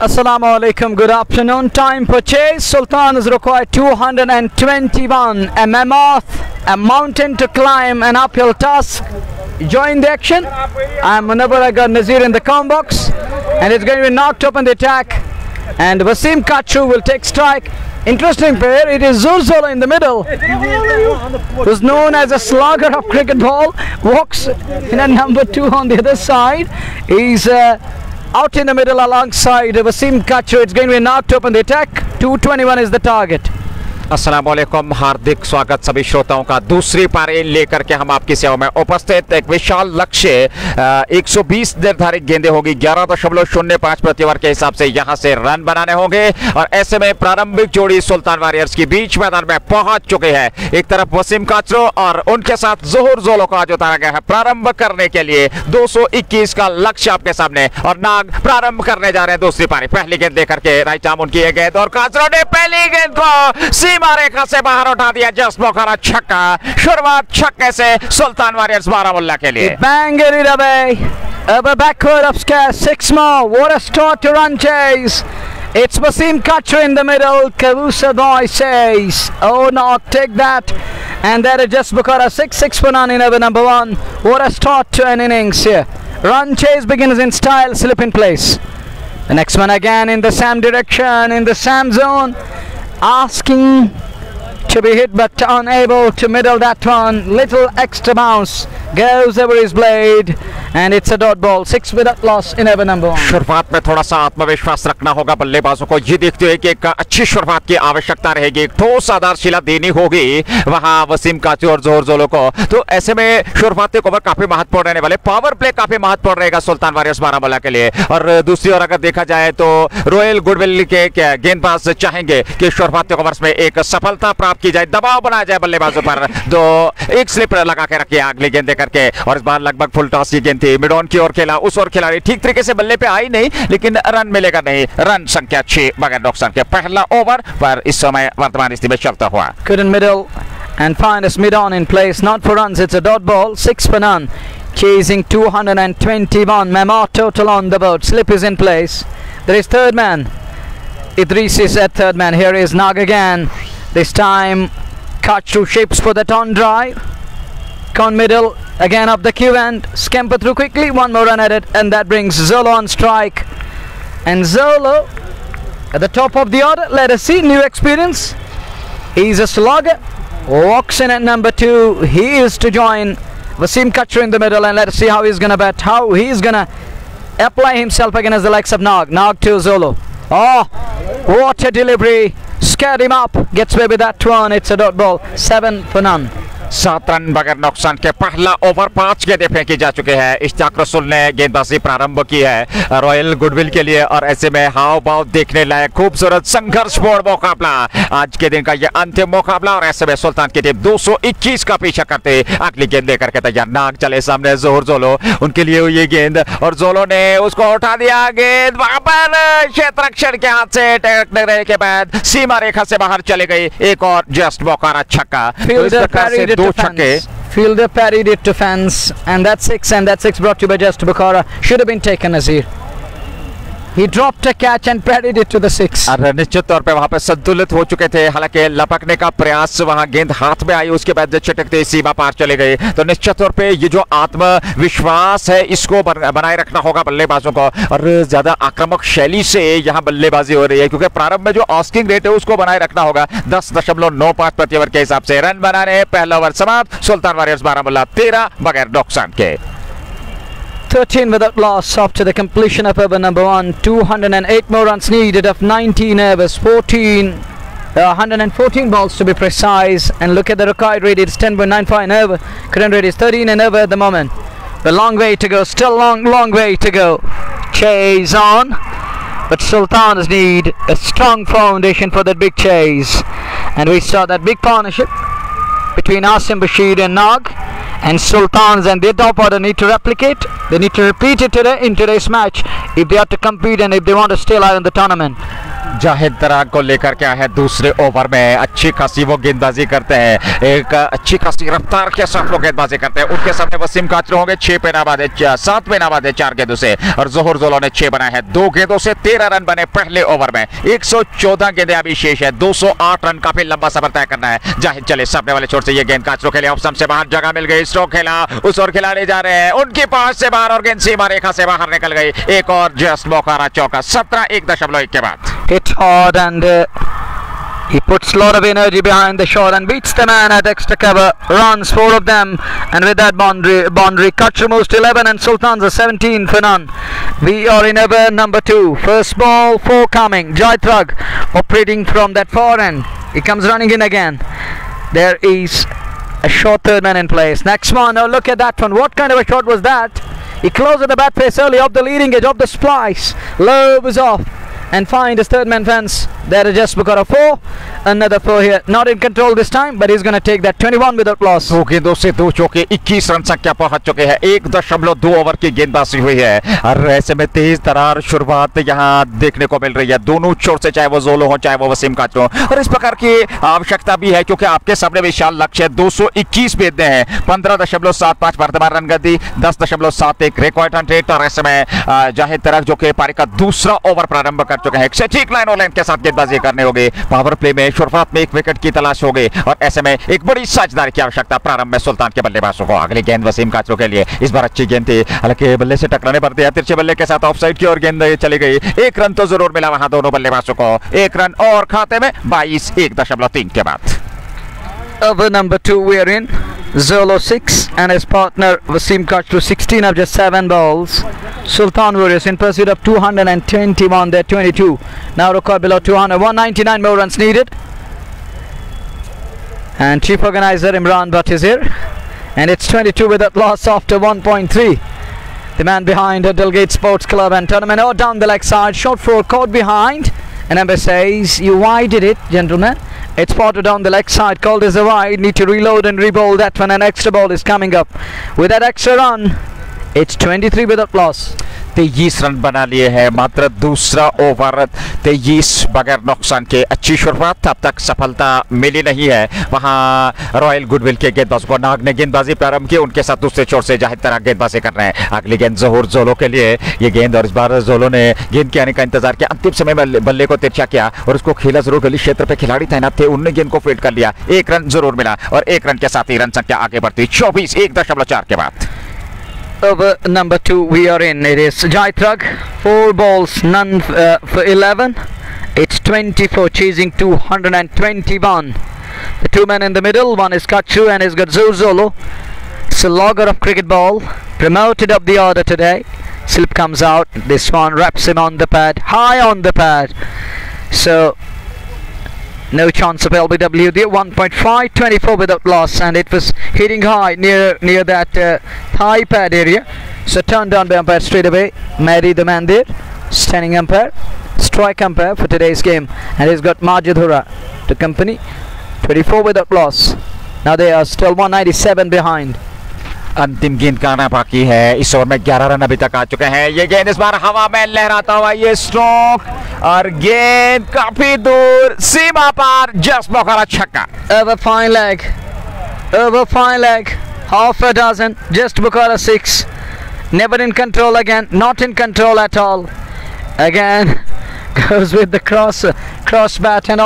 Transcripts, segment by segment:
Assalamu alaikum, good afternoon. Time for chase. Sultan is required 221. A mammoth, a mountain to climb, an uphill task. Join the action. I'm Munawwar. I got Nazir in the com box, and it's going to be knocked up in the attack. And Wasim Kachu will take strike. Interesting pair. It is Zulzolo in the middle, who's known as a slugger of cricket ball. Walks in at number 2 on the other side. He's out in the middle alongside Wasim Kachu. It's going to be knocked up in the attack. 221 is the target. अस्सलाम वालेकुम, हार्दिक स्वागत सभी श्रोताओं का। दूसरी पारी लेकर के हम आपकी सेवा में उपस्थित। एक विशाल लक्ष्य 120 निर्धारित गेंदें होगी, 11.05 प्रति ओवर के हिसाब से यहां से रन बनाने होंगे। और ऐसे में प्रारंभिक जोड़ी सुल्तान वॉरियर्स की बीच मैदान में पहुंच चुके हैं। एक तरफ वसीम काचरो और उनके साथ जोहर जोलो को आज उतारा गया है प्रारंभ करने के लिए। 221 का लक्ष्य आपके सामने और नाग प्रारंभ करने जा रहे हैं दूसरी पारी। पहली गेंद लेकर के राइट आर्म उनकी गेंद और काचरो ने पहली गेंद को सीमा रेखा से बाहर उठा दिया। जस्ट बोखारा छक्का। शुरुआत छक्के से सुल्तान वॉरियर्स बारामुल्ला के लिए। Banged it away. Over backward of scare. 6 more. What a start to run chase. It's Wasim Kachu in the middle. Kawusa boy says, oh no, take that. And that is just Bukhara 6 for none in over number 1. What a start to an innings here. Run chase begins in style. Slip in place. The next one again in the Sam direction, in the Sam zone. Asking to be hit but unable to middle that one. Little extra bounce goes over his blade and it's a dot ball. 6 without loss in over number 1. शुरुआत में थोड़ा सा आत्मविश्वास रखना होगा बल्लेबाजों को। ये देखते हुए कि एक अच्छी शुरुआत की आवश्यकता रहेगी, एक ठोस आधारशिला देनी होगी वहां वसीम काचू और जोहर जोलो को। तो ऐसे में शुरुआती ओवर काफी महत्वपूर्ण रहने वाले। पावर प्ले काफी महत्वपूर्ण रहेगा सुल्तान वॉरियर्स बारामुल्ला के लिए। और दूसरी ओर अगर देखा जाए तो रॉयल गुडविल के गेंदबाज चाहेंगे कि शुरुआती ओवर्स में एक सफलता प्राप्त की जाए, दबाव बनाया जाए बल्लेबाजों पर। एक स्लिप लगा के रखिए अगली गेंद करके। और इस बार लगभग फुल टॉस की गेंद थी, मिड ऑन की ओर खेला। उस ओर खिलाड़ी ठीक तरीके से बल्ले पे आई नहीं, लेकिन रन मिलेगा नहीं। रन संख्या 6 बगैर नुकसान के पहला ओवर पर इस समय वर्तमान स्थिति में चलता हुआ। Good in middle and find us mid on in place. Not for runs, it's a dot ball. 6 for none. Chasing 221. Mammoth total on the board. Slip is in place. There is third man. Idris is at third man. Here is Nag again. This time Kachu shapes for the on drive. Con middle again up the queue and scamper through quickly. One more run at it, and that brings Zolo on strike. And Zolo at the top of the order. Let us see, new experience. He's a slugger. Walks in at number 2. He is to join Wasim Kachu in the middle, and let us see how he's gonna bat, how he's gonna apply himself against the likes of Nag. Nag to Zolo. Oh, what a delivery. Scared him up. Gets away with that one. It's a dot ball. 7 for none. 7 run बगैर नुकसान के पहला over. 5 गेंदें फेंकी जा चुके हैं। इश्तियाक रसूल ने गेंदबाजी प्रारंभ की है रॉयल गुडविल के लिए। और ऐसे में हाव भाव देखने लायक खूबसूरत संघर्षपूर्ण मुकाबला आज के दिन का ये अंतिम मुकाबला। और ऐसे में सुल्तान की टीम 221 का पीछा करते अगली गेंद लेकर के तैयार। नाग चले सामने, जोहर जोलो उनके लिए ये गेंद और जोलो ने उसको उठा दिया। गेंद वहां पर क्षेत्ररक्षण के हाथ से टकराने के बाद सीमा रेखा से बाहर चले गई। एक और जस्ट बोखारा छक्का। Fielder parried it to fence, and that's 6, and that 6 brought to you by Just Bukhara. Should have been taken, Nazir. He dropped a catch and parried it to the 6. और निश्चित तौर पे वहां पे संतुलित हो चुके थे। हालांकि लपकने का प्रयास, वहां गेंद हाथ में आई, उसके बाद चटकते सीमा पार चले गए। तो निश्चित तौर पे ये जो आत्मविश्वास है इसको बनाए रखना होगा बल्लेबाजों को। और ज्यादा आक्रामक शैली से यहाँ बल्लेबाजी हो रही है, क्योंकि प्रारंभ में जो आस्किंग रेट है उसको बनाए रखना होगा। 10.95 प्रति ओवर के हिसाब से रन बनाने। पहला ओवर समाप्त। सुल्तान वॉरियर्स बारामुल्ला 13 बगैर नुकसान के। 13 without loss after the completion of over number 1. 208 more runs needed of 19 overs. 114 balls to be precise. And look at the required rate, it's 10.95 over. Current rate is 13 and over at the moment. A long way to go, still long way to go. Chase on. But Sultans need a strong foundation for that big chase. And we saw that big partnership between Asim Bashir and Nag. And Sultans and their top order need to replicate. They need to repeat it today in today's match if they have to compete and if they want to stay alive in the tournament. Zahid तराग को लेकर के है दूसरे over में। अच्छी खासी वो गेंदबाजी करते हैं, एक अच्छी खासी रफ्तार के साथ वो गेंदबाजी करते हैं। उनके सामने वसीम काचरू होंगे। 6 पे नाबाद है, 7 पे नाबाद है 4 गेंदों से, और जोहर जोलो ने 6 बनाए हैं। 2 गेंदों से 13 रन बने पहले ओवर में। 114 गेंदें अभी शेष है। 208 रन, काफी लंबा सफर तय करना है। जाहिद चले सामने वाले छोर से, ये गेंद काचरू के लिए ऑफ स्टंप से बाहर, जगह मिल गई, स्ट्रोक खेला, उस ओर खिलाड़ी जा रहे हैं, उनके पास से बाहर और गेंद सीमा रेखा से बाहर निकल गई। एक और जस्ट मौका रहा चौका। 17-1.1 के बाद hit hard and he puts a lot of energy behind the shot and beats the man at extra cover. Runs 4 of them, and with that boundary Kachru moves to 11 and Sultan's a 17 for none. We are in over number 2. First ball, 4 coming. Jaitrag operating from that far end. He comes running in again. There is a short third man in place. Next one, now look at that one. What kind of a shot was that? He closed the bat face early off the leading edge of the splice. Lob is off and find his third man fence. There is just because of 4. Another 4 here. Not in control this time, but he's going to take that 21 without loss. 2 गेंदों से 2 चौके, 21 run संख्या पहुंच चुके हैं। 1.2 over की गेंदबाजी हुई है और ऐसे में तेज तरार शुरुआत यहां देखने को मिल रही है दोनों छोर से, चाहे वो जोलो हो चाहे वो वसीम काचरू हो। और इस प्रकार की आवश्यकता भी है क्योंकि आपके सामने विशाल लक्ष्य है। 221 भेजने हैं। 15.75 वर्तमान रन गति, 10.71 रिकॉर्ड रन रेट। और ऐसे में जाहिद तराग जो कि पारी का दूसरा ओवर प्रारंभ कर चुके हैं, ठीक लाइन और लाइन के साथ गेंदबाजी करने होगी। पावर प्ले में शुरुआत में 1 विकेट की तलाश होगी और ऐसे में एक बड़ी साझेदारी की आवश्यकता प्रारंभ में सुल्तान के बल्लेबाजों को। अगली गेंद वसीम काचरू के लिए, इस बार अच्छी गेंद थी, हालांकि बल्ले से टकराने पर दिया, तिरछे बल्ले के साथ ऑफसाइड की ओर गेंद चली गई। 1 रन तो जरूर मिला वहां दोनों बल्लेबाजों को। 1 रन और खाते में 22-1.3 के बाद। Over number 2 we are in. Zolo 6 and his partner Wasim Kachru 16 of just 7 balls. Sultan Warriors in pursuit of 221, they're 22. Now record below 200, 199 more runs needed. And chief organizer Imran Bhatt is here. And it's 22 without loss after 1.3. The man behind the Delgate Sports Club and Tournament. Oh, down the leg side, short 4 caught behind. And number says, you widened it, gentlemen. It's spotted down the leg side, called as a wide. Need to reload and re-bowl that one. An extra ball is coming up. With that extra run, it's 23 without loss. 23 run बना लिए हैं। मात्र दूसरा over, 23 बगैर नुकसान के। अच्छी शुरुआत, अब तक सफलता मिली नहीं है। वहां रॉयल गुडविल के गेंदबाजों को नाग ने गेंदबाजी प्रारंभ की, उनके साथ दूसरे छोर से जाहिद तराग गेंदबाजी कर रहे हैं। अगली गेंद जोहर जोलो के लिए, ये गेंद, और इस बार जोलो ने गेंद के आने का इंतजार किया। अंतिम समय में बल्ले को तिरछा किया और उसको खेला जरूर। गली क्षेत्र पे खिलाड़ी तैनात थे, उन्होंने गेंद को फील्ड कर लिया। 1 रन जरूर मिला और 1 रन के साथ ही रन संख्या आगे बढ़ती 24-1.4 के बाद। Over number 2 we are in. It is Jaitrag, 4 balls, none for 11. It's 24, chasing 221. The 2 men in the middle, one is Kachru and he's got Zolo. It's a logger of cricket ball, promoted up the order today. Slip comes out, this one wraps him on the pad, high on the pad. So no chance of LBW there. 1.5, 24 without loss, and it was hitting high near that high pad area. So turned down by umpire straight away. Mary the man there, standing umpire, strike umpire for today's game, and he's got Majid Hura to company. 24 without loss. Now they are still 197 behind. अंतिम गेंद का आना बाकी है। इस over में 11 run अभी तक आ चुके हैं। ये गेंद इस बार हवा में लहराता हुआ, ये स्ट्रोक और गेंद काफी दूर, सीमा पार, जस्ट मौका छक्का। Over fine leg, over fine leg, half a dozen, just Bukhara 6. Never in control again, not in control at all. Again goes with the cross bat and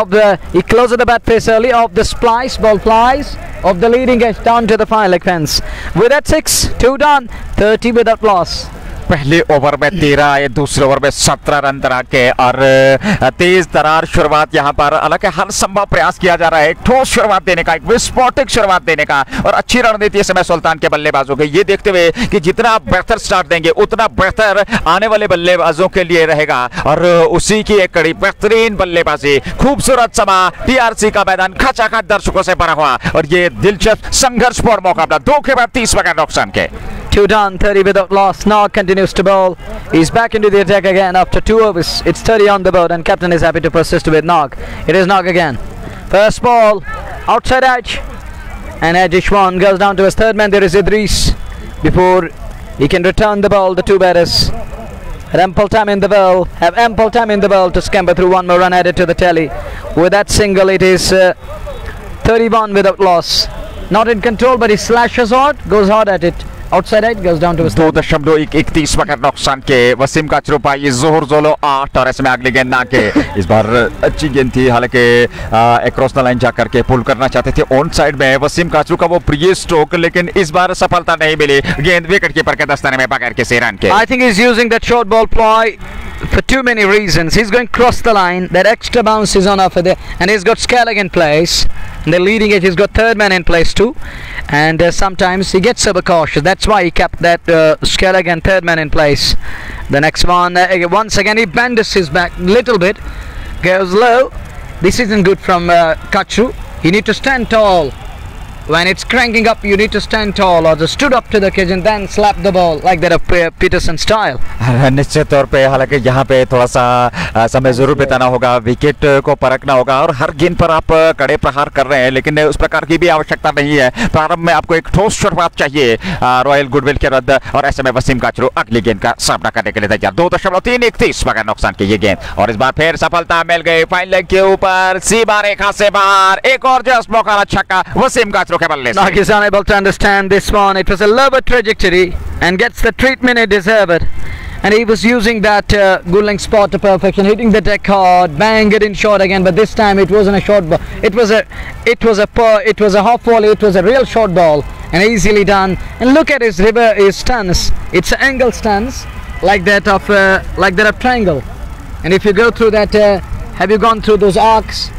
he closes the bat face early, off the splice, ball flies off the leading edge down to the fine leg fence. With that 6, 2 done, 30 without loss. पहले over में 13 आए, दूसरे over में 17 run तरा के, और तेज तरार शुरुआत यहाँ पर। हालांकि हर संभव प्रयास किया जा रहा है एक ठोस शुरुआत देने का, एक विस्फोटक शुरुआत देने का, और अच्छी रणनीति इस समय सुल्तान के बल्लेबाजों के, ये देखते हुए कि जितना आप बेहतर स्टार्ट देंगे उतना बेहतर आने वाले बल्लेबाजों के लिए रहेगा। और उसी की एक कड़ी बेहतरीन बल्लेबाजी, खूबसूरत समा, टीआरसी का मैदान खचाखच दर्शकों से भरा हुआ, और ये दिलचस्प संघर्षपूर्ण मुकाबला 2 के बाद 30 बगैर नुकसान के। 2 done, 30 without loss. Nog continues to bowl. He's back into the attack again after 2 overs. It's 30 on the board and captain is happy to persist with Nog. It is Nog again. First ball, outside edge. And Edishwan goes down to his third man. There is Idris. Before he can return the ball, the 2 batters Have ample time in the world. Have ample time in the world to scamper through. One more run added to the tally. With that single, it is 31 without loss. Not in control, but he slashes hard, goes hard at it. Outside it goes down to his 2.31 wicket नुकसान के वसीम काचरू पाई जोहर जोलो 8 और इसमें अगली गेंद ना के इस बार अच्छी गेंद थी हालांकि क्रॉस द लाइन जाकर के पुल करना चाहते थे ऑन साइड में वसीम काचरू का वो प्रिय स्ट्रोक लेकिन इस बार सफलता नहीं मिली गेंद विकेट कीपर के दस्ताने में बगैर किसी रन के I think he's using that short ball ploy for too many reasons. He's going cross the line, that extra bounce is on offer there, and he's got Skellig in place, and they're leading it. He's got third man in place too, and sometimes he gets overcautious. That's why he kept that Skellig and third man in place. The next one, once again he bends his back a little bit, goes low. This isn't good from Kachru. You need to stand tall. When it's cranking up, you need to stand tall or just stood up to the cage and then slap the ball like that of Peterson style. निश्चित तौर पे हालांकि यहाँ पे थोड़ा सा समय जरूर बिताना होगा, विकेट को परखना होगा और हर गेंद पर आप कड़े प्रहार कर रहे हैं लेकिन उस प्रकार की भी आवश्यकता नहीं है। प्रारंभ में आपको एक ठोस शुरुआत चाहिए रॉयल गुडविल के रद्द और ऐसे में वसीम काचरू अगली गेंद का सामना करने के लिए तैयार। 2.31 बगैर नुकसान के ये गेंद और इस बार फिर सफलता मिल गई फाइन लेग के ऊपर सीमा रेखा से बाहर एक और जस्ट मौका छक्का वसीम काचरू के बल्ले से। He's unable to understand this one. It was a lower trajectory and gets the treatment it deserved. And he was using that Gulling spot to perfection, hitting the deck hard, bang it in short again. But this time it wasn't a short ball. It was a half volley. It was a real short ball and easily done. And look at his stance. It's an angle stance like that of triangle. And if you go through that, have you gone through those arcs?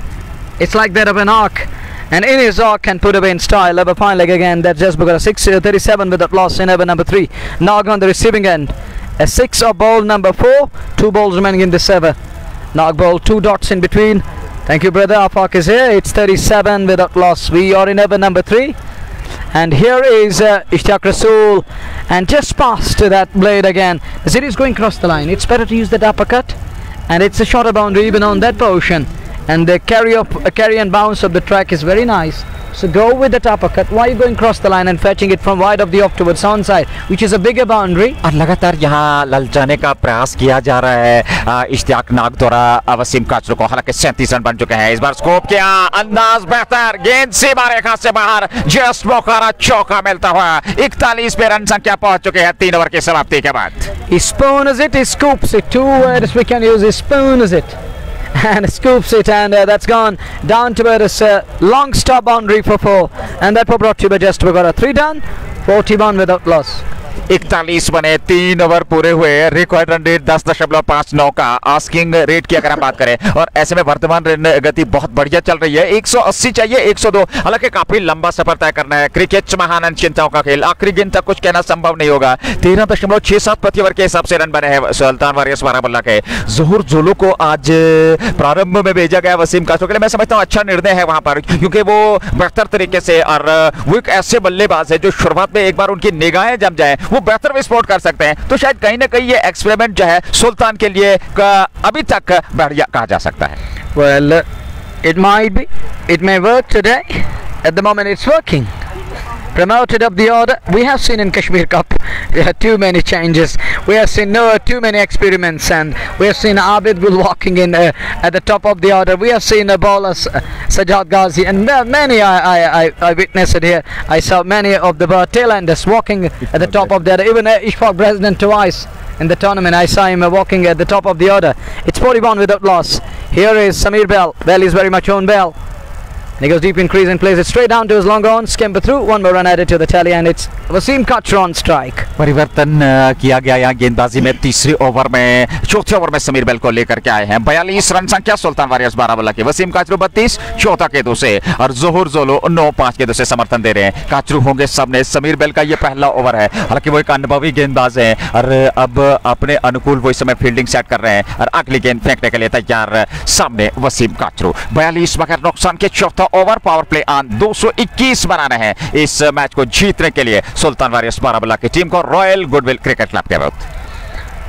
It's like that of an arc. And in his arc can put away in style. Over fine leg again. That's just because 6.37 without loss in over number 3. Nog on the receiving end. A 6 of ball number 4. 2 balls remaining in this over. Nog ball 2 dots in between. Thank you, brother. Afaq is here. It's 37 without loss. We are in over number 3. And here is Ishtaq Rasool. And just past to that blade again. The city is going across the line. It's better to use that uppercut. And it's a shorter boundary even on that portion. And the carry and bounce of the track is very nice. So go with the uppercut. Why are you going across the line and fetching it from wide of the off towards onside, which is a bigger boundary? और लगातार यहाँ ललचाने का प्रयास किया जा रहा है इश्तियाक नाग द्वारा वसीम काचरू को। हालांकि 37 रन बन चुके हैं। इस बार स्कोप किया, अंदाज बेहतर, गेंद सीमा रेखा से बाहर, जस्ट मौका चौका मिलता हुआ 41 पे रन संख्या पहुंच चुके हैं 3 ओवर की समाप्ति के बाद। He spoons it, he scoops it. 2 words we can use. He spoons it and scoops it, and that's gone down towards long stop boundary for 4, and that was brought to you by Just Bogota. 3 done, 41 without loss. 41 बने 3 over पूरे हुए। Record run rate 10.59 का asking rate की अगर हम बात करें और ऐसे में वर्तमान रन गति बहुत बढ़िया चल रही है। 180 चाहिए 102। हालांकि काफी लंबा सफर तय करना है। क्रिकेट महान चिंताओं का खेल, आखिरी गेंद तक कुछ कहना संभव नहीं होगा। 13.67 प्रति ओवर के हिसाब से रन बने हैं सुल्तान वारियर्स बारामुल्ला के। जोहर जोलो को आज प्रारंभ में भेजा गया वसीम काचरू के लिए। मैं समझता हूँ अच्छा निर्णय है वहां पर, क्योंकि वो बेहतर तरीके से और वो एक ऐसे बल्लेबाज है जो शुरुआत में एक बार उनकी निगाहें जम जाए वो बेहतर विस्फोट कर सकते हैं। तो शायद कहीं ना कहीं ये एक्सपेरिमेंट जो है सुल्तान के लिए अभी तक बढ़िया कहा जा सकता है। Well, it may work today. At the moment it's working. Promoted up the order. We have seen in Kashmir Cup too many changes. We have seen too many experiments, and we have seen Abid Gul walking in at the top of the order. We have seen bowlers Sajjad Ghazi, and many I witnessed it here. I saw many of the tailenders walking at the top of the order. Even Ishfaq President twice in the tournament I saw him walking at the top of the order. It's 41 without loss. Here is Sameer Bell. Bell is very much on Bell. And he goes deep in crease and plays it straight down to his long on, scamper through, 1 more run added to the tally, and it's Wasim Kachru on strike. परिवर्तन किया गया यहाँ गेंदबाजी में। तीसरे over में, चौथे over में समीर बेल को लेकर के आए हैं। 42 रन संख्या सुल्तान वारियर्स बारामुल्ला के। वसीम काचरू 32 चौथा के 2 से और जोहर जोलो 9-5 के 2 से समर्थन दे रहे हैं। काचरू होंगे सबने। समीर बेल का ये पहला ओवर है। हालांकि वो एक अनुभवी गेंदबाज है और अब अपने अनुकूल वो इस समय फील्डिंग सेट कर रहे हैं और अगली गेंद फेंकने के लिए तैयार सामने वसीम काचरू। 42 बगैर नुकसान के चौथा ओवर, पावर प्ले ऑन। 221 बनाने हैं इस मैच को जीतने के लिए सुल्तान वारियर्स बारामुल्ला की टीम को रॉयल गुडविल क्रिकेट क्लब के विरुद्ध।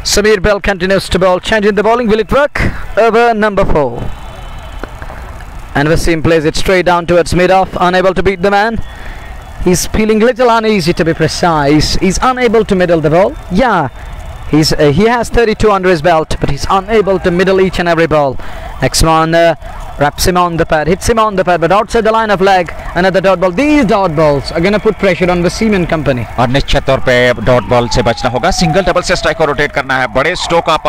Sameer Bell continues to bowl, changing the bowling. Will it work? Over number 4. And Wasim plays it straight down towards mid-off, unable to beat the man. He's feeling little uneasy, to be precise. He's unable to middle the ball. Yeah, He has 32 under his belt, but he's unable to middle each and every ball. Next one wraps him on the pad, hits him on the pad, but outside the line of leg. Another dot ball. These dot balls are going to put pressure on Wasim and company. और निश्चित तौर पे dot ball से बचना होगा, single double से strike को rotate करना है। बड़े स्ट्रोक आप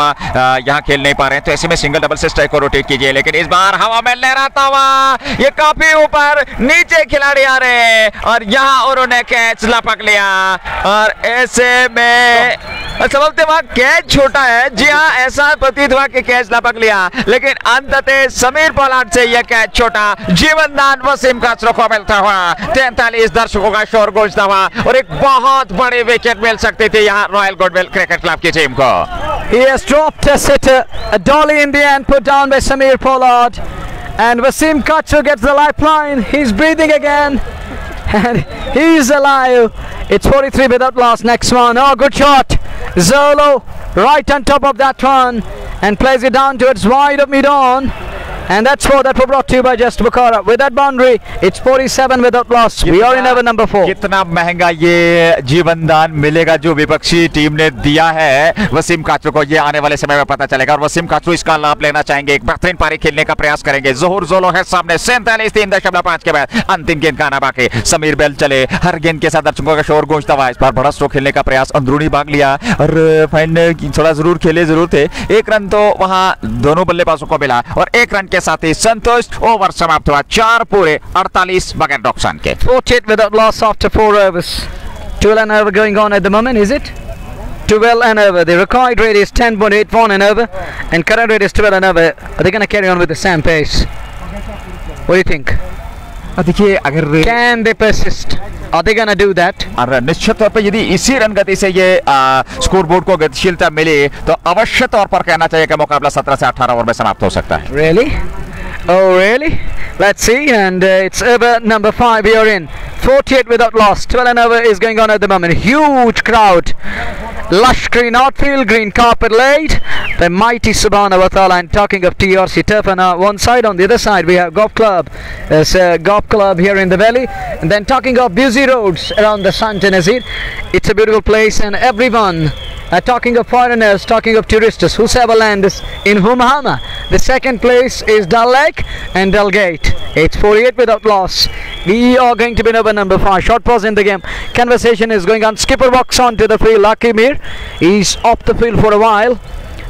यहाँ खेल नहीं पा रहे हैं, तो ऐसे में सिंगल डबल से स्ट्राइक को रोटेट कीजिए। लेकिन इस बार हवा में लहराता हुआ ये काफी ऊपर नीचे खिलाड़ी आ रहे हैं और यहाँ उन्होंने कैच लपक लिया और ऐसे में समझते वहां कैच छोटा है। जी हाँ, ऐसा प्रतीत हुआ कि कैच लपक लिया, लेकिन अंततः समीर पोलार्ड से यह कैच छोटा। जीवनदान वसीम काचरू को मिलता हुआ, 43 दर्शकों का शोर गूंजता हुआ और एक बहुत बड़ी विकेट मिल सकती थी यहाँ रॉयल गुडविल क्रिकेट क्लब की टीम को। He has dropped a sitter, a dolly in the end put down by Samir Pollard, and Wasim Kachu gets the lifeline. He's breathing again and he's alive. It's 43 without loss. Next one, oh, good shot. Zolo right on top of that one and plays it down towards wide of mid-on. And that's four that were brought to you by Just Bukhara. With that boundary, it's 47 without loss. We are in over number 4. कितना महंगा ये जीवनदान मिलेगा जो विपक्षी team ने दिया है वसीम काचरू को, ये आने वाले समय में पता चलेगा और वसीम काचरू इसका लाभ लेना चाहेंगे। एक बेहतरीन पारी खेलने का प्रयास करेंगे। जोहर जोलो है सामने, 47.3.5 के बाद अंतिम गेंद का आना बाकी। समीर बेल चले, हर गेंद के साथ दर्शकों का शोर गूंजता हुआ। इस बार बड़ा स्ट्रोक खेलने का प्रयास, अंदरूनी भाग लिया और फाइन थोड़ा जरूर खेले जरूर थे। एक रन तो वहां दोनों बल्लेबाजों को मिला और एक रन के साथ ही संतुष्ट। ओवर समाप्त हुआ, 4 पूरे 48 बगैर नुकसान के। 48 without loss after 4 overs. 12 and over going on at the moment, is it? 12 and over. The required rate is 10.81 and over, and current rate is 12 and over. Are they going to carry on with the same pace? What do you think? देखिए, अगर can they persist? Are they going to do that? और निश्चित तौर पर यदि इसी run गति से ये स्कोर बोर्ड को गतिशीलता मिले तो अवश्य तौर पर कहना चाहिए कि मुकाबला 17 से 18 ओवर में समाप्त हो सकता है। Really? Oh, really? Let's see. And it's over number 5 we are in. 48 without loss. 12 and over is going on at the moment. Huge crowd. Lush green outfield, green carpet laid. The mighty Subhana Watala. And talking of TRC turf on one side, on the other side we have golf club. There's a golf club here in the valley. And then talking of busy roads around the Sant Nazir. It's a beautiful place and everyone. Talking of foreigners, talking of tourists, whosoever lands in Humhama. The second place is Dal Lake and Dal Gate. It's 48 without loss. We are going to be over number 5. Short pause in the game. Conversation is going on. Skipper walks on to the field. Lucky Mir. He's off the field for a while.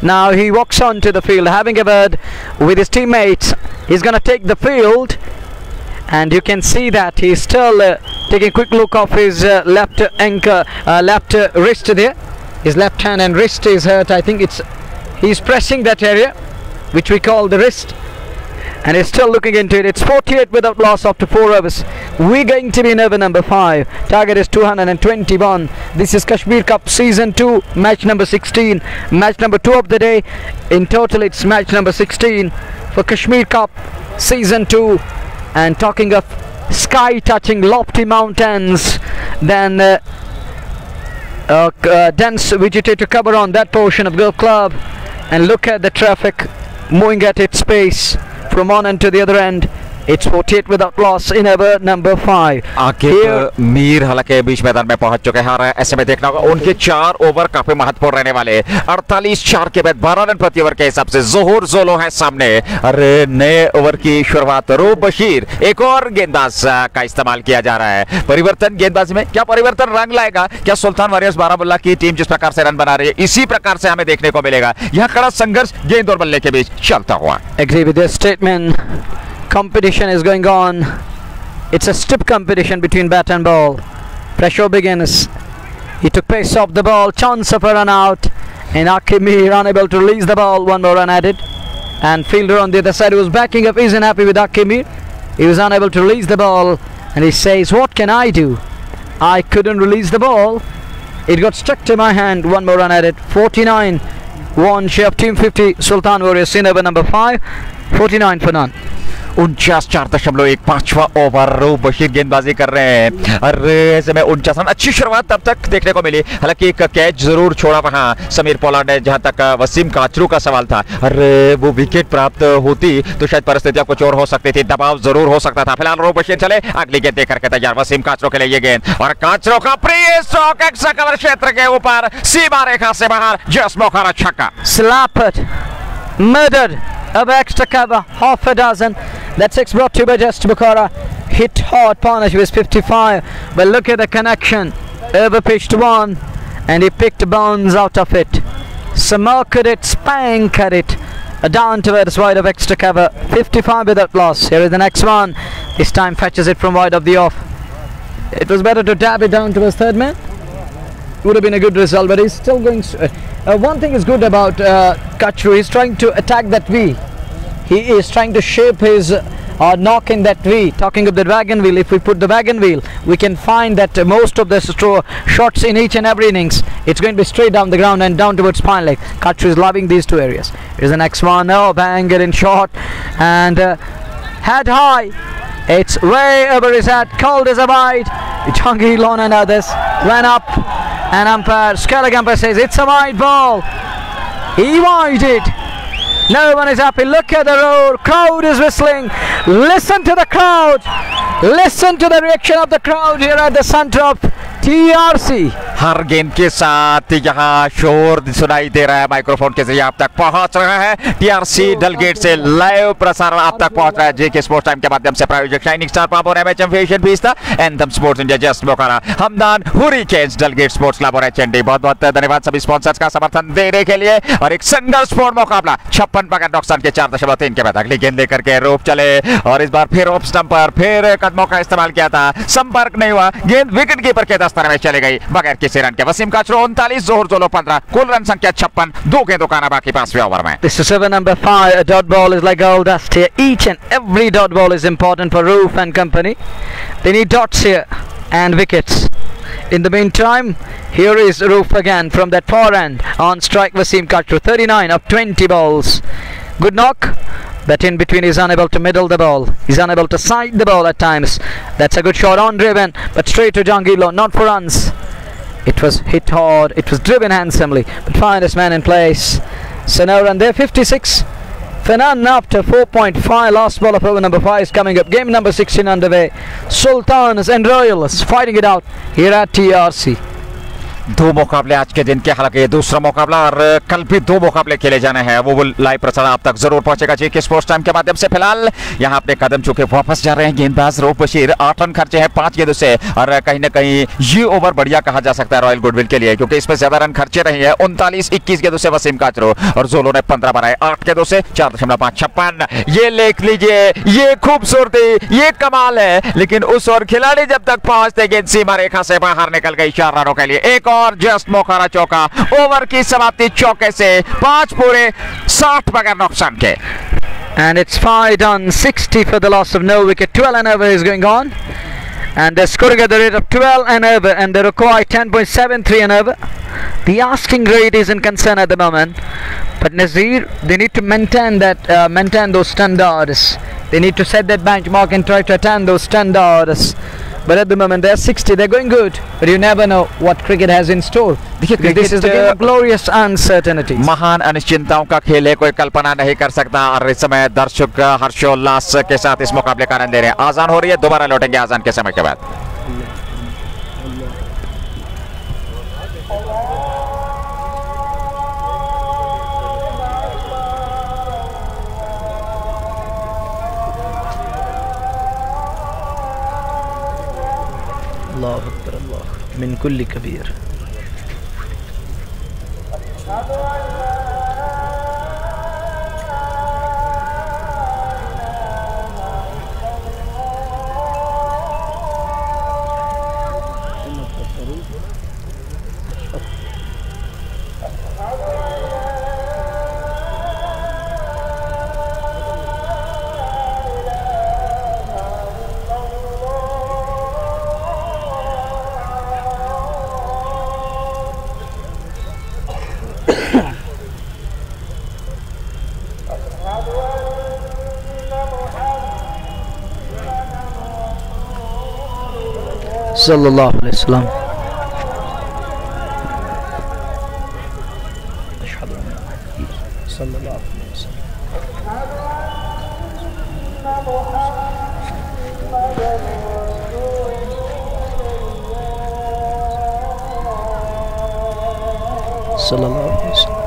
Now he walks on to the field, having a word with his teammates. He's going to take the field. And you can see that he's still taking a quick look of his left wrist there. His left hand and wrist is hurt. I think he's pressing that area, which we call the wrist, and he's still looking into it. It's 48 without loss after 4 overs. We're going to be in over number 5. Target is 221. This is Kashmir Cup Season 2, match number 16. Match number 2 of the day. In total, it's match number 16 for Kashmir Cup Season 2. And talking of sky-touching lofty mountains, then dense vegetative cover on that portion of Golf Club, and look at the traffic moving at its pace from one end to the other end. It's 48 without loss in over number 5. आखिर मीर हालांकि बीच मैदान में पहुंच चुके हैं और ऐसे में देखना होगा उनके 4 ओवर काफी महत्वपूर्ण रहने वाले। 48-4 के बाद 12 रन प्रति ओवर के हिसाब से जोहर जोलो है सामने और नए ओवर की शुरुआत रूप बशीर, एक और गेंदबाज का इस्तेमाल किया जा रहा है। परिवर्तन गेंदबाजी में क्या परिवर्तन रंग लाएगा? क्या सुल्तान वॉरियर्स बारामुल्ला की टीम जिस प्रकार से रन बना रही है इसी प्रकार से हमें देखने को मिलेगा? यहाँ कड़ा संघर्ष गेंद और बल्ले के बीच चलता हुआ। Agree with this statement. Competition is going on. It's a stiff competition between bat and ball. Pressure begins. He took pace off the ball. Chance of a run out. And Akimir unable to release the ball. One more run added. And fielder on the other side who was backing up isn't happy with Akimir. He was unable to release the ball. And he says, what can I do? I couldn't release the ball. It got stuck to my hand. One more run added. 49. One share of team 50. Sultan Warriors in over number 5. 49 for none. 49.15वां over, Rauf Bashir गेंदबाजी कर रहे हैं। अरे ऐसे में 49 run, अच्छी शुरुआत तब तक देखने को मिली, हालांकि एक कैच जरूर छोड़ा वहां समीर पोलार्ड ने, जहां तक वसीम काचरू का सवाल था। अरे वो विकेट प्राप्त होती तो शायद परिस्थितियां कुछ और हो सकती थी, दबाव जरूर हो सकता था। फिलहाल रूफ बशीर चले, अगली गेंद देकर के तैयार वसीम काचरू के लिए ये गेंद, और काचरू का प्रिय स्ट्रोक एक्स्ट्रा कवर क्षेत्र के ऊपर सीमा रेखा से बाहर, जस्ट मोखारा छक्का। Slapped, murdered, over extra cover, half a dozen. That six brought to you by Just Bukhara. Hit hard, partnership was 55. But look at the connection. Over pitched one, and he picked bounds out of it. Smirked it, spanked it. Down towards wide of extra cover. 55 without loss. Here is the next one. This time fetches it from wide of the off. It was better to dab it down towards third man. Would have been a good result, but he's still going. One thing is good about Kachru, he's trying to attack that V. He is trying to shape his knock in that V. Talking of the wagon wheel, if we put the wagon wheel, we can find that most of the shots in each and every innings, it's going to be straight down the ground and down towards spine leg. Kachru is loving these two areas. Here's the next one. Oh, banger in short, and head high. It's way over his head, cold as a bite. Changi Lon and others ran up, and umpire Skellig umpire says it's a wide ball. He wided. No one is happy. Look at the roar. Crowd is whistling. Listen to the crowd. Listen to the reaction of the crowd here at the center of TRC. हर गेंद के साथ यहाँ शोर सुनाई दे रहा है, microphone के जरिए आप तक पहुंच रहा है। टीआरसी डलगेट से लाइव प्रसारण आप तक पहुंच रहा है जेके स्पोर्ट्स टाइम के माध्यम से। प्रायोजक शाइनिंग स्टार पंप और MHM facial fiesta, anthem sports India, just बोकारा, हमदान, हुरिकेन्स, डलगेट स्पोर्ट्स क्लब और एचएनडी। बहुत बहुत धन्यवाद सभी स्पॉन्सर्स का समर्थन देने के लिए। और एक संघर्षपूर्ण मुकाबला 56 पकड़ नुकसान के 4.3 के बाद अगली गेंद लेकर के रूप चले, और इस बार फिर ऑफ स्टंप पर फिर कदमों का इस्तेमाल किया था, संपर्क नहीं हुआ, गेंद विकेट कीपर के दस्ताने में चली गई बगैर किसी रन के। वसीम काचरू 39, जोहर जोलो 15, कुल रन संख्या 56, 2 गेंदों का बाकी 5वें ओवर में। This is over number 5. A dot ball is like gold dust here. Each and every dot ball is important for Roof and company. They need dots here and wickets. In the meantime, here is Roof again from that far end. On strike Wasim Kachru, 39 of 20 balls. Good knock, but in between he's unable to middle the ball. He's unable to side the ball at times. That's a good shot on driven, but straight to Jangilo, not for runs. It was hit hard, it was driven handsomely, but finest man in place. So now run there, 56. Fanan after 4.5, last ball of over number 5 is coming up. Game number 16 underway. Sultans and Royals fighting it out here at TRC. दो मुकाबले आज के दिन के, हालांकि ये दूसरा मुकाबला, और कल भी 2 मुकाबले खेले जाने हैं। वो लाइव प्रसारण आप तक जरूर पहुंचेगा जेके स्पोर्ट्स टाइम के माध्यम से। फिलहाल यहाँ अपने कदम चुके वापस जा रहे हैं गेंदबाज रूफ बशीर। 8 रन खर्चे हैं 5 गेंदों से, और कहीं ना कहीं ये ओवर बढ़िया कहा जा सकता है रॉयल गुडविल के लिए, क्योंकि इसमें ज्यादा रन खर्चे रहे हैं। 39-21 गेंदों से वसीम काचरू, और जोलो ने 15 बनाए 8 गेंदों से 4.5 56। ये लिख लीजिए, ये खूबसूरती, ये कमाल है। लेकिन उस ओर खिलाड़ी जब तक पहुंचते गेंद सीमा रेखा से बाहर निकल गई 4 रनों के लिए। एक और जस्ट मोखारा चौका, ओवर की समाप्ति चौके से 5 पूरे 60 बगैर नुकसान के। And it's 5 done, 60 for the loss of no wicket. 12 and over is going on, and they're scoring at the rate of 12 and over, and they require 10.73 and over. The asking rate isn't concerned at the moment, but Nazir, they need to maintain that, maintain those standards. They need to set that benchmark and try to attain those standards. But at the moment they're 60, they're going good, but you never know what cricket has in store. This is the game of glorious uncertainties. महान अनिश्चितताओं का खेल है, कोई कल्पना नहीं कर सकता। और इस समय दर्शक हर्षोल्लास के साथ इस मुकाबले का आनंद ले रहे हैं। आजान हो रही है, दोबारा लौटेंगे आजान के समय के बाद। अल्लाह अकबर, अल्लाह मिन कुल्ली Kabir. sallallahu alaihi wasallam. Sallallahu alaihi wasallam.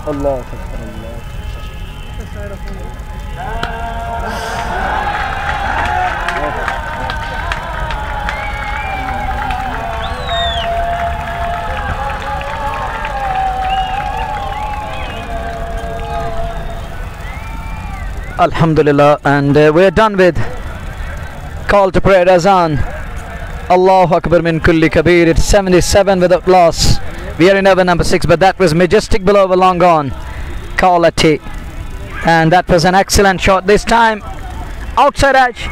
الله أكبر الله. Alhamdulillah, and we're done with call to prayer azan. Allahu Akbar min kulli kabir. It's 77 without loss. We are in over number 6, but that was majestic below long gone. Quality. And that was an excellent shot. This time, outside edge.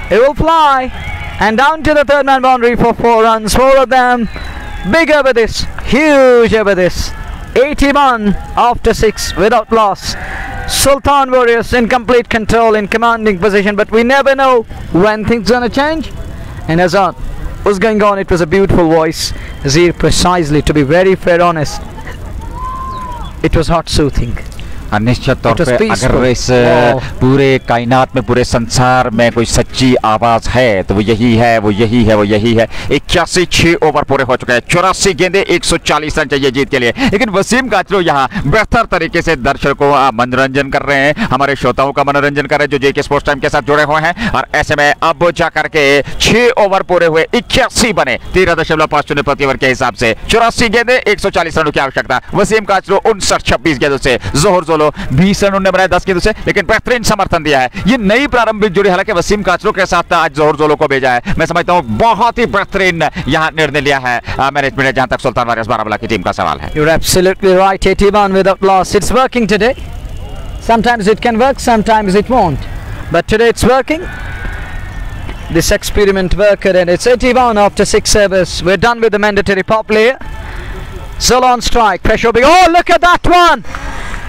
It will fly. And down to the third man boundary for 4 runs. 4 of them. Big over this. Huge over this. 81 after 6 without loss. Sultan Warriors in complete control, in commanding position. But we never know when things are going to change. And Azan was going on. It was a beautiful voice. Azir, precisely, to be very fair honest, it was heart soothing. निश्चित तौर पे अगर इस पूरे कायनात में, पूरे संसार में कोई सच्ची आवाज है तो वो यही है, वो यही है, वो यही है। 81 6 ओवर पूरे हो चुके हैं, 84 गेंदे, 140 रन चाहिए जीत के लिए। लेकिन वसीम काचरू यहाँ बेहतर तरीके से दर्शकों को मनोरंजन कर रहे हैं, हमारे श्रोताओं का मनोरंजन कर रहे हैं जो जेके स्पोर्ट्स टाइम के साथ जुड़े हुए हैं। और ऐसे में अब जाकर के 6 ओवर पूरे हुए, 81 बने 13.50 प्रति ओवर के हिसाब से, 84 गेंदे, 140 रनों की आवश्यकता। वसीम काचरू 59-26 गेंदों से, जोहर जोलो 20 रन उन्होंने बनाए 10 गेंदों से, लेकिन बेहतरीन समर्थन दिया है। ये नई प्रारंभिक जोड़ी हालांकि वसीम काचरू के साथ आज जोहर जोलो को भेजा है। मैं समझता हूं बहुत ही बेहतरीन यहां निर्णय लिया है मैनेजमेंट ने, जहां तक सुल्तान वारियर्स बारामूला की टीम का सवाल है। You're absolutely right. 81 without loss. It's working today. Sometimes it can work, sometimes it won't. But today it's working. This experiment worked, and it's 81 after 6 overs. We're done with the mandatory pop player. Zolo on strike. Pressure big. Oh, look at that one!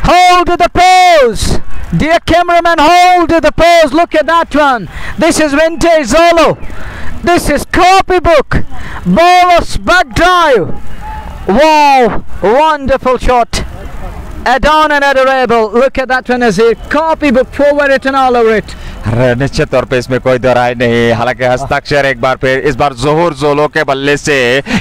Hold to the pose! Dear cameraman, hold to the pose! Look at that one! This is vintage Zolo! This is copybook! Bolus back drive! Wow! Wonderful shot! Add-on and adorable! Look at that one as a copybook, forward it and all over it! निश्चित तौर पे इसमें कोई दोराय नहीं। हालांकि हस्ताक्षर एक बार फिर, इस बार जोहर जोलो के बल्ले से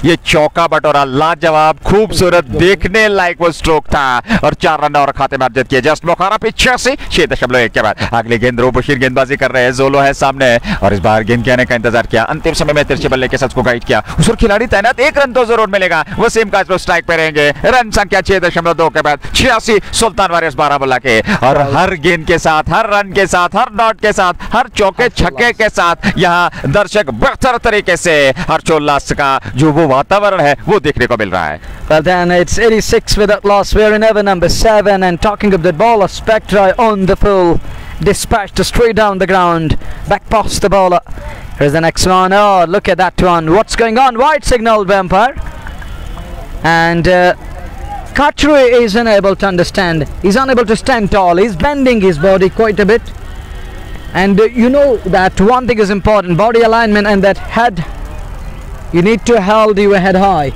ये चौका बटोरा, लाजवाब, खूबसूरत, देखने लायक वो स्ट्रोक था और 4 रन और खाते में अर्जित किए। जस्ट मुखारा 86.1 के बाद अगली गेंद रोबशीर गेंदबाजी कर रहे हैं, जोलो है सामने और इस बार गेंद के आने का इंतजार किया। अंतिम समय में तिरछे बल्ले के साथ को गाइड किया, उस पर खिलाड़ी तैनात, 1 रन तो जरूर मिलेगा। वसीम काचरू स्ट्राइक पे रहेंगे। रन संख्या 6.2 के बाद 86 सुल्तान वारियर्स बारामूला के। और हर गेंद के साथ, हर रन के साथ, हर डॉट के साथ, हर चौके छक्के के साथ यहाँ दर्शक बेहतर तरीके से हर्षोल्लास का जो वो वातावरण है वो देखने को मिल रहा है। Well then, it's 86 without loss. We're in over number 7, and talking of the bowler, Spectre on the full, dispatched straight down the ground, back past the bowler. Here's the next one. Oh, look at that one. What's going on? Wide signal, Vampire. And Kachru is unable to understand. He's unable to stand tall. He's bending his body quite a bit. And you know that one thing is important, body alignment and that head. You need to hold your head high,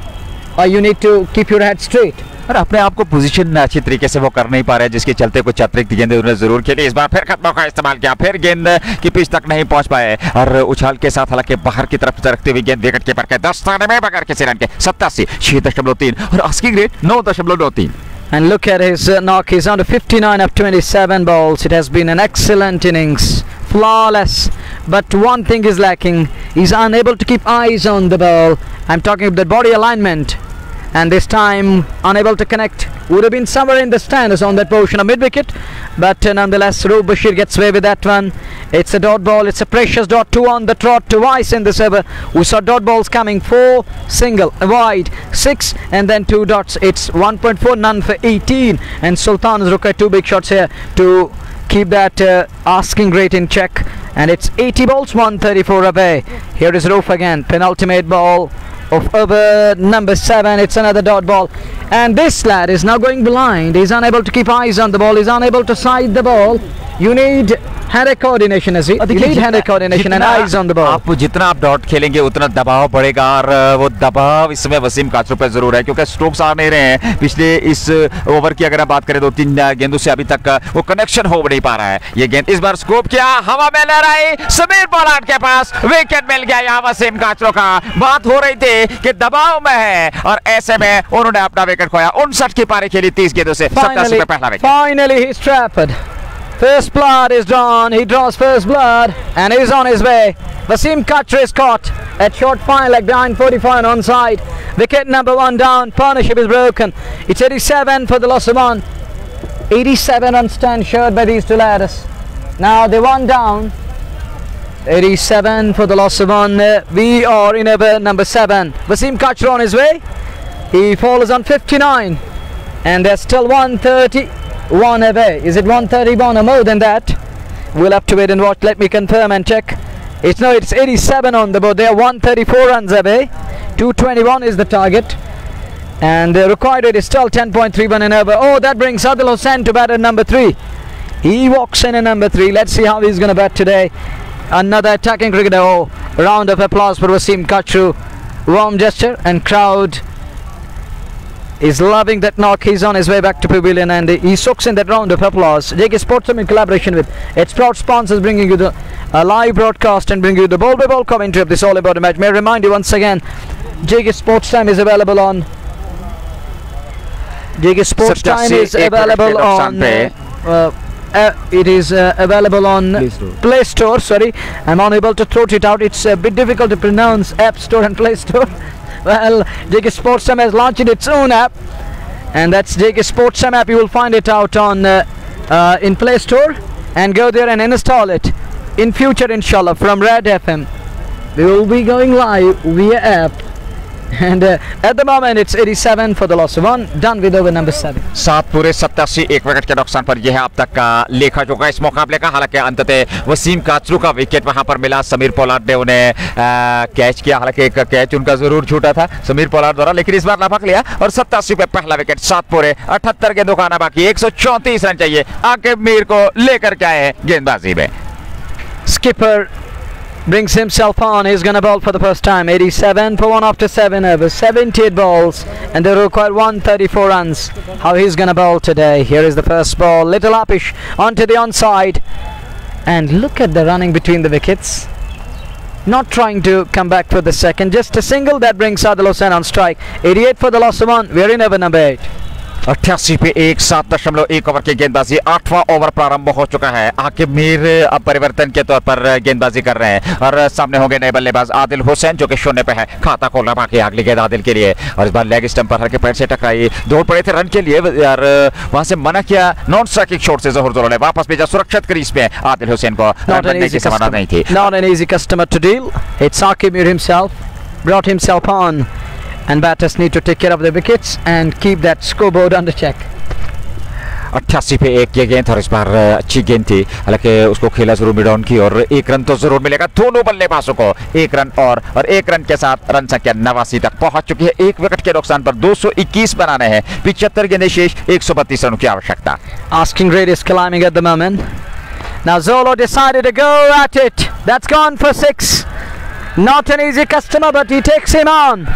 or you need to keep your head straight. और अपने आप को position अच्छी तरीके से वो कर नहीं पा रहे, जिसके चलते कुछ अतिरिक्त गेंदें उन्होंने जरूर खेली। इस बार फिर खत्मों का इस्तेमाल किया, फिर गेंद की पिच तक नहीं पहुंच पाए और उछाल के साथ हालांकि बाहर की तरफ रखते हुए गेंद विकेट कीपर के 10 स्थान में बगैर किसी रन के 87 6.3 और asking rate 9.93। And look at his knock. He's on to 59 of 27 balls. It has been an excellent innings, flawless. But one thing is lacking. He's unable to keep eyes on the ball. I'm talking about the body alignment. And this time unable to connect. Would have been somewhere in the stands on that portion of mid-wicket, but nonetheless Roop Bashir gets away with that one. It's a dot ball, it's a precious dot, 2 on the trot twice in this over. We saw dot balls coming, 4 single, wide, 6 and then 2 dots. It's 1.4, none for 18, and Sultan has required 2 big shots here to keep that asking rate in check, and it's 80 balls, 134 away. Here is Roof again, penultimate ball of over number 7. It's another dot ball, and this lad is now going blind. He's unable to keep eyes on the ball, he's unable to side the ball. You need hand-eye coordination, as you need hand-eye coordination and eyes on the ball. आप जितना आप dot खेलेंगे उतना दबाव बढ़ेगा, और वो दबाव इस समय वसीम काचरू पे जरूर है, क्योंकि स्ट्रोक्स आ नहीं रहे हैं। पिछले इस ओवर की अगर आप बात करें 2-3 गेंदों से अभी तक वो कनेक्शन हो नहीं पा रहा है। ये गेंद इस बार स्कोप किया, हवा में लहराई, समीर पोलार्ड के पास विकेट मिल गया। यहाँ वसीम काचरू का बात हो रही थी कि दबाव में है, और ऐसे में उन्होंने अपना विकेट खोया। 59 की पारी खेली 30 गेंदों से 87 पे पहला wicket. Finally he's trapped. First blood is drawn. He draws first blood and he's on his way. Wasim Kachru is caught at short fine leg behind 45 onside. Wicket number 1 down. Partnership is broken. It's 87 for the loss of 1. 87 on stand shared by these two lads. Now they 1 down. 87 for the loss of 1. We are in over number 7. Wasim Kachru on his way. He falls on 59 and there's still 131 away. Is it 131 or more than that? We'll have to wait and watch. Let me confirm and check. It's 87 on the board. They are 134 runs away. 221 is the target, and the required rate is still 10.31 and over. Oh, that brings Adil Hussain to bat at number 3. He walks in at number 3. Let's see how he's going to bat today. Another attacking cricketer. Oh, round of applause for Wasim Kachru. Warm gesture, and crowd is loving that knock. He's on his way back to pavilion, and he soaks in that round of applause. JK Sports in collaboration with its proud sponsors, bringing you the live broadcast and bringing you the ball-by-ball commentary of this all-important match. May I remind you once again, JK Sports Time is available on JK Sports Time is available on it is available on Play Store. Sorry, I'm unable to throat it out. It's a bit difficult to pronounce App Store and Play Store. Well, JK Sports Time has launched its own app, and that's JK Sports Time app. You will find it out on in Play Store, and go there and install it. In future, inshallah, from Red FM, we will be going live via app. And at the moment it's 87 for the loss of 1, done with over number 7. 7 पूरे 87 1 wicket के नुकसान पर यह है अब तक का लेखा जोखा इस मुकाबले का। हालांकि अंततः वसीम काचरू का विकेट वहां पर मिला। समीर पोलार्ड ने उन्हें कैच किया, हालांकि एक कैच उनका जरूर छूटा था समीर पोलार्ड द्वारा, लेकिन इस बार लाभक लिया और 87 पे पहला विकेट। 7 पूरे 78 गेंदों का आना बाकी, 134 रन चाहिए आकिब मीर को लेकर के आए गेंदबाजी में। Skipper brings himself on. He's going to bowl for the first time. 87 for 1 after 7 overs, 78 balls, and they require 134 runs. How he's going to bowl today. Here is the first ball, little uppish onto the onside, and look at the running between the wickets. Not trying to come back for the second, just a single that brings Adil Hussain on strike. 88 for the loss of 1. We're in over number 8. 88 पे 7.1 over की गेंदबाजी। 8वां over प्रारंभ हो चुका है। आकिब मीर अब परिवर्तन के तौर पर गेंदबाजी कर रहे हैं, और सामने होंगे नए बल्लेबाज आदिल हुसैन जो कि शून्य पे है। खाता खोलना बाकी, अगली गेंद आदिल के लिए, और इस बार लेग स्टंप पर हल्के पैर से टकराई। दौड़ पड़े थे रन के लिए, और वहां से मना किया नॉन स्ट्राइकिंग शॉट से जहूर जोरों ने वापस भेजा सुरक्षित क्रीज पे। आदिल हुसैन को रन बनने की संभावना नहीं थी। Not an easy customer to deal. It's Akib Mir himself, brought himself on, and batters need to take care of the wickets and keep that scoreboard under check. 88 पे 1 ये गेंद और इस बार अच्छी गेंद थी, हालांकि उसको खेला जरूर मिड ऑन की और 1 रन तो जरूर मिलेगा दोनों बल्लेबाजों को। 1 रन और 1 रन के साथ रन संख्या 89 तक पहुंच चुकी है। 1 विकेट के नुकसान पर 221 बनाने हैं, 75 गेंदें शेष, 132 रनों की आवश्यकता। Asking rate is climbing at the moment. Now Zolo decided to go at it. That's gone for 6. Not an easy customer, but he takes him on.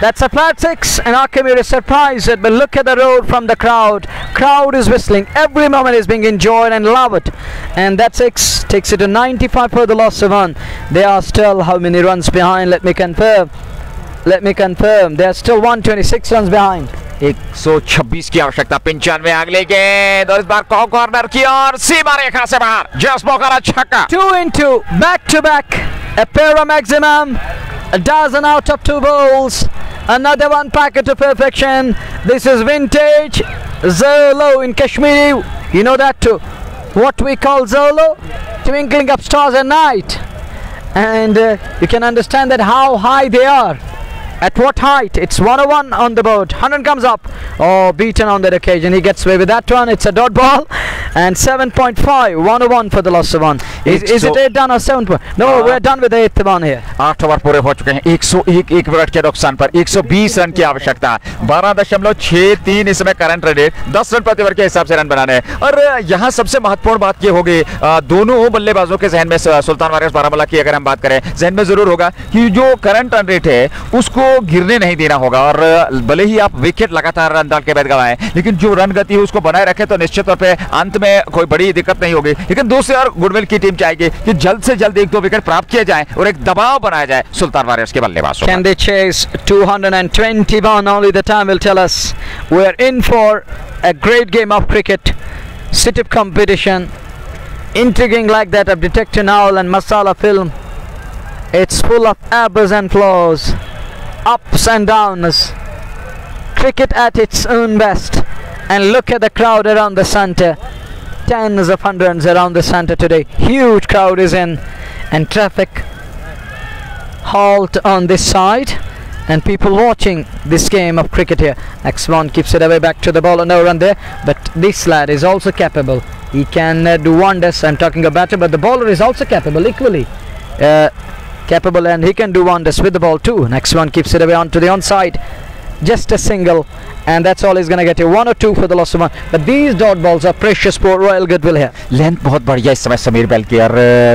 That's a flat 6, and Akimir is surprised, but look at the roar from the crowd. Crowd is whistling. Every moment is being enjoyed and love it. And that 6 takes it to 95 for the loss of 1. They are still how many runs behind? Let me confirm. They are still 126 runs behind. 126 की आवश्यकता। 95 अगले गेंद और इस बार corner की और सीमा रेखा से बाहर। जस्ट मौका छक्का। 2 into back to back. A para maximum. A dozen out of 2 balls. Another one packet to perfection. This is vintage Zolo in Kashmiri. You know that too. What we call Zolo? Twinkling up stars at night. And you can understand that how high they are. At what height? It's 101 on the board. 100 comes up. Oh, beaten on that occasion. He gets away with that one. It's a dot ball. And 7.5. 101 for the loss of 1. Is it 8 done or 7? No, we're done with the 8th one here. 8 over पूरे हो चुके हैं। 101 1 wicket के नुकसान पर 120 run की आवश्यकता। 12.63 इस समय करंट रन रेट। 10 रन प्रति ओवर के हिसाब से रन बनाने हैं। और यहाँ सबसे महत्वपूर्ण बात ये होगी, दोनों बल्लेबाजों के जहन में, सुल्तान वारियर्स बारामूला की अगर हम बात करें, जहन में जरूर होगा कि जो करंट रन रेट है उसको गिरने नहीं देना होगा। और भले ही आप विकेट लगातार रन डाल के बैठ गवाएं, लेकिन जो रन गति है उसको बनाए रखें तो निश्चित तौर पे अंत में कोई बड़ी दिक्कत नहीं होगी। लेकिन दूसरी ओर गुडविल की टीम चाहेगी कि जल्द से जल्द 1-2 विकेट प्राप्त किए जाएं और एक दबाव बनाया जाए सुल्तान वारियर्स के बल्लेबाजों। Can they chase 221? Only the time will tell us. We're in for a great game of cricket. Sit-up competition, intriguing like that of Detective Novel and Masala film. It's full of ebbs and flows, ups and downs. Cricket at its own best. And look at the crowd around the centre. Tens of hundreds around the centre today. Huge crowd is in, and traffic halt on this side, and people watching this game of cricket here. X1 keeps it away back to the bowler. No run there, but this lad is also capable. He can do wonders. I'm talking about batter, but the bowler is also capable, equally capable, and he can do wonders with the ball too. Next one keeps it away onto the onside. Just a single, and that's all he's going to get. 1 or 2 for the loss of 1. But these dot balls are precious for Royal Goodwill here. Length बहुत बढ़िया इस समय Sameer bell की, और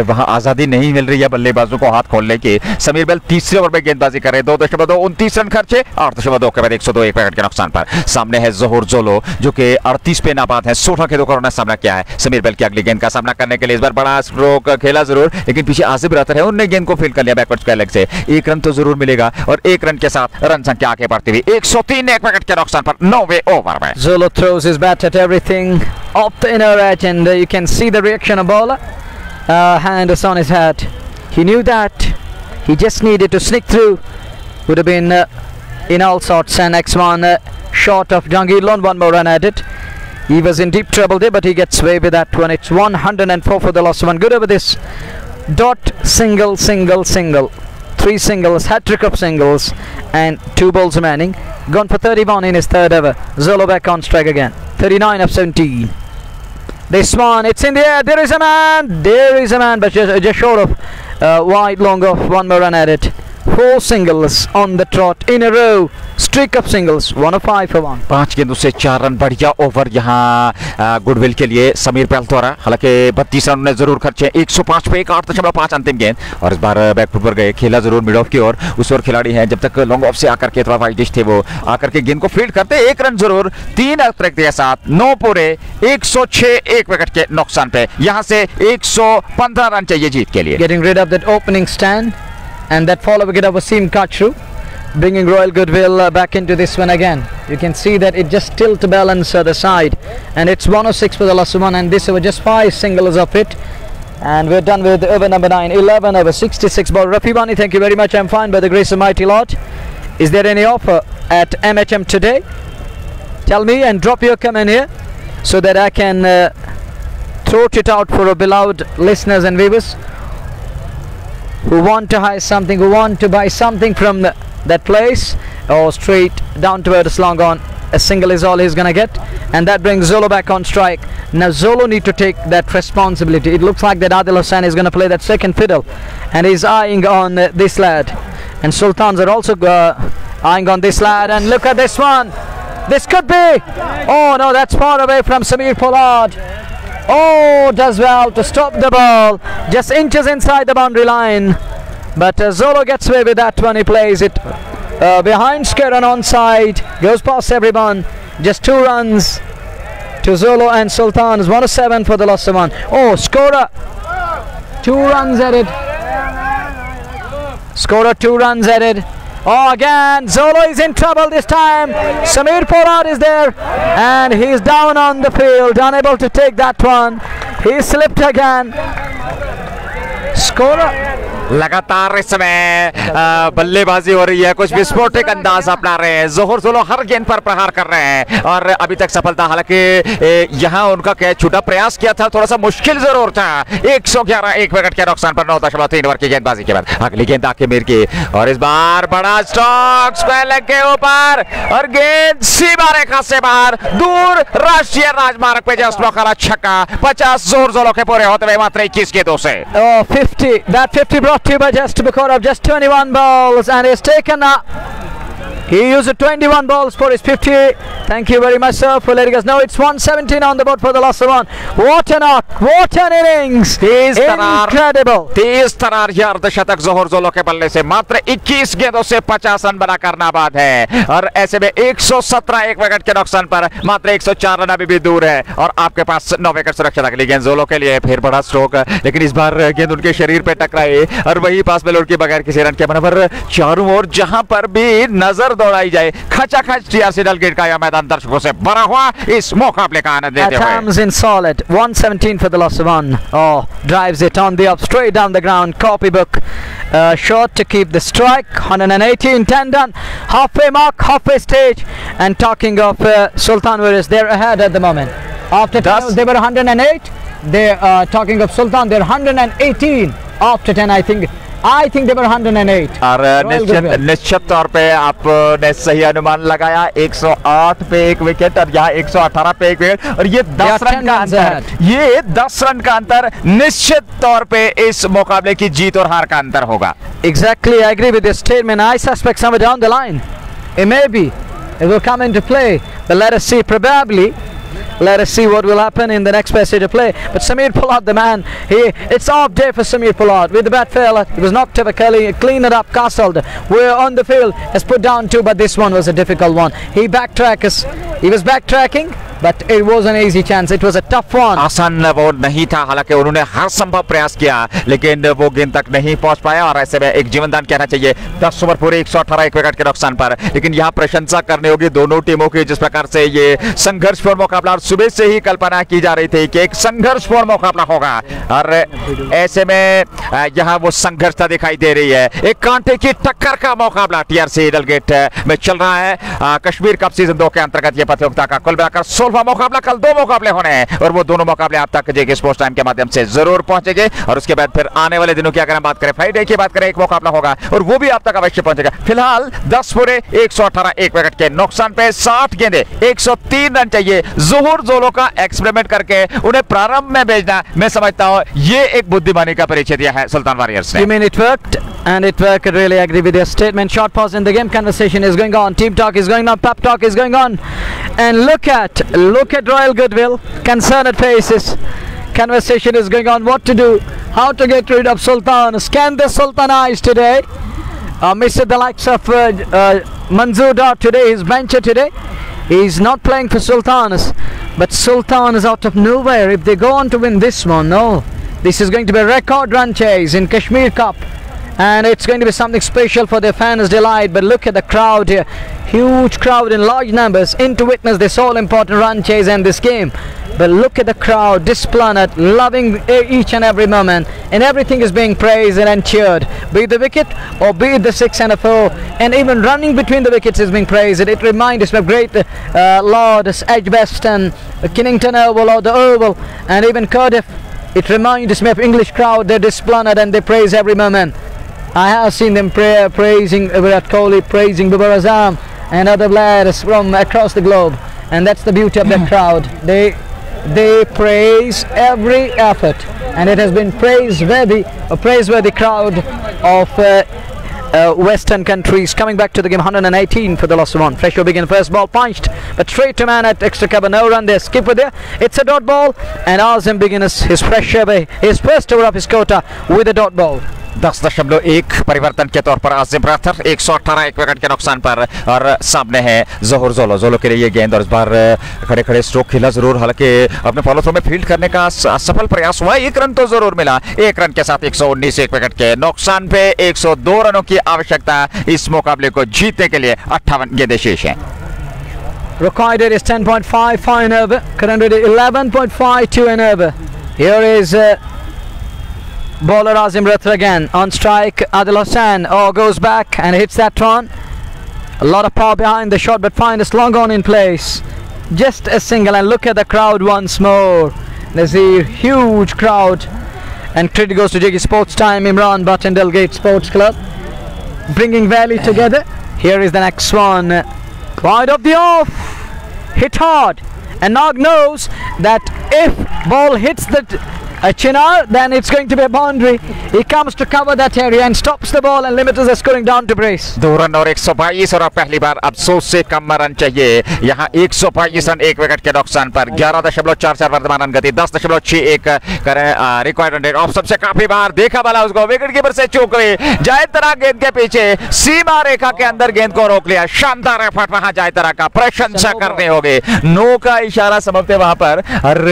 वहाँ आज़ादी नहीं मिल रही है बल्लेबाजों को हाथ खोलने की। समीर बेल तीसरे ओवर में गेंदबाजी कर रहे हैं। 2.29 रन खर्चे, 8.2 के बाद 102 1 विकेट के नुकसान पर। सामने है ज़ोहर जोलो जो कि 38 पे नाबाद है। 16 के 2 का उन्होंने सामना किया है। समीर बेल की अगली गेंद का सामना करने के लिए इस बार बड़ा स्ट्रोक खेला जरूर, लेकिन पीछे आसिफ रातर है, उन्होंने गेंद को फील्ड कर लिया बैकवर्ड स्क्वायर लेग से। 1 रन तो जरूर मिलेगा और 1 रन के साथ रन संख्या आगे बढ़ती हुई 103 1 विकेट के नुकसान पर 9वें ओवर में। Zolo throws his bat at everything off the inner edge, and you can see the reaction of bowler. Hand is on his head. He knew that he just needed to sneak through. Would have been in all sorts. And X1 short of Jangir Lon, 1 more run at it. He was in deep trouble there, but he gets away with that one. It's 104 for the loss of 1. Good over this. Dot, single, single, single. 3 singles, hat-trick of singles, and 2 balls remaining. Gone for 31 in his 3rd over. Zolo back on strike again. 39 of 17. This one, it's in the air. There is a man. There is a man, but just short of wide, long of 1 more run at it. 4 singles on the trot in a row. Streak of singles. 105 for 1. 5 गेंदों से 4 run. बढ़िया over यहाँ goodwill के लिए Sameer bell द्वारा। हालांकि 32 run ने जरूर खर्चे। 105 पे 8.5 अंतिम गेंद, और इस बार बैकफुट पर गए। खेला जरूर मिड ऑफ की ओर। उस ओर खिलाड़ी हैं, जब तक लॉन्ग ऑफ से आकर के थोड़ा वाइड डिश थे, वो आकर के गेंद को फील्ड करते। 1 रन जरूर। 3 अतिरिक्त के साथ 9 पूरे 106 1 विकेट के नुकसान पे। यहाँ से 115 रन चाहिए जीत के लिए। Getting rid of that opening stand, and that follow wicket of Wasim Kachru, bringing Royal Goodwill back into this one again. You can see that it just tilt balance the side, and it's 106 for the last one, and this over just 5 singles of it, and we're done with over number 9. 11 over 66 ball. Rafi Bani, thank you very much. I'm fine by the grace of mighty Lord. Is there any offer at MHM today? Tell me and drop your comment here so that I can throat it out for our beloved listeners and viewers who want to hire something, who want to buy something from that place, or straight down towards long on A single is all he's gonna get, and that brings Zolo back on strike. Now Zolo need to take that responsibility. It looks like that Adil Hussain is gonna play that second fiddle, and he's eyeing on this lad. And Sultans are also eyeing on this lad. And look at this one. This could be. Oh no, that's far away from Samir Pollard. Oh, does well to stop the ball, just inches inside the boundary line. But Zolo gets away with that one. He plays it behind square and onside, goes past everyone. Just 2 runs to Zolo and Sultans. 107 for the loss of 1. Oh, scorer 2 runs added. Scorer 2 runs added. Oh, again Zolo is in trouble this time. Samir Pollard is there, and he's down on the field, unable to take that one. He slipped again. Scorer लगातार इस समय बल्लेबाजी हो रही है, कुछ विस्फोटक अंदाज अपना रहे हैं। जोहर जोलो हर गेंद पर प्रहार कर रहे हैं और अभी तक सफलता, हालांकि यहां उनका कैच छूटा, प्रयास किया था, थोड़ा सा मुश्किल जरूर था। 111 1 विकेट के नुकसान पर 9.3 ओवर की गेंदबाजी के बाद अगली गेंद आके मीर की, और इस बार बड़ा स्ट्रोक स्पेल के ऊपर और गेंद सीमा रेखा से बाहर, दूर राष्ट्रीय राजमार्ग पे जस्ट मौका छक्का। 50 जोहर जोलो के पूरे होते हुए मात्र 21 गेंदों से। 50, that 50 brought to you by just because of just 21 balls, and he's taken he used 21 balls for his 50. Thank you very much, sir, for letting us know. It's 117 on the board for the loss of 1. What a knock, what an innings, incredible. तेज तरार ये अर्धशतक जोहर जोलो के बल्ले से मात्र 21 गेंदों से 50 run बनाकर नाबाद है, और ऐसे में 117 1 विकेट के नुकसान पर मात्र 104 रन अभी भी दूर है, और आपके पास 9 विकेट सुरक्षित। अगली गेंद जोलो के लिए फिर बड़ा स्ट्रोक, लेकिन इस बार गेंद उनके शरीर पे टकराई और वही पास में लौट के बगैर किसी रन के मनवर चारों ओर जहां पर भी नजर दौड़ाई जाए, खचाखच टीआरसी डलगेट का यह मैदान दर्शकों से भरा हुआ इस मुकाबले का आनंद लेते हुए। Comes in solid, 117 for the loss of 1. Oh, drives it on the up, straight down the ground. Copybook shot to keep the strike. 118, 10 done. Halfway mark, halfway stage. And talking of Sultan Warriors, they're ahead at the moment. After 10 they were 108. They're talking of Sultan, they're 118 after 10. I think they were 108. और निश्चित तौर पे आपने सही अनुमान लगाया। 108 पे 1 wicket और यहाँ 118 पे 1 विकेट, और ये 10 रन का अंतर, ये 10 रन का अंतर निश्चित तौर पे इस मुकाबले की जीत और हार का अंतर होगा। Exactly, I agree with this statement. I suspect somewhere down the line, it will come into play, but let us see. Probably let us see what will happen in the next passage of play. But Samir Pollard, the man, it's off day for Samir Pollard with the bat failure. He was knocked over, clean it up, castled. We're on the field, has put down 2, but this one was a difficult one. He was backtracking, but it was an easy chance. It was a tough one. आसान वो नहीं था, हालांकि उन्होंने हर संभव प्रयास किया, लेकिन वो गेंद तक नहीं पहुंच पाया, और ऐसे में एक जीवनदान कहना चाहिए। 10 ओवर पूरे 118 1 विकेट के नुकसान पर, लेकिन यहाँ प्रशंसा करनी होगी दोनों टीमों की, जिस प्रकार से ये संघर्षपूर्ण मुकाबला, और सुबह से ही कल्पना की जा रही थी कि एक संघर्षपूर्ण मुकाबला होगा, और ऐसे में यहाँ वो संघर्षता दिखाई दे रही है। एक कांटे की टक्कर का मुकाबला टीआरसी डलगेट में चल रहा है। कश्मीर कप सीजन 2 के अंतर्गत ये प्रतियोगिता का कुल मिलाकर 16वां मुकाबला, कल 2 मुकाबले होने हैं, और वो दोनों मुकाबले आप तक जेके स्पोर्ट्स टाइम के माध्यम से जरूर पहुंचेंगे, और उसके बाद फिर आने वाले दिनों की अगर हम बात करें, फ्राइडे की बात करें, एक मुकाबला होगा और वो भी आप तक अवश्य पहुंचेगा। फिलहाल 10 पूरे 118 1 विकेट के नुकसान पे 60 गेंदे 103 रन चाहिए। जोहर जोलो का एक्सपेरिमेंट करके उन्हें प्रारंभ में भेजना, मैं समझता हूं ये एक बुद्धिमानी का परिचय दिया है सुल्तान वॉरियर्स ने। You mean it worked? And it worked. I really agree with your statement. Short pause in the game. Conversation is going on. Team talk is going on. Pep talk is going on. And look at Royal Goodwill. Concerned faces. Conversation is going on. What to do? How to get rid of Sultan? Scan the Sultanize today. Mr. The likes of Manzoor Dar today. His bencher today. He's not playing for Sultanas, but Sultan is out of nowhere. If they go on to win this one, no, this is going to be a record run chase in Kashmir Cup, and it's going to be something special for their fans' delight. But look at the crowd here, huge crowd in large numbers in to witness this all-important run chase and this game. But look at the crowd, displanet, loving each and every moment, and everything is being praised and cheered. Be it the wicket or be it the 6 and a 4, and even running between the wickets is being praised. It reminds us of great Lords, Edgbaston, Kennington Oval or the Oval, and even Cardiff. It reminds me of English crowd. They're displanet and they praise every moment. I have seen them praising Virat Kohli, praising Babar Azam, and other players from across the globe, and that's the beauty of the crowd. They praise every effort, and it has been a praiseworthy crowd of Western countries coming back to the game. 118 for the loss of 1. Fresho begin first ball punched, but straight to man at extra cover. No run there. Skipper there. It's a dot ball, and Azim begins his first over of his quota with a dot ball. 10.1 परिवर्तन के तौर पर आजिम rather 118 एक wicket के नुकसान पर, और सामने है जोहर जोलो के लिए ये गेंद, और इस बार खड़े खड़े स्ट्रोक खेला जरूर, हालांकि अपने फॉलो थ्रो में फील्ड करने का सफल प्रयास हुआ। 1 रन तो जरूर मिला। 1 रन के साथ 119 एक विकेट के नुकसान पे 102 रनों की आवश्यकता इस मुकाबले को जीतने के लिए। 58 गेंदें शेष हैं। Required is 10.55 an over. Current rate 11.52 an over. Here is bowler Azim Rathar again on strike. Adil Hassan goes back and hits that one. A lot of power behind the shot, but finest long on in place. Just a single, and look at the crowd once more. There's a huge crowd, and credit goes to Jiggy Sports Time, Imran Butt and Delgate Sports Club, bringing Valley together. Here is the next one. Wide of the off, hit hard, and Nag knows that if ball hits the Chinar, then it's going to be a boundary. He comes to cover that area and stops the ball and limits the scoring down to brace. 2 run और 122, और पहली बार अफसोस से कम run चाहिए। यहाँ 122 run 1 wicket के नुकसान पर। 11.44 वर्तमान रन गति, 10.61 करें रिक्वायर्ड रन रेट। ऑफ सबसे काफी बार देखा वाला उसको विकेट कीपर से चूक गई। जायद तरा गेंद के पीछे सीमा रेखा के अंदर गेंद को रोक लिया। शानदार एफर्ट वहां जायद तरा का, प्रशंसा करने होगी। नो का इशारा समझते वहां पर, और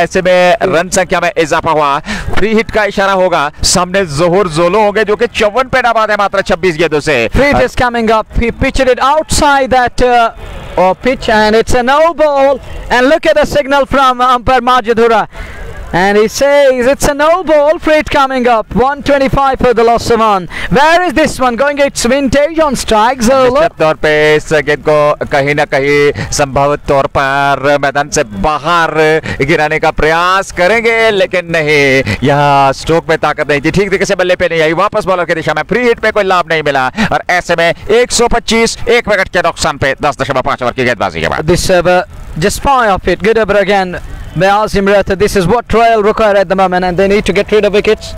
ऐसे में रन संख्या में इजाफा हुआ। फ्री हिट का इशारा होगा। सामने जोहर जोलो होंगे जो कि 54 पे नाबाद है मात्र 26 गेंदों से। Free hit is coming up. He pitched it outside that pitch, and it's a no ball. And look at the signal from umpire Majid Hura, and he says it's a no ball. Free hit coming up. 125 for the loss of 1. Where is this one going? It's vintage on strike. Zolo तौर पे इस गेंद को कहीं ना कहीं संभावित तौर पर मैदान से बाहर गिराने का प्रयास करेंगे, लेकिन नहीं, यहाँ स्ट्रोक में ताकत नहीं थी, ठीक तरीके से बल्ले पे नहीं आई, वापस बॉलर की दिशा में। फ्री हिट पे कोई लाभ नहीं मिला, और ऐसे में 125 एक विकेट के नुकसान पे 10.5 ओवर की गेंदबाजी के बाद। This over, just fire off it. Good over again by Azim Rathar. This is what Royal require at the moment, and they need to get rid of wickets.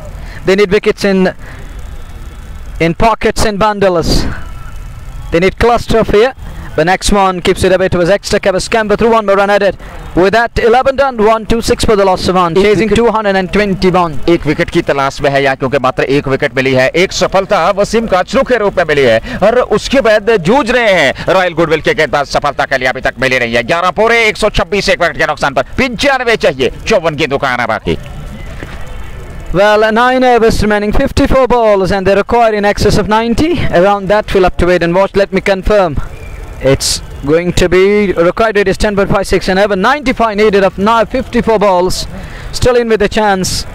They need wickets in pockets and bundles. They need cluster of here. The next one keeps it away to his extra cover, scamper through, one more run at it. With that 11 done, 126 for the loss of 1, chasing 221. एक wicket की तलाश में है यहाँ, क्योंकि मात्र एक wicket मिली है। एक सफलता वसीम काचरू के रूप में मिली है, और उसके बाद जूझ रहे हैं रॉयल गुडविल के गेंदबाज। सफलता के लिए अभी तक मिली नहीं है। 11 पूरे 126 एक विकेट के नुकसान पर 95 चाहिए। 54 गेंदों का आना बाकी। Well, 9 overs remaining, 54 balls, and they require in excess of 90. Around that, we'll have to wait and watch. Let me confirm. It's going to be required. It is 10.56 an over. 95 needed of now 54 balls. Still in with a chance,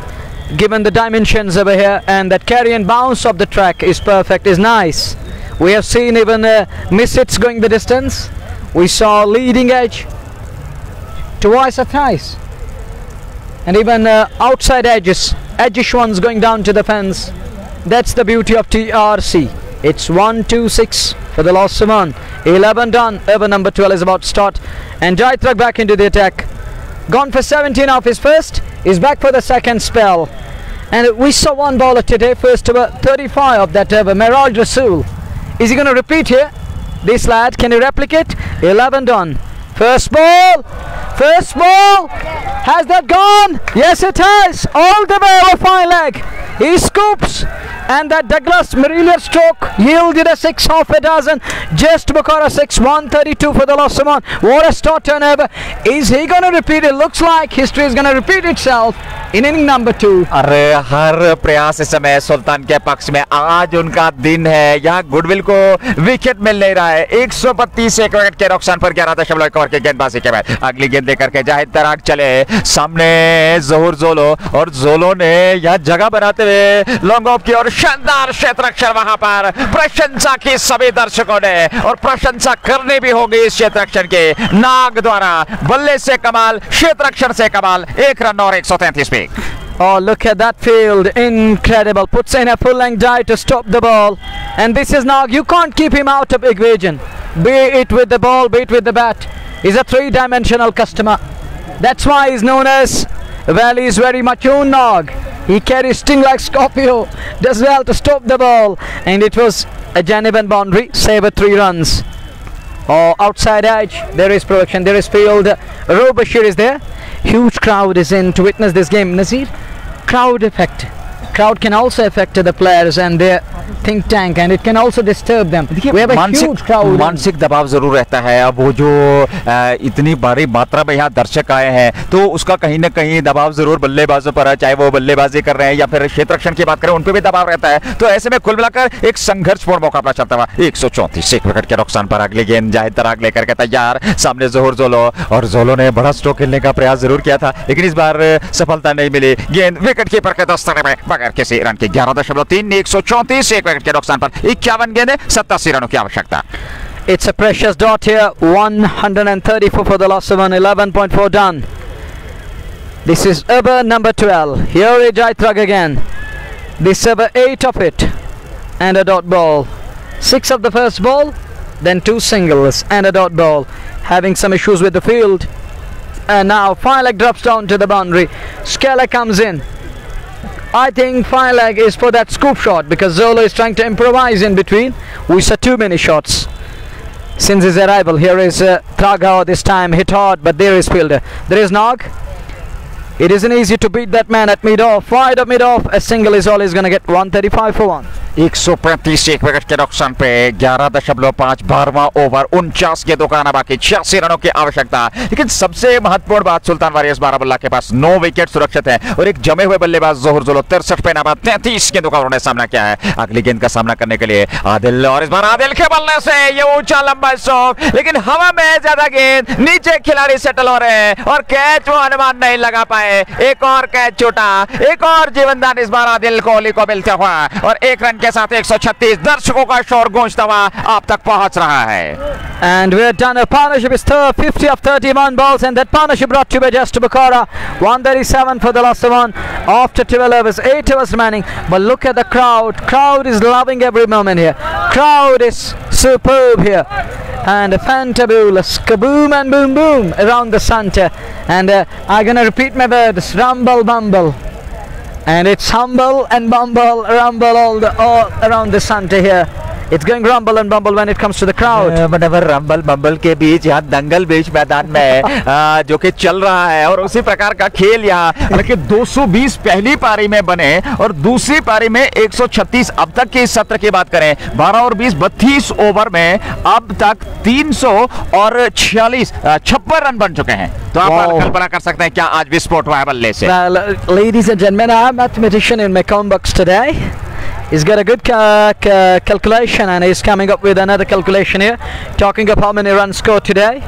given the dimensions over here, and that carry and bounce of the track is perfect, is nice. We have seen even miss hits going the distance. We saw leading edge twice or thrice, and even outside edges, edgish ones going down to the fence. That's the beauty of TRC. It's 126 for the loss of 1. 11 done. Over number 12 is about to start, and Jaitrak back into the attack. Gone for 17 off his first. He's back for the second spell, and we saw one bowler today, first over 35 of that over, Meraj Rasool. Is he going to repeat here? This lad, can he replicate? 11 done. First ball. First ball. Has that gone? Yes, it has. All the way over fine leg. He scoops, and that Douglas Marillier stroke yielded a 6 half a dozen. Just Bukhara 6, 132 for the loss of 1. What a start turnover. Is he going to repeat? It looks like history is going to repeat itself in inning number 2. अरे हर प्रयास इस समय सुल्तान के पक्ष में। आज उनका दिन है। यहाँ गुडविल को विकेट मिल नहीं रहा है। 132 एक विकेट के नुकसान पर 11.1 ओवर के गेंदबाजी के बाद अगली गेंद लेकर के जाहिद तराक चले। सामने जोहर जोलो, और जोलो ने यहाँ जगह बनाते हुए लॉन्ग ऑफ की, और शानदार क्षेत्ररक्षण वहां पर। प्रशंसा की सभी दर्शकों ने, और प्रशंसा करनी भी होगी इस क्षेत्ररक्षण के। नाग द्वारा बल्ले से कमाल, क्षेत्ररक्षण से कमाल। 1 रन और 133 पे। Oh, look at that field. Incredible. Puts in a full length dive to stop the ball. And this is Nag. You can't keep him out of equation. be it with the ball, be it with the bat. He's a three-dimensional customer. That's why he's known as, well, he's very much own Nog. He carries sting like Scorpio, does well to stop the ball, and it was a genuine boundary, save with 3 runs. Oh, outside edge, there is production, there is field. Roe Bashir is there. Huge crowd is in to witness this game. Nazir, crowd effect. Crowd can also affect the players and their think tank, and it can also disturb them. We have a huge crowd. मानसिक दबाव जरूर रहता है. अब वो जो इतनी बड़ी मात्रा में यहाँ दर्शक आए हैं, तो उसका कहीं ना कहीं दबाव जरूर बल्लेबाजों पर है, चाहे वो बल्लेबाजी कर रहे हैं या फिर क्षेत्र रक्षण की बात करें, उन पे भी दबाव रहता है. तो ऐसे में कुल मिलाकर एक संघर्षपूर्ण मुकाबला चलता हुआ. 134 एक विकेट के नुकसान पर अगली गेंद जाहिद तराग लेकर के तैयार. सामने जोहर जोलो, और जोलो ने बड़ा स्ट्रोक खेलने का प्रयास जरूर किया था, लेकिन इस बार सफलता नहीं मिली. गेंद विकेट कीपर के दस्तक में बगैर किसी रन के 11.3. 134 एक विकेट के नुकसान पर 51 गेंदें 87 रनों की आवश्यकता. It's a precious dot here. 134 for the loss of 11.4 done. This is over number 12. Here is Jaitrag again. This over 8 of it, and a dot ball. 6 of the first ball, then 2 singles and a dot ball. Having some issues with the field, and now fine leg drops down to the boundary. Skeller comes in. I think fine leg is for that scoop shot, because Zolo is trying to improvise in between. We saw too many shots since his arrival. Here is Tragao, this time hit hard, but there is fielder. There is Nog. It isn't easy to beat that man at mid-off. Wide of mid-off, a single is all he's going to get. 135 for 1. 135 एक wicket के नुकसान पे 11.5 12वां over 49 के दुकाना बाकी 86 रनों की आवश्यकता. लेकिन सबसे महत्वपूर्ण बात, सुल्तान वारियर्स बारामुल्ला के पास 9 विकेट सुरक्षित हैं और एक जमे हुए बल्लेबाज जोहर जोलो 63 पे नाबाद 33 के दुकानों ने सामना किया है. अगली गेंद का सामना करने के लिए आदिल, और इस बार आदिल के बल्ले से ये ऊंचा लंबा स्ट्रोक, लेकिन हवा में ज्यादा गेंद, नीचे खिलाड़ी सेटल हो रहे हैं और कैच वो अनुमान नहीं लगा पाए. एक और कैच छूटा, एक और जीवनदान इस बार आदिल कोहली को मिलता हुआ, और एक रन के साथ 136. दर्शकों का शोर गूंजता हुआ आप तक पहुंच रहा है. And we're done. A partnership is 50 of 31 balls, and that partnership brought to Just Bukhara. 137 for the last one after 12 overs, 8 overs remaining. But look at the crowd. Crowd is loving every moment here. Crowd is superb here. And a fantabulous kaboom and boom boom around the center. And I'm gonna repeat my words: rumble bumble. And it's humble and bumble, rumble all around the center here. It's going rumble and bumble when it comes to the crowd. मतलब rumble बम्बल के बीच यहाँ दंगल बीच मैदान में जो कि चल रहा है, और उसी प्रकार का खेल यहाँ, मतलब 220 पहली पारी में बने और दूसरी पारी में 136. अब तक के इस सत्र की बात करें, 12 और 20 32 ओवर में अब तक 346 56 रन बन चुके हैं. तो आप कल्पना कर सकते हैं क्या आज विस्फोट हुआ है बल्ले से. Well, ladies and gentlemen, I'm a mathematician in my box today. He's got a good calculation, and he's coming up with another calculation here, talking of how many runs scored today.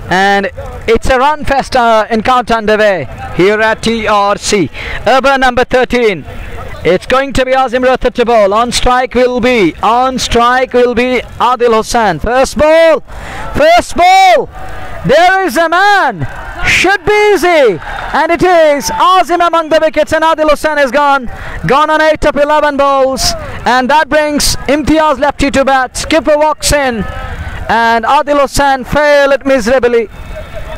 And it's a run fest encounter underway here at TRC. Over number 13. It's going to be Azim Rathod to bowl. On strike will be Adil Hussain. First ball. There is a man. Should be easy, and it is. Azim among the wickets, and Adil Hussain is gone on 8 of 11 balls, and that brings Imtiaz lefty to bat. Skipper walks in, and Adil Hussain failed miserably,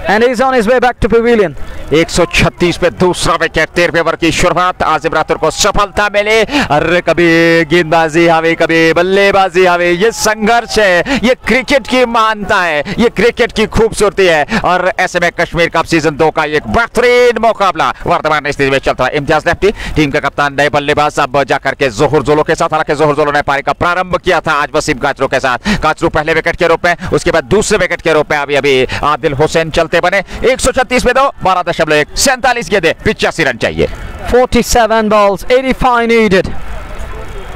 and he's on his way back to pavilion. 136 पे दूसरा wicket. 13वें over की शुरुआत, आजिम राठौर को सफलता मिली. अरे कभी गेंदबाजी हावी, कभी बल्लेबाजी हावी. ये संघर्ष है, ये क्रिकेट की मानता है, ये क्रिकेट की खूबसूरती है. और ऐसे में कश्मीर कप सीजन 2 का एक बेहतरीन मुकाबला वर्तमान स्थिति में चलता है. इम्तियाज लेफ्टी, टीम का कप्तान, नए बल्लेबाज अब जाकर के जोहर जोलो के साथ. हालांकि जोहर जोलो ने पारी का प्रारंभ किया था आज वसीम काचरू के साथ. काचरू पहले विकेट के रूप में, उसके बाद दूसरे विकेट के रूप में अभी आदिल हुसैन चलते बने. 136 में 47 गेंदें, 85 रन चाहिए. 47 balls, 85 needed.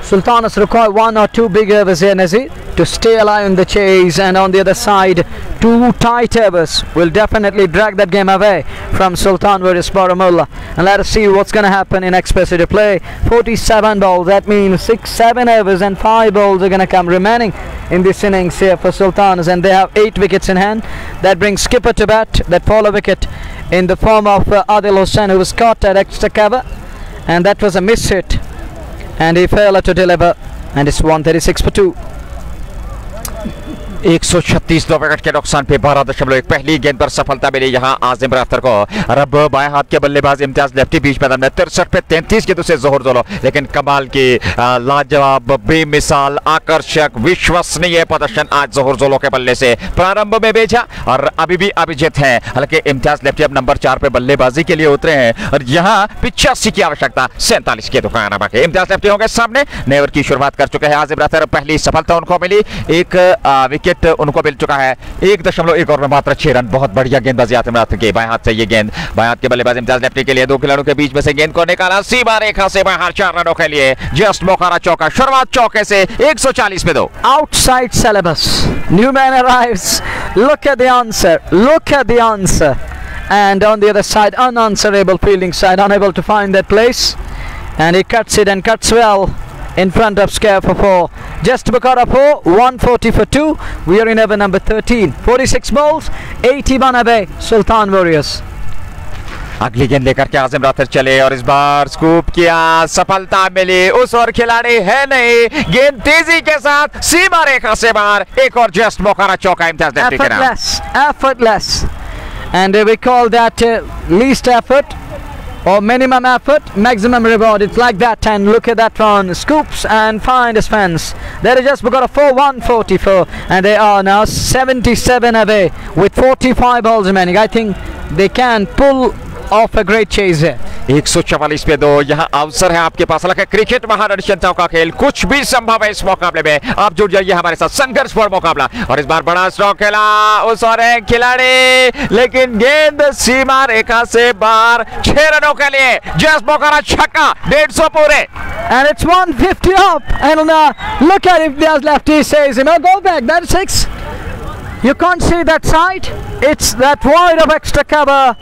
Sultanas require 1 or 2 big overs here, Nazir, to stay alive in the chase, and on the other side 2 tight overs will definitely drag that game away from Sultan versus Baramulla. And let us see what's going to happen in expected play. 47 balls, that means 6-7 overs and 5 balls are going to come remaining in this innings here for Sultanas, and they have 8 wickets in hand. That brings skipper to bat. That follow wicket in the form of Adil Hussain, who was caught at extra cover, and that was a miss hit, and he failed to deliver, and it's 136 for 2. 136 2 wicket के नुकसान पे 12.1 पहली गेंद पर सफलता मिली यहां आजिम राफ्तर को। और अब बाएं हाथ के बल्लेबाज इम्तियाज लेफ्टी बीच मैदान में 63 पे 33 गेंदों से जोहर जोलो, लेकिन कमाल की लाजवाब, बेमिसाल, आकर्षक, विश्वसनीय प्रदर्शन आज जोहर जोलो के बल्ले से प्रारंभ में भेजा और अभी भी अभिजीत है। हालांकि इम्तियाज लेफ्टी अब नंबर 4 पे बल्लेबाजी के लिए उतरे हैं और यहां 85 की आवश्यकता 47 के दुकान बाकी। इम्तियाज लेफ्टी होंगे सामने, नेवर की शुरुआत कर चुके हैं आजिम राफ्तर। पहली सफलता उनको मिली, एक विकेट उनको मिल चुका है। 1.1 ओवर में मात्र 6 रन। बहुत बढ़िया गेंदबाजी आतिम राफ्तर की। बाएं हाथ से ये गेंद, बाएं हाथ के बल्लेबाज इम्तियाज लेफ्टी के लिए 2 खिलाड़ियों के बीच में से गेंद को निकाला, सीमा रेखा से बाहर 4 रनों के लिए जस्ट मोकारा चौका। शुरुआत चौके से 140 पे 2। Outside syllabus. New man arrives. Look at the answer. Look at the answer. And on the other side, unanswerable fielding side, unable to find that place. And he cuts it and cuts well. In front of Scare for 4. Just Bukhara 4, 140 for 2. We are in over number 13. 46 balls, 81 away. Sultan Warriors. अगली गेंद लेकर के आजिम राफ्तर चले और इस बार scoop किया, सफलता मिली। उस और खिलाड़ी है नहीं, गेंद तेजी के साथ सीमा रेखा से बाहर। एक और जस्ट मोकारा चौका इम्तियाज लेफ्टी के नाम। Effortless. And we call that least effort or minimum effort, maximum reward. It's like that. And look at that run. Scoops and find his fence. There is just got a 4-144 and they are now 77 away with 45 balls remaining. I think they can pull off a great chase here. 144 पे 2। यहाँ अवसर है आपके पास। हालांकि cricket महारनिश्चयताओं का खेल, कुछ भी संभव है इस मुकाबले में। आप जुड़ जाइए हमारे साथ, संघर्षपूर्ण मुकाबला। और इस बार बड़ा स्ट्रोक खेला उस और एक खिलाड़ी, लेकिन गेंद सीमा रेखा से बाहर। 6 रनों के लिए जस्ट मोकारा छक्का, 150 पूरे। And it's 150 up. And look at it. There's lefty says, go back. That's 6. You can't see that side. It's that wide of extra cover.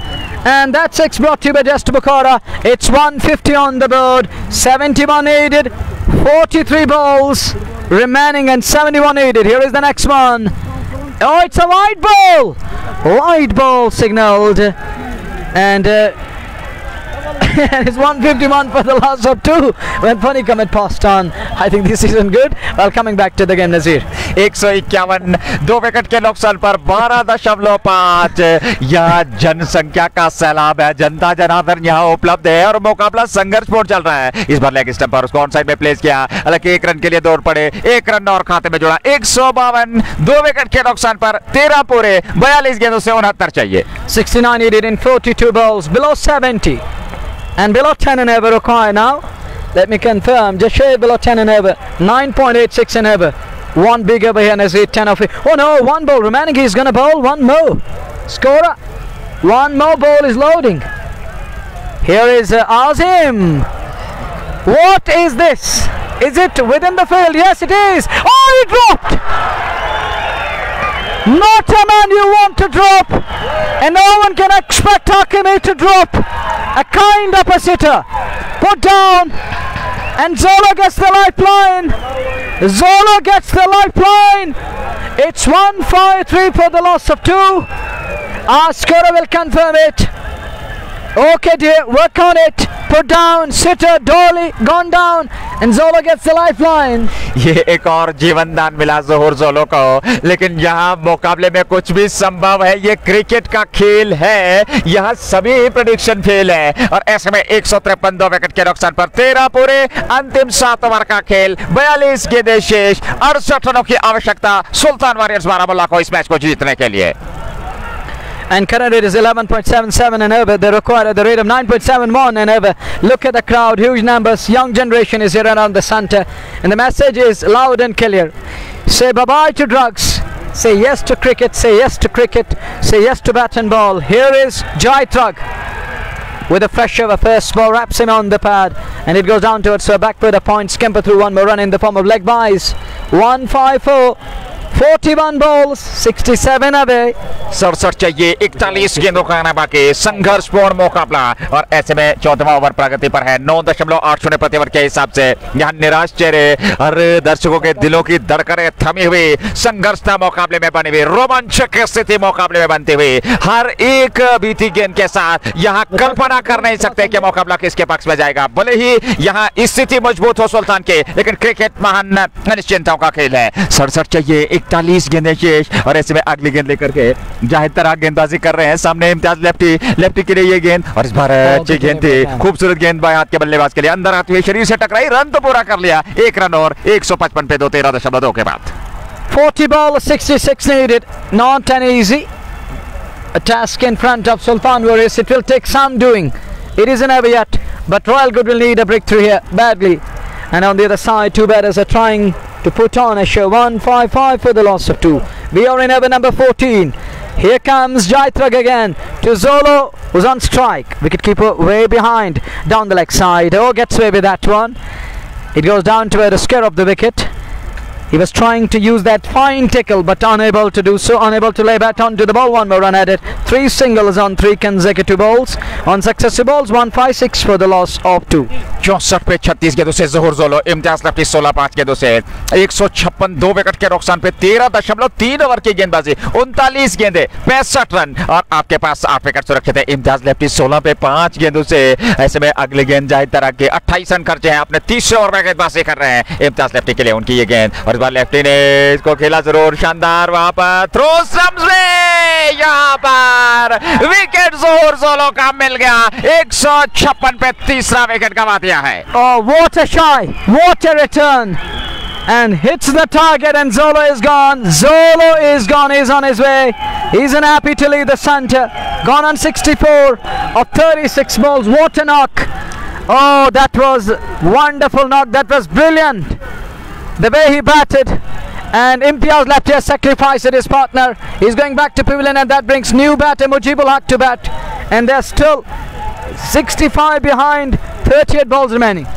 And that 6 brought to you by Just Bukhara. It's 150 on the board. 71 needed. 43 balls remaining and 71 needed. Here is the next one. Oh, it's a wide ball. Wide ball signaled. And it's 151 for the loss of 2 when Panicum had passed on. I think this isn't good. Well, coming back to the game, Nazir. 151 2 wicket के नुकसान पर 12.5। यह जनसंख्या का सैलाब है, जनता जनार्दन यहाँ उपलब्ध है और मुकाबला संघर्षपूर्ण चल रहा है। इस बार लेग स्टंप पर उसको ऑन साइड में प्लेस किया, हालांकि 1 रन के लिए दौड़ पड़े, 1 रन और खाते में जुड़ा। 152 2 विकेट के नुकसान पर 13 पूरे, 42 गेंदों से 69 चाहिए। 69 needed in 42 balls, below 70. And below 10 an over required now. Let me confirm. Just shade below 10 an over. 9.86 an over. One big over here, Nazir. 10 of it. Oh no, 1 ball remaining. He's going to bowl 1 more. Scorer. 1 more ball is loading. Here is Azim. What is this? Is it within the field? Yes, it is. Oh, he dropped. Not a man you want to drop. And no one can expect Hakimi to drop. A kind oppositor. Put down. And Zola gets the lifeline. Zola gets the lifeline. It's 153 for the loss of 2. Our scorer will confirm it. Okay dear, work on it. Put down, sitter, dolly, gone down. And Zola gets the lifeline. ये एक और जीवन दान मिला जोहर जोलो को, लेकिन यहाँ मुकाबले में कुछ भी संभव है। ये क्रिकेट का खेल है, यहाँ सभी प्रेडिक्शन फेल है। और ऐसे में 153 2 विकेट के नुकसान पर 13 पूरे, अंतिम 7 ओवर का खेल, 42 गेंदें शेष, 68 रनों की आवश्यकता सुल्तान वॉरियर्स बारामुल्ला को इस मैच को जीतने के लिए। And current rate is 11.77 and over. They require at the rate of 9.71 and over. Look at the crowd, huge numbers. Young generation is here around the center. And the message is loud and clear. Say bye-bye to drugs. Say yes to cricket. Say yes to cricket. Say yes to bat and ball. Here is Jai Trug with a fresh over. First ball wraps him on the pad. And it goes down towards a back foot, a point. Skimper through 1 more run in the form of leg byes. 154. 41 balls. 67 away. 67 चाहिए, 41 गेंदों का आना बाकी, संघर्षपूर्ण मुकाबला और ऐसे में 14वां ओवर प्रगति पर है। 9.80 प्रति ओवर के हिसाब से यहाँ निराश चेहरे और दर्शकों के दिलों की धड़कनें थमी हुई, संघर्षता मुकाबले में बनी हुई, रोमांचक स्थिति मुकाबले में बनती हुई, हर एक बीती गेंद के साथ यहाँ कल्पना कर नहीं सकते कि मुकाबला किसके पक्ष में जाएगा। भले ही यहाँ स्थिति मजबूत हो सुल्तान के, लेकिन क्रिकेट महान अनिश्चितताओं का खेल है। 67 चाहिए, 41 गेंदें शेष और ऐसे में अगली गेंद लेकर के जाहिद तरह गेंदबाजी कर रहे हैं। सामने इम्तियाज लेफ्टी के लिए ये गेंद और इस बार अच्छी गेंद थी, खूबसूरत गेंद बाएं हाथ के बल्लेबाज के लिए, अंदर आते हुए शरीर से टकराई, रन तो पूरा कर लिया, 1 रन और 155 पे 13.2 के बाद। 40 ball, 66 needed, not an easy task in front of Sultan Warriors. It will take some doing. It isn't over yet, but Royal Good will need a breakthrough here badly. And on the other side, two batters are trying to put on a show. 1-5-5 for the loss of 2. We are in over number 14. Here comes Jaitrag again to Zolo, who's on strike. Wicketkeeper way behind down the leg side. Oh, gets away with that one. It goes down to the scare of the wicket. He was trying to use that fine tickle but unable to do so, unable to lay bat onto the ball. One more run at it. 3 singles on 3 consecutive balls. On successive balls, 1-5-6 for the loss of 2. 64 पे 36 गेंदों से ज़ोहर जोलो, Imtiaz lefty 16-5 गेंदों से 156, 2 wicket के नुकसान पे 13.3 over की गेंदबाजी, 39 गेंदें 65 रन और आपके पास 8 विकेट सुरक्षित है। इम्तियाज लेफ्टी 16 पे 5 गेंदों से, ऐसे में अगले गेंद जाहिद तरह के 28 रन खर्चे हैं, अपने 30वें ओवर में गेंदबाजी कर रहे हैं इम्तियाज लेफ्टी के लिए उनकी ये गेंद और इस बार लेफ्टी ने इसको खेला जरूर, शानदार वहां पर थ्रो स्टंप्स में, यहाँ पर विकेट ज़ोहर जोलो का मिल गया, 156 पे तीसरा विकेट गंवा दिया है। Oh, what a shy, what a return, and hits the target and Zolo is gone. Zolo is gone, he's on his way. He's unhappy to leave the centre. Gone on 64 of 36 balls. What a knock. Oh, that was wonderful knock, that was brilliant. The way he batted, and Imtiaz left here, sacrificed his partner. He's going back to pavilion and that brings new batter Mujibul Haq to bat, and they're still 65 behind, 38 balls remaining.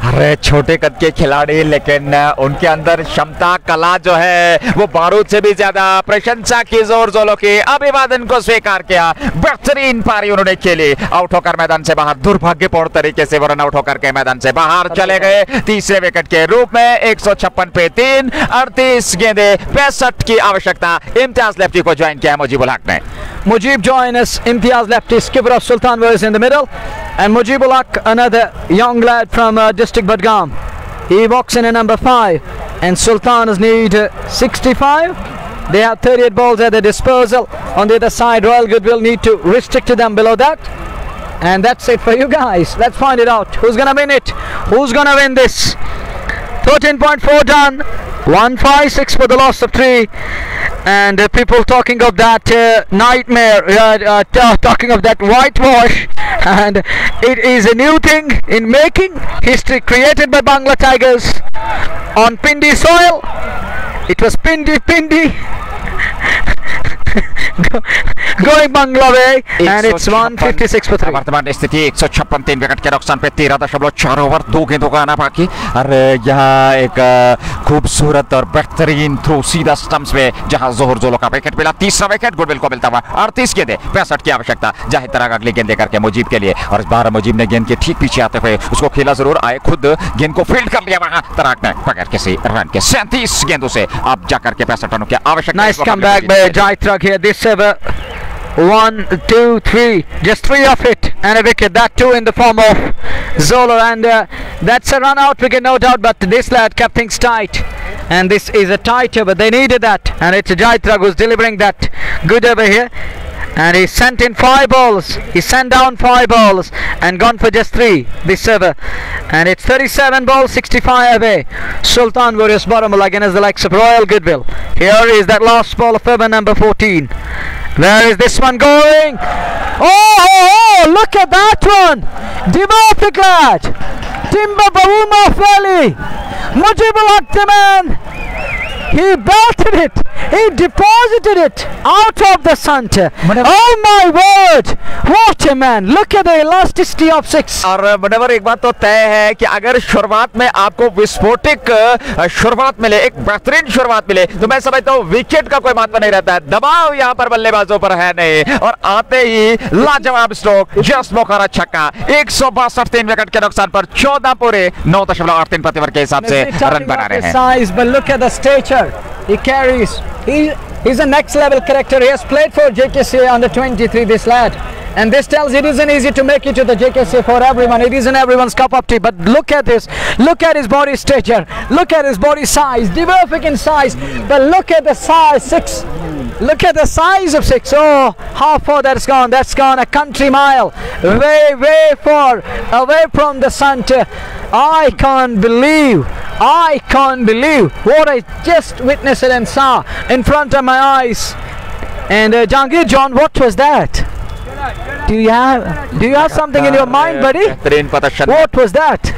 अरे छोटे कद के खिलाड़ी, लेकिन उनके अंदर क्षमता, कला जो है वो बारूद से भी ज्यादा। प्रशंसा की ज़ोहर जोलो की, अभिवादन को स्वीकार किया, बेहतरीन पारी उन्होंने खेली, आउट होकर मैदान से बाहर, दुर्भाग्यपूर्ण तरीके से वो रन आउट होकर के मैदान से बाहर चले गए तीसरे विकेट के रूप में। 156 पे 3, 38 गेंदें, 65 की आवश्यकता। इम्तियाज लेफ्टी को ज्वाइन किया मुजीबुल हक ने। Mujib join us, Imtiaz lefty, skipper of Sultan Warriors in the middle, and Mujibul Haq, another young lad from district Badgam. He walks in at number 5, and Sultans need 65. They have 38 balls at their disposal. On the other side, Royal Good will need to restrict to them below that. And that's it for you guys. Let's find it out. Who's gonna win it? Who's gonna win this? 13.4 done. 1-5-6 for the loss of 3. And people talking of that nightmare, talking of that whitewash, and it is a new thing in making history created by Bangla Tigers on Pindi soil. It was Pindi going Bangla way, and it's 156 for 3. वर्तमान स्थिति 156, 3 wicket के नुकसान पे 13.4 over, 2 गेंदों का आना बाकी। और यहाँ एक खूबसूरत और बेहतरीन थ्रो सीधा स्टंप्स में, जहां ज़ोहर जोलो का विकेट मिला, तीसरा विकेट गुडविल को मिलता हुआ। 38 गेंदें, 65 की आवश्यकता, जाहिद तरह अगली गेंद लेकर के मुजीब के लिए, और इस बार मुजीब ने गेंद के ठीक पीछे आते हुए उसको खेला जरूर, आए खुद गेंद को फील्ड कर लिया वहां तराक ने बगैर किसी रन के। 37 गेंदों से अब जाकर के 65 रनों की आवश्यकता। Nice comeback by Jaitrag here. This ever 1, 2, 3, just 3 of it and a wicket, that too in the form of Zolo, and that's a run out wicket, no doubt, but this lad kept things tight, and this is a tight over. They needed that, and it's Jaitrag who's delivering that good over here, and he sent in 5 balls. He sent down 5 balls and gone for just 3 this over, and it's 37 balls, 65 away. Sultan Warriors Baramulla against the likes of Royal Goodwill. Here is that last ball of over number 14. Where is this one going? Oh, look at that one! Dimma Bauma Feli! Mujibul Haq the man! He belted it. He deposited it out of the center. Oh my word! What a man! Look at the elasticity of 6. और manoeuvre एक बात तो तय है कि अगर शुरुआत में आपको विस्फोटक शुरुआत मिले, एक बेहतरीन शुरुआत मिले, तो मैं समझता हूँ विकेट का कोई महत्व नहीं रहता है। दबाव यहाँ पर बल्लेबाजों पर है नहीं, और आते ही लाजवाब स्ट्रोक, जस्ट मौका छक्का। 162 3 विकेट के नुकसान पर 14 पूरे 9.83 प्रति ओवर के हिसाब से रन बना रहे हैं। Size, but look at the stature he carries. He's a next level character. He has played for JKC under 23, this lad. And this tells it isn't easy to make it to the JKC for everyone. It isn't everyone's cup of tea. But look at this. Look at his body stature. Look at his body size. Significant size. But look at the size. 6. Look at the size of 6. Oh, how far that's gone. That's gone a country mile. Way, way far away from the center. I can't believe what I just witnessed and saw in front of my eyes. And Jahangir John, what was that? Do you have something in your mind, buddy? What was that?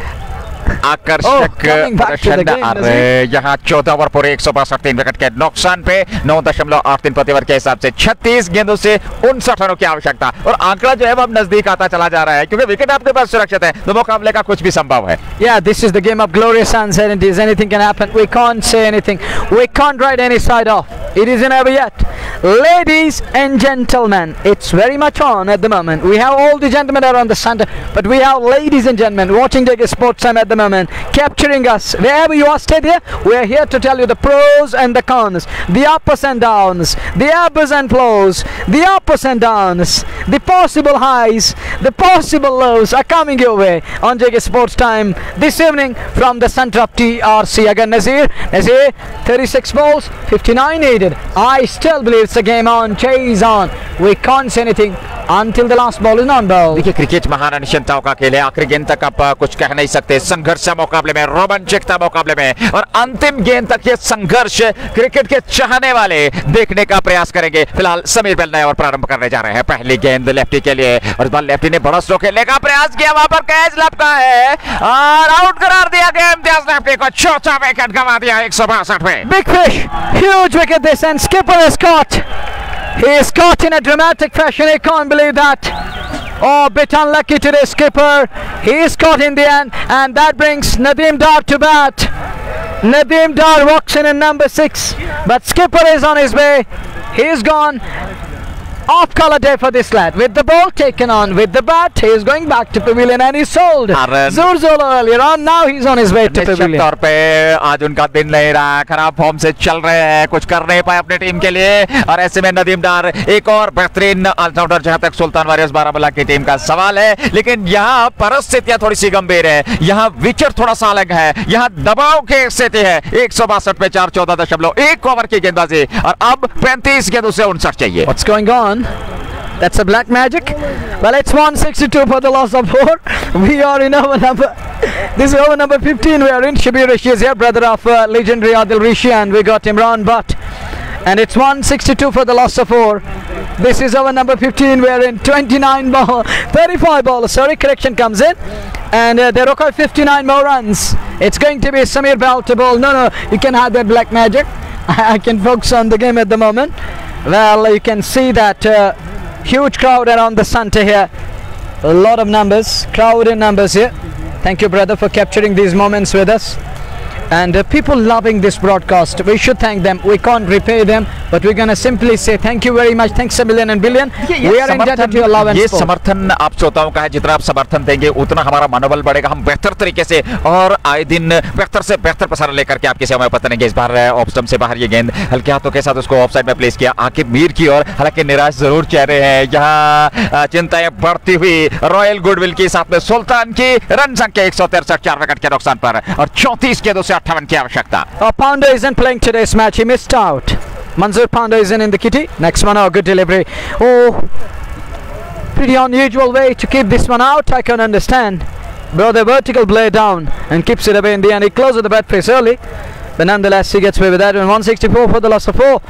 आकर्षक प्रदर्शन। यहाँ 14 over पूरे 162 3 wicket के नुकसान पे 9.83 प्रति over के हिसाब से 36 गेंदों से 59 रनों की आवश्यकता, और आंकड़ा जो है वो अब नजदीक आता चला जा रहा है, क्योंकि विकेट आपके पास सुरक्षित है, तो मुकाबले का कुछ भी संभव है। Yeah, this is the game of glorious uncertainties. Anything can happen. We can't say anything. We can't write any side off. It isn't over yet. Ladies and gentlemen, it's very much on at the moment. We have all the gentlemen around the center, but we have ladies and gentlemen watching the sports time at the moment, capturing us. Wherever you are, stay here. We are here to tell you the pros and the cons, the ups and downs, the ebbs and flows, the ups and downs, the possible highs, the possible lows are coming your way on JK Sports Time this evening from the center of TRC. Again, Nazir, 36 balls, 59 needed. I still believe it's a game on, chase on. We can't say anything until the last ball is non-ball. देखिए, cricket महान अनिश्चितताओं का खेल है। आखिरी गेंद तक आप कुछ कह नहीं सकते। संघर्ष मुकाबले में, रोमांचकता मुकाबले में, और अंतिम गेंद तक ये संघर्ष क्रिकेट के चाहने वाले देखने का प्रयास करेंगे। फिलहाल समीर बेल नए ओवर प्रारंभ करने जा रहे हैं। पहली गेंद लेफ्टी के लिए, और इस बार लेफ्टी ने बड़ा स्ट्रोक खेलने का प्रयास किया, वहां पर कैच लपका है और आउट करार दिया गया। इम्तियाज लेफ्टी को चौथा विकेट गंवा दिया 162 में। Big fish, huge wicket this, and skipper is caught. He is caught in a dramatic fashion. I can't believe that. Oh, bit unlucky today, skipper. He is caught in the end, and that brings Nadeem Dar to bat. Nadeem Dar walks in at number 6, but skipper is on his way. He is gone. Off color day for this lad. With the ball taken on, with the bat, he is going back to pavilion, and he sold Zurzolo earlier on. Now he's on his way to pavilion. तौर पे आज उनका दिन नहीं रहा, खराब form से चल रहे हैं, कुछ कर नहीं पाए अपने टीम के लिए, और ऐसे में नदीम डार एक और बेहतरीन ऑलराउंडर, जहां तक सुल्तान वारियर्स बारामूला की टीम का सवाल है। लेकिन यहाँ परिस्थितियां थोड़ी सी गंभीर है, यहाँ विकेट थोड़ा सा अलग है, यहाँ दबाव की स्थिति है। 162 पे 4 14.1 ओवर की गेंदबाजी, और अब 35 गेंदों से 59 चाहिए। What's going on? That's a black magic. Well, it's 162 for the loss of 4. We are in over number. This is over number 15. We are in. Shabir Rishi is here, brother of legendary Adil Rishi, and we got Imran Butt. And it's 162 for the loss of 4. This is over number 15. We are in 29 ball, 35 balls. Sorry, correction comes in. And they require 59 more runs. It's going to be Samir Bell to bowl. No, you can have that black magic. I can focus on the game at the moment. Well, you can see that huge crowd around the center here. A lot of numbers, crowd in numbers here. Thank you, brother, for capturing these moments with us. And people loving this broadcast, we should thank them. We can't repay them, but we're going to simply say thank you very much. Thanks a million and billion. We are indebted to your love and ये support. समर्थन आप श्रोताओं का है। जितना आप समर्थन देंगे उतना हमारा मनोबल बढ़ेगा। हम बेहतर तरीके से और आए दिन बेहतर से बेहतर प्रसारण लेकर के आपकी सेवा में पता नहीं। इस बार ऑफ स्टंप से बाहर ये गेंद हल्के हाथों के साथ उसको ऑफ साइड में प्लेस किया, आकिब मीर की ओर। हालांकि निराश जरूर चेहरे हैं यहाँ, चिंताएं बढ़ती हुई रॉयल गुडविल की, साथ में सुल्तान की। रन संख्या 163 4 विकेट के नुकसान पर, और 34 गेंदों से 58 की आवश्यकता। Pounder isn't playing today's match. He missed out. Manzoor Pounder isn't in the kitty. Next one, oh, good delivery. Oh, pretty unusual way to keep this one out. I can understand. Brought the vertical blade down and keeps it away in the end. He closes the bat face early, but nonetheless he gets away with that. And 164 for the loss of 4.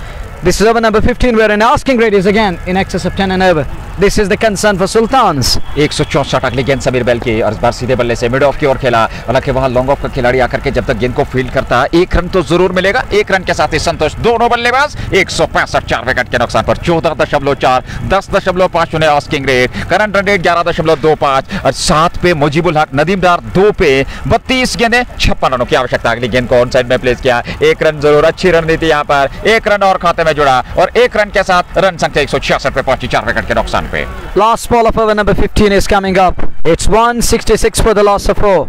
This is over number 15. We're in asking grade is again in excess of 10 and over. This is the concern for Sultans. 164 अगली गेंद Sameer bell की और इस बार सीधे बल्ले से mid of की ओर खेला। हालांकि वहां लॉन्ग ऑफ का खिलाड़ी आकर के जब तक गेंद को फील्ड करता है 1 रन तो जरूर मिलेगा। 1 रन के साथ ही संतोष दोनों बल्लेबाज 165 4 विकेट के नुकसान पर 14.4 10.5 उन्हें asking rate, current run rate 11.25 और 7 पे मुजीबुल हक, नदीम डार 2 पे 32 गेंदें 56 रनों की आवश्यकता। अगली गेंद को ऑन साइड में प्लेस किया। 1 रन जरूर, अच्छी रणनीति यहाँ पर। 1 रन और खाते में जुड़ा और 1 रन के साथ रन संख्या 166 पे पहुंची 4 विकेट के नुकसान पे। Last ball of over number 15 is coming up. It's 166 for the loss of 4.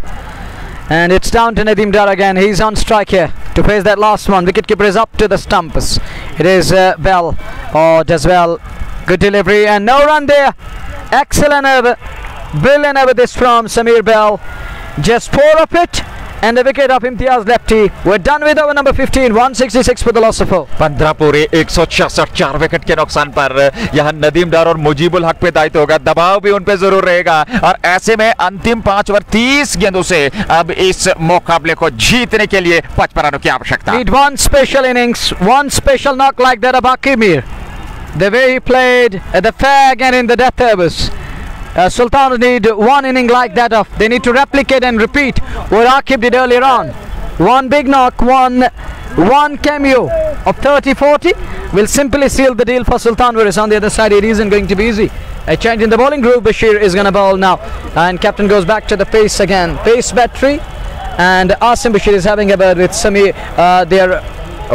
And it's down to Nadeem Dar again. He's on strike here to face that last one. Wicketkeeper is up to the stumps. It is Bell. Oh, does well. Good delivery and no run there. Excellent over. Brilliant over this from Sameer Bell. Just 4 of it. And the wicket of Imtiaz lefty. We're done with over number 15. 166 for the loss of 4. 15 पूरे 166 4 wicket के नुकसान पर यहां नदीम डार और मुजीबुल हक पे दायित्व होगा। दबाव भी उन पे जरूर रहेगा और ऐसे में अंतिम 5 ओवर 30 गेंदों से अब इस मुकाबले को जीतने के लिए 55 रनों की आवश्यकता। Need one special innings, one special knock like that of Akimir. The way he played at the fair again in the death overs. Sultan need one inning like that of. They need to replicate and repeat what Akib did earlier on. One big knock, one cameo of 30-40 will simply seal the deal for Sultan, whereas on the other side it isn't going to be easy. A change in the bowling group. Bashir is going to bowl now and captain goes back to the pace again. Pace battery and Asim Bashir is having a bird with Sameer there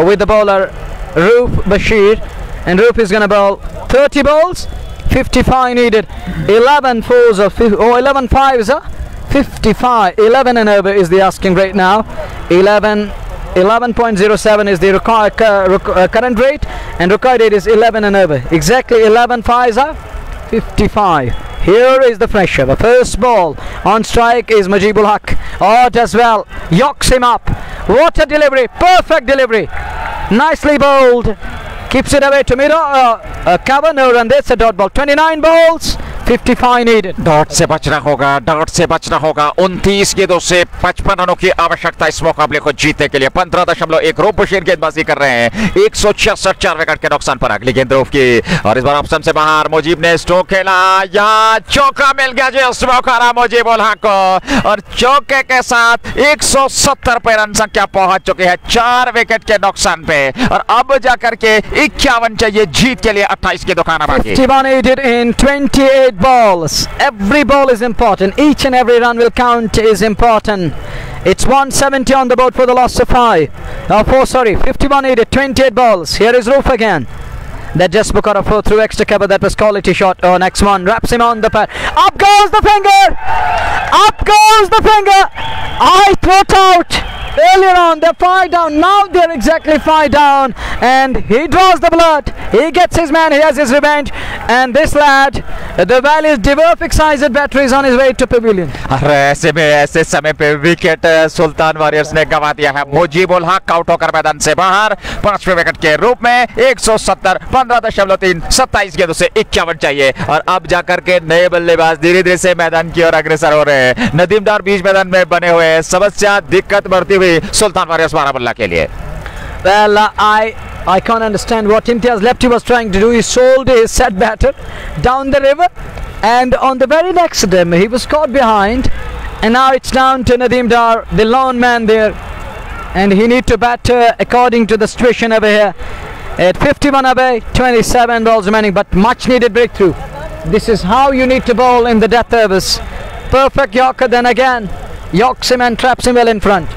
with the bowler Roof Bashir, and Roof is going to bowl 30 balls, 55 needed, 11 fours or 11 fives, 55, 11 and over is the asking rate now. 11.07 is the current rate, and required rate is 11 and over. Exactly 11 fives are 55. Here is the pressure. The first ball on strike is Mujibul Haq. Oh, does well. Yokes him up. What a delivery. Perfect delivery. Nicely bowled. Keeps it away to middle. Cover, no run. That's a dot ball. 29 balls. 55 needed. Dot से बचना होगा, dot से बचना होगा। 29 गेंदों से 55 रनों की आवश्यकता इस मुकाबले को जीतने के लिए। 15.1 रूप बशीर गेंदबाजी कर रहे हैं। 166 4 विकेट के नुकसान पर अगली गेंद रूप की और इस बार ऑप्शन से बाहर मुजीब ने स्ट्रोक खेला। यहाँ चौका मिल गया जी इस मौका मुजीब उल हक को और चौके के साथ 170 पे रन संख्या पहुंच चुकी है 4 विकेट के नुकसान पे और अब जाकर के 51 चाहिए जीत के लिए। 28 की दुकान बाकी। 51 needed in 28 balls. Every ball is important. Each and every run will count is important. It's 170 on the board for the loss of 5. 51 needed, 28 balls. Here is Roof again. That just got a 4 through extra cover. That was quality shot. Oh, next one. Wraps him on the pad. Up goes the finger. Up goes the finger. I thought out. Earlier on, they're 5 down. Now they're exactly 5 down. And he draws the blood. He gets his man. He has his revenge. And this lad, the Valley's diversified batteries on his way to pavilion. ऐसे में ऐसे समय पे wicket सुल्तान warriors ने गंवा दिया है। मुजीबुल हक आउट होकर मैदान से बाहर 5वें विकेट के रूप में 170 15.3 27 गेंदों से 51 चाहिए और अब जाकर के नए बल्लेबाज धीरे धीरे से मैदान की ओर अग्रसर हो रहे हैं। नदीम डार बीच मैदान में बने हुए हैं। समस्या दिक्कत बढ़ती हुई सुल्तान वॉरियर्स बारामुल्ला के लिए। Well, I can't understand what Imtiaz Lefty was trying to do. He sold his set batter down the river, and on the very next dim, he was caught behind, and now it's down to Nadeem Dar, the lone man there, and he need to bat according to the situation over here. At 51 away, 27 balls remaining, but much needed breakthrough. This is how you need to bowl in the death overs. Perfect Yorker, then again, yokes him and traps him well in front.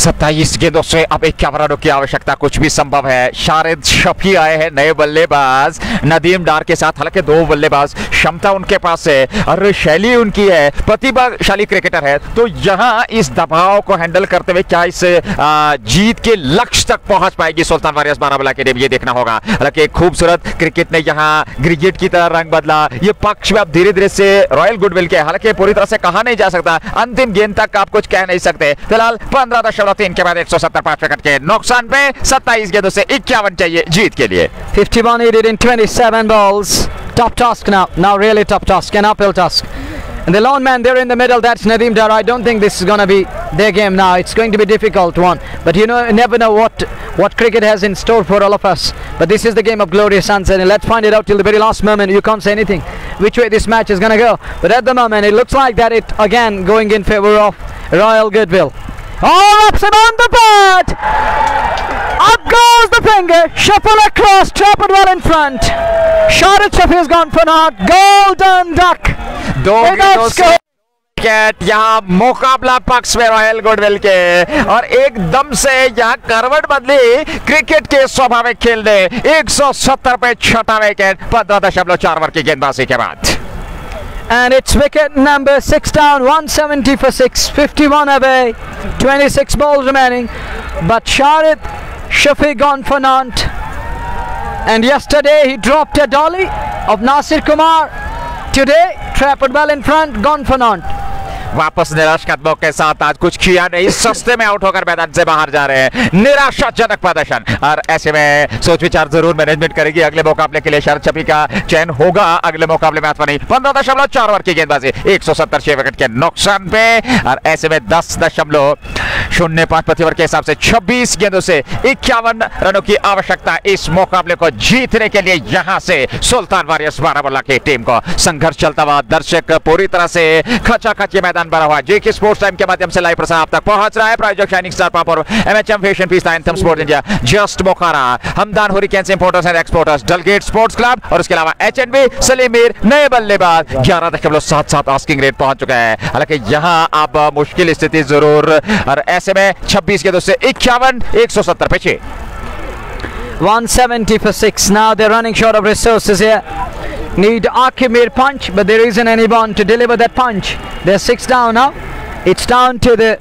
27 गेंदों से अब 51 रनों की आवश्यकता कुछ भी संभव है। शारिद शफी आए हैं नए बल्लेबाज नदीम डार के साथ। हालांकि 2 बल्लेबाज क्षमता उनके पास है और शैली उनकी है, प्रतिभाशाली क्रिकेटर है। तो यहाँ इस दबाव को हैंडल करते हुए क्या इस जीत के लक्ष्य तक पहुंच पाएगी सुल्तान वॉरियर्स बारामुल्ला के लिए, ये देखना होगा। हालांकि खूबसूरत क्रिकेट ने यहाँ क्रिकेट की तरह रंग बदला। ये पक्ष में अब धीरे धीरे से रॉयल गुडविल के, हालांकि पूरी तरह से कहा नहीं जा सकता, अंतिम गेंद तक आप कुछ कह नहीं सकते। फिलहाल 15.3 के बाद 170 5 विकेट के नुकसान पे 27 गेंदों से 51 चाहिए जीत के लिए। 51 needed in 27 balls. Top task now. Now really top task. An uphill task. And the lone man there in the middle, that's Nadeem Dar. I don't think this is going to be their game now. It's going to be a difficult one. But you never know what cricket has in store for all of us. But this is the game of glorious sunset. And let's find it out till the very last moment. You can't say anything which way this match is going to go. But at the moment, it looks like that it again going in favour of Royal Goodwill. Oh, ups and on the bird! Up goes the finger. Shuffle across. Trafford well in front. Shot at Shafi has gone for naught. Golden duck. Wicket यहाँ मुकाबला पक्ष में royal goodwill के और एकदम से यहाँ करवट बदली क्रिकेट के स्वाभाविक खेल ने 170 पे छठा विकेट 15.4 ओवर की गेंदबाजी के बाद. And it's wicket number 6 down, 170 for 6, 51 away, 26 balls remaining. But Shahid Shafi gone for naught. And yesterday he dropped a dolly of Nasir Kumar. Today, Trafford well in front, gone for naught. वापस निराश कदमों के साथ आज कुछ किया नहीं, सस्ते में आउट होकर मैदान से बाहर जा रहे हैं. निराशाजनक प्रदर्शन. और ऐसे में सोच विचार जरूर मैनेजमेंट करेगी. अगले मुकाबले के लिए शरद शफी का चयन होगा. अगले मुकाबले में अथवा नहीं. 15.4 ओवर की गेंदबाजी 170 विकेट के नुकसान पे. और ऐसे में 10.05 प्रति ओवर के हिसाब से 26 गेंदों से 51 रनों की आवश्यकता इस मुकाबले को जीतने के लिए. यहां से सुल्तान वॉरियर्स बारामूला की टीम को संघर्ष चलता हुआ. दर्शक पूरी तरह से खचाखच ये मैदान भरा हुआ. जेके स्पोर्ट्स टाइम के माध्यम से लाइव प्रसारण आप तक पहुंच रहा है. प्रायोजक शाइनिंग स्टार पाप और MHM fashion piece anthem sports India, just Bokhara, Hamdan hurricanes importers and exporters, Dalgate sports club और उसके अलावा एचएनबी सलीम मीर नए बल्लेबाज 11.77 आस्किंग रेट पहुंच चुका है. हालांकि यहां अब मुश्किल स्थिति जरूर. और ऐसे में 26 गेंदों से 51, 170 पे 6. 170 for 6. Now they're running short of resources here. Need Akimir punch, but there isn't anyone to deliver that punch. They're 6 down now. It's down to the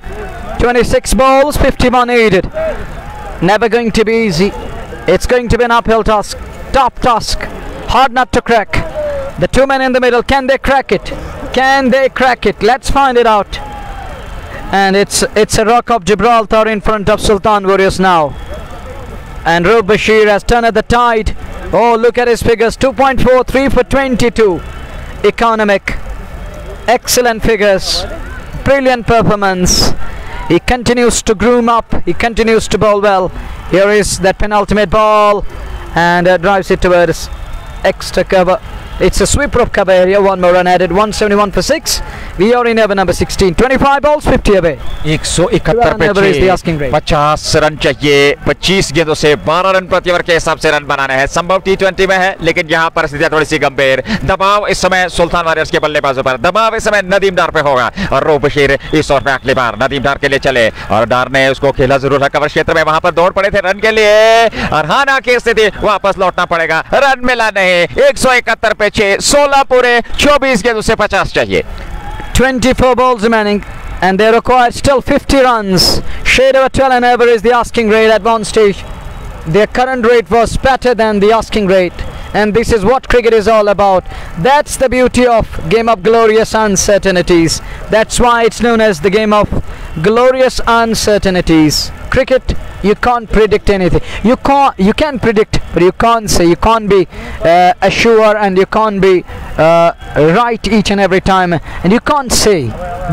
26 balls, 51 needed. Never going to be easy. It's going to be an uphill task, top task, hard nut to crack. The two men in the middle, can they crack it? Can they crack it? Let's find it out. And it's a Rock of Gibraltar in front of Sultan Warriors now. And Rob Bashir has turned the tide. Oh, look at his figures. 2.43 for 22. Economic. Excellent figures. Brilliant performance. He continues to groom up. He continues to bowl well. Here is that penultimate ball. And drives it towards extra cover. It's a sweeper of cover area. One more run added. 171 for 6. We are in over number 16. 25 balls, 50 away. 171 पे 50 run चाहिए. 25 गेंदों से 12 run प्रति over के हिसाब से run बनाने हैं. संभव T20 में है, लेकिन यहाँ परिस्थितियां थोड़ी सी गंभीर. दबाव इस समय सुल्तान वॉरियर्स के बल्लेबाजों पर. दबाव इस समय नदीम डार पे होगा. और रोब बशीर इस ओवर में अगली बार नदीम डार के लिए चले. और डार ने उसको खेला जरूर है कवर क्षेत्र में. वहां पर दौड़ पड़े थे रन के लिए. और हाना की स्थिति, वापस लौटना पड़ेगा. रन मिला नहीं. 171 पे 6. 16 पूरे 24 गेंदों से 50 चाहिए. 24 balls remaining and they require still 50 runs. Shade over 12 and over is the asking rate at one stage. Their current rate was better than the asking rate, and this is what cricket is all about. That's the beauty of game of glorious uncertainties. That's why it's known as the game of glorious uncertainties. Cricket, you can't predict anything. You can predict, but you can't say. You can't be sure, and you can't be right each and every time, and you can't say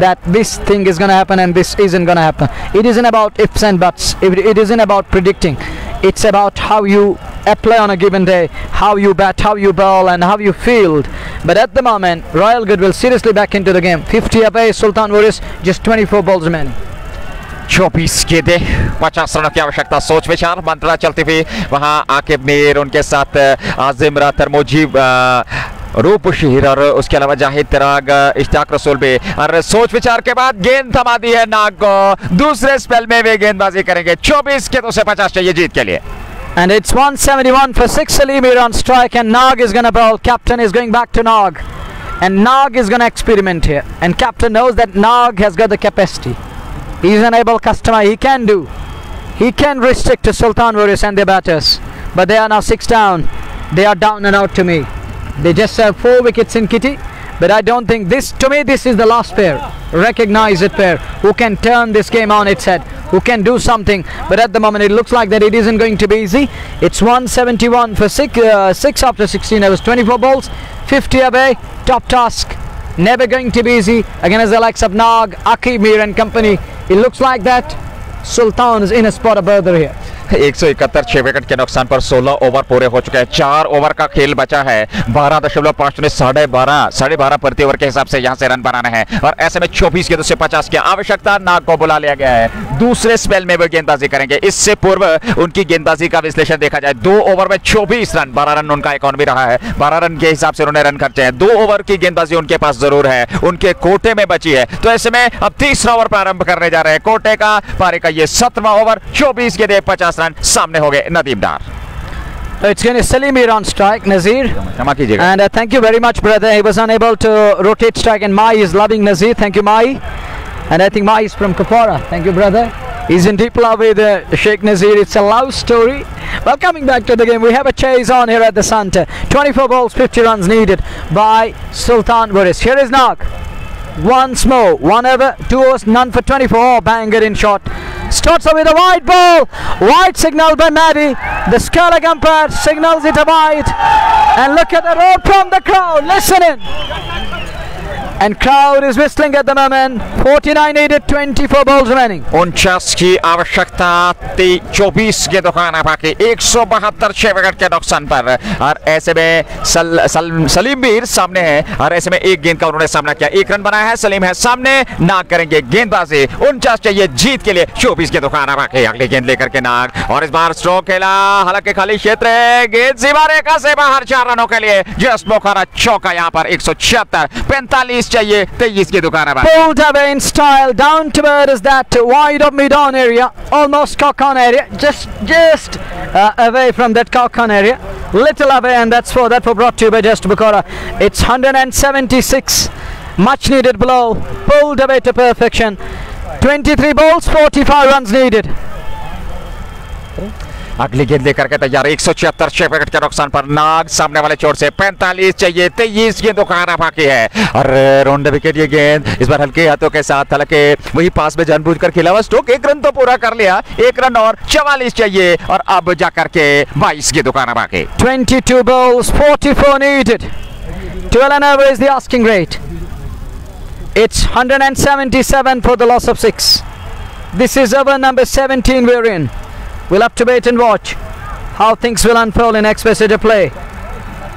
that this thing is going to happen and this isn't going to happen. It isn't about ifs and buts. It isn't about predicting. It's about how you apply on a given day, how you bat, how you bowl, and how you field. But at the moment, Royal Goodwill seriously back into the game. 50 away, Sultan Warriors, just 24 balls remaining. 24 गेंदे 50 रनों की आवश्यकता. सोच विचार मंत्रा चलती हुई. वहां आकिब मीर, उनके साथ आजिम रातर, मुजीब, रूप शीर और उसके अलावा जाहिद तिराग, इश्ताक रसूल भी. और सोच विचार के बाद गेंद थमा दी है नाग को. दूसरे स्पेल में वे गेंदबाजी करेंगे. 24 गेंदों से 50 चाहिए जीत के लिए. And it's 171 for 6. Salim Mir on strike, and Nag is going to bowl. Captain is going back to Nag, and Nag is going to experiment here. And captain knows that Nag has got the capacity. He's an able customer. He can do. He can restrict to Sultan Warriors and their batters. But they are now 6 down. They are down and out to me. They just have 4 wickets in kitty. But I don't think this, to me, this is the last pair. Recognize it pair. Who can turn this game on its head. Who can do something. But at the moment, it looks like that it isn't going to be easy. It's 171 for 6 after 16 hours. 24 balls, 50 away. Top task. Never going to be easy against the likes of Nag, Akib Mir and company. It looks like that Sultan is in a spot of bother here. 171 6 wicket के नुकसान पर 16 over पूरे हो चुके हैं। 4 over का खेल बचा है। 12.5 साढ़े 12 प्रति ओवर के हिसाब से यहां से रन बनाना है और ऐसे में 24 गेंदों से 50 की आवश्यकता। नाग को बुला लिया गया है। दूसरे स्पेल में वो गेंदबाजी करेंगे। इससे पूर्व उनकी गेंदबाजी का विश्लेषण देखा जाए, 2 ओवर में 24 रन, 12 रन उनका अकाउंट भी रहा है। 12 रन के हिसाब से उन्होंने रन खर्चे हैं। 2 ओवर की गेंदबाजी उनके पास जरूर है, उनके कोटे में बची है। तो ऐसे में अब तीसरा ओवर प्रारंभ करने जा रहे हैं कोटे का, पारी का ये 17वां ओवर। 24 गेंदें 50 रन सामने हो गए नदीम डार। It's going to Salim Mir on strike, Nazir. क्षमा कीजिएगा। And thank you very much, brother. He was unable to rotate strike, and Mai is loving Nazir. Thank you, Mai. And I think Mai is from Kapara. Thank you, brother. He's in deep love with Sheikh Nazir. It's a love story. Well, coming back to the game, we have a chase on here at the center. 24 balls, 50 runs needed by Sultan Waris. Here is Nag. Once more, 1 over, 2 overs, none for 24. Banger in shot. Starts with a wide ball. Wide signal by Maddie. The Scala umpire signals it a wide. And look at the roar from the crowd. Listen in. And crowd is whistling at the moment. 49 needed, 24 balls remaining. 49 की आवश्यकता, 24 गेंदों का आना बाकी। 172 6 wicket के नुकसान पर और ऐसे में सलीम मीर सामने है और ऐसे में एक गेंद का उन्होंने सामना किया। 1 रन बनाया है। सलीम है सामने। नाग करेंगे गेंदबाजी। 49 चाहिए जीत के लिए। 24 गेंदों का आना बाकी। अगली गेंद लेकर के नाग और इस बार स्ट्रोक खेला। हालांकि खाली क्षेत्र है। गेंद सीमा रेखा से बाहर। 4 रनों के लिए जस्ट मोखारा चौका यहाँ पर। 176 45 चाहिए। 23 की दुकान है। Pulled away in style. Down to where is that wide of mid-on area, almost cock-on area, just away from that cock-on area, little away, and that's for brought to you by Just Bukhara. It's 176, much needed blow, pulled away to perfection. 23 balls, 45 runs needed. अगली गेंद लेकर के तैयार। 176 6 wicket के नुकसान पर नाग सामने वाले चोर से। 45 चाहिए। 23 गेंदों का आना बाकी है और राउंड विकेट ये गेंद इस बार हल्के हाथों के साथ। हालांकि वही पास में जानबूझकर खेला हुआ स्ट्रोक। 1 रन तो पूरा कर लिया। 1 रन और 44 चाहिए और अब जाकर के 22 गेंदों का आना बाकी। 22 balls, 44 needed. 12 an over is the asking rate. It's 177 for the loss of 6. This is over number 17 we're in. We'll have to wait and watch how things will unfold in Express play.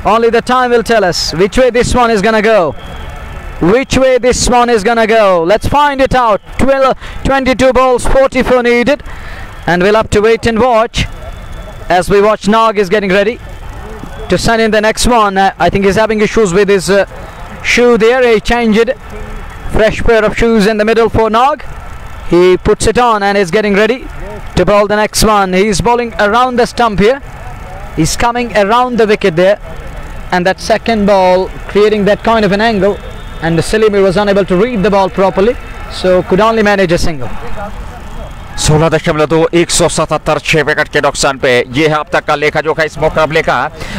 Only the time will tell us which way this one is gonna go. Which way this one is gonna go. Let's find it out. 22 balls, 44 needed. And we'll have to wait and watch as we watch. Nag is getting ready to send in the next one. I think he's having issues with his shoe there. He changed. Fresh pair of shoes in the middle for Nag. He puts it on and is getting ready to bowl the next one. He's bowling around the stump here. He's coming around the wicket there, and that second ball creating that kind of an angle, and the Salimi was unable to read the ball properly, so could only manage a single. 16.2 177 6 wicket के नुकसान पे ये है अब तक का लेखा जोखा इस मुकाबले का।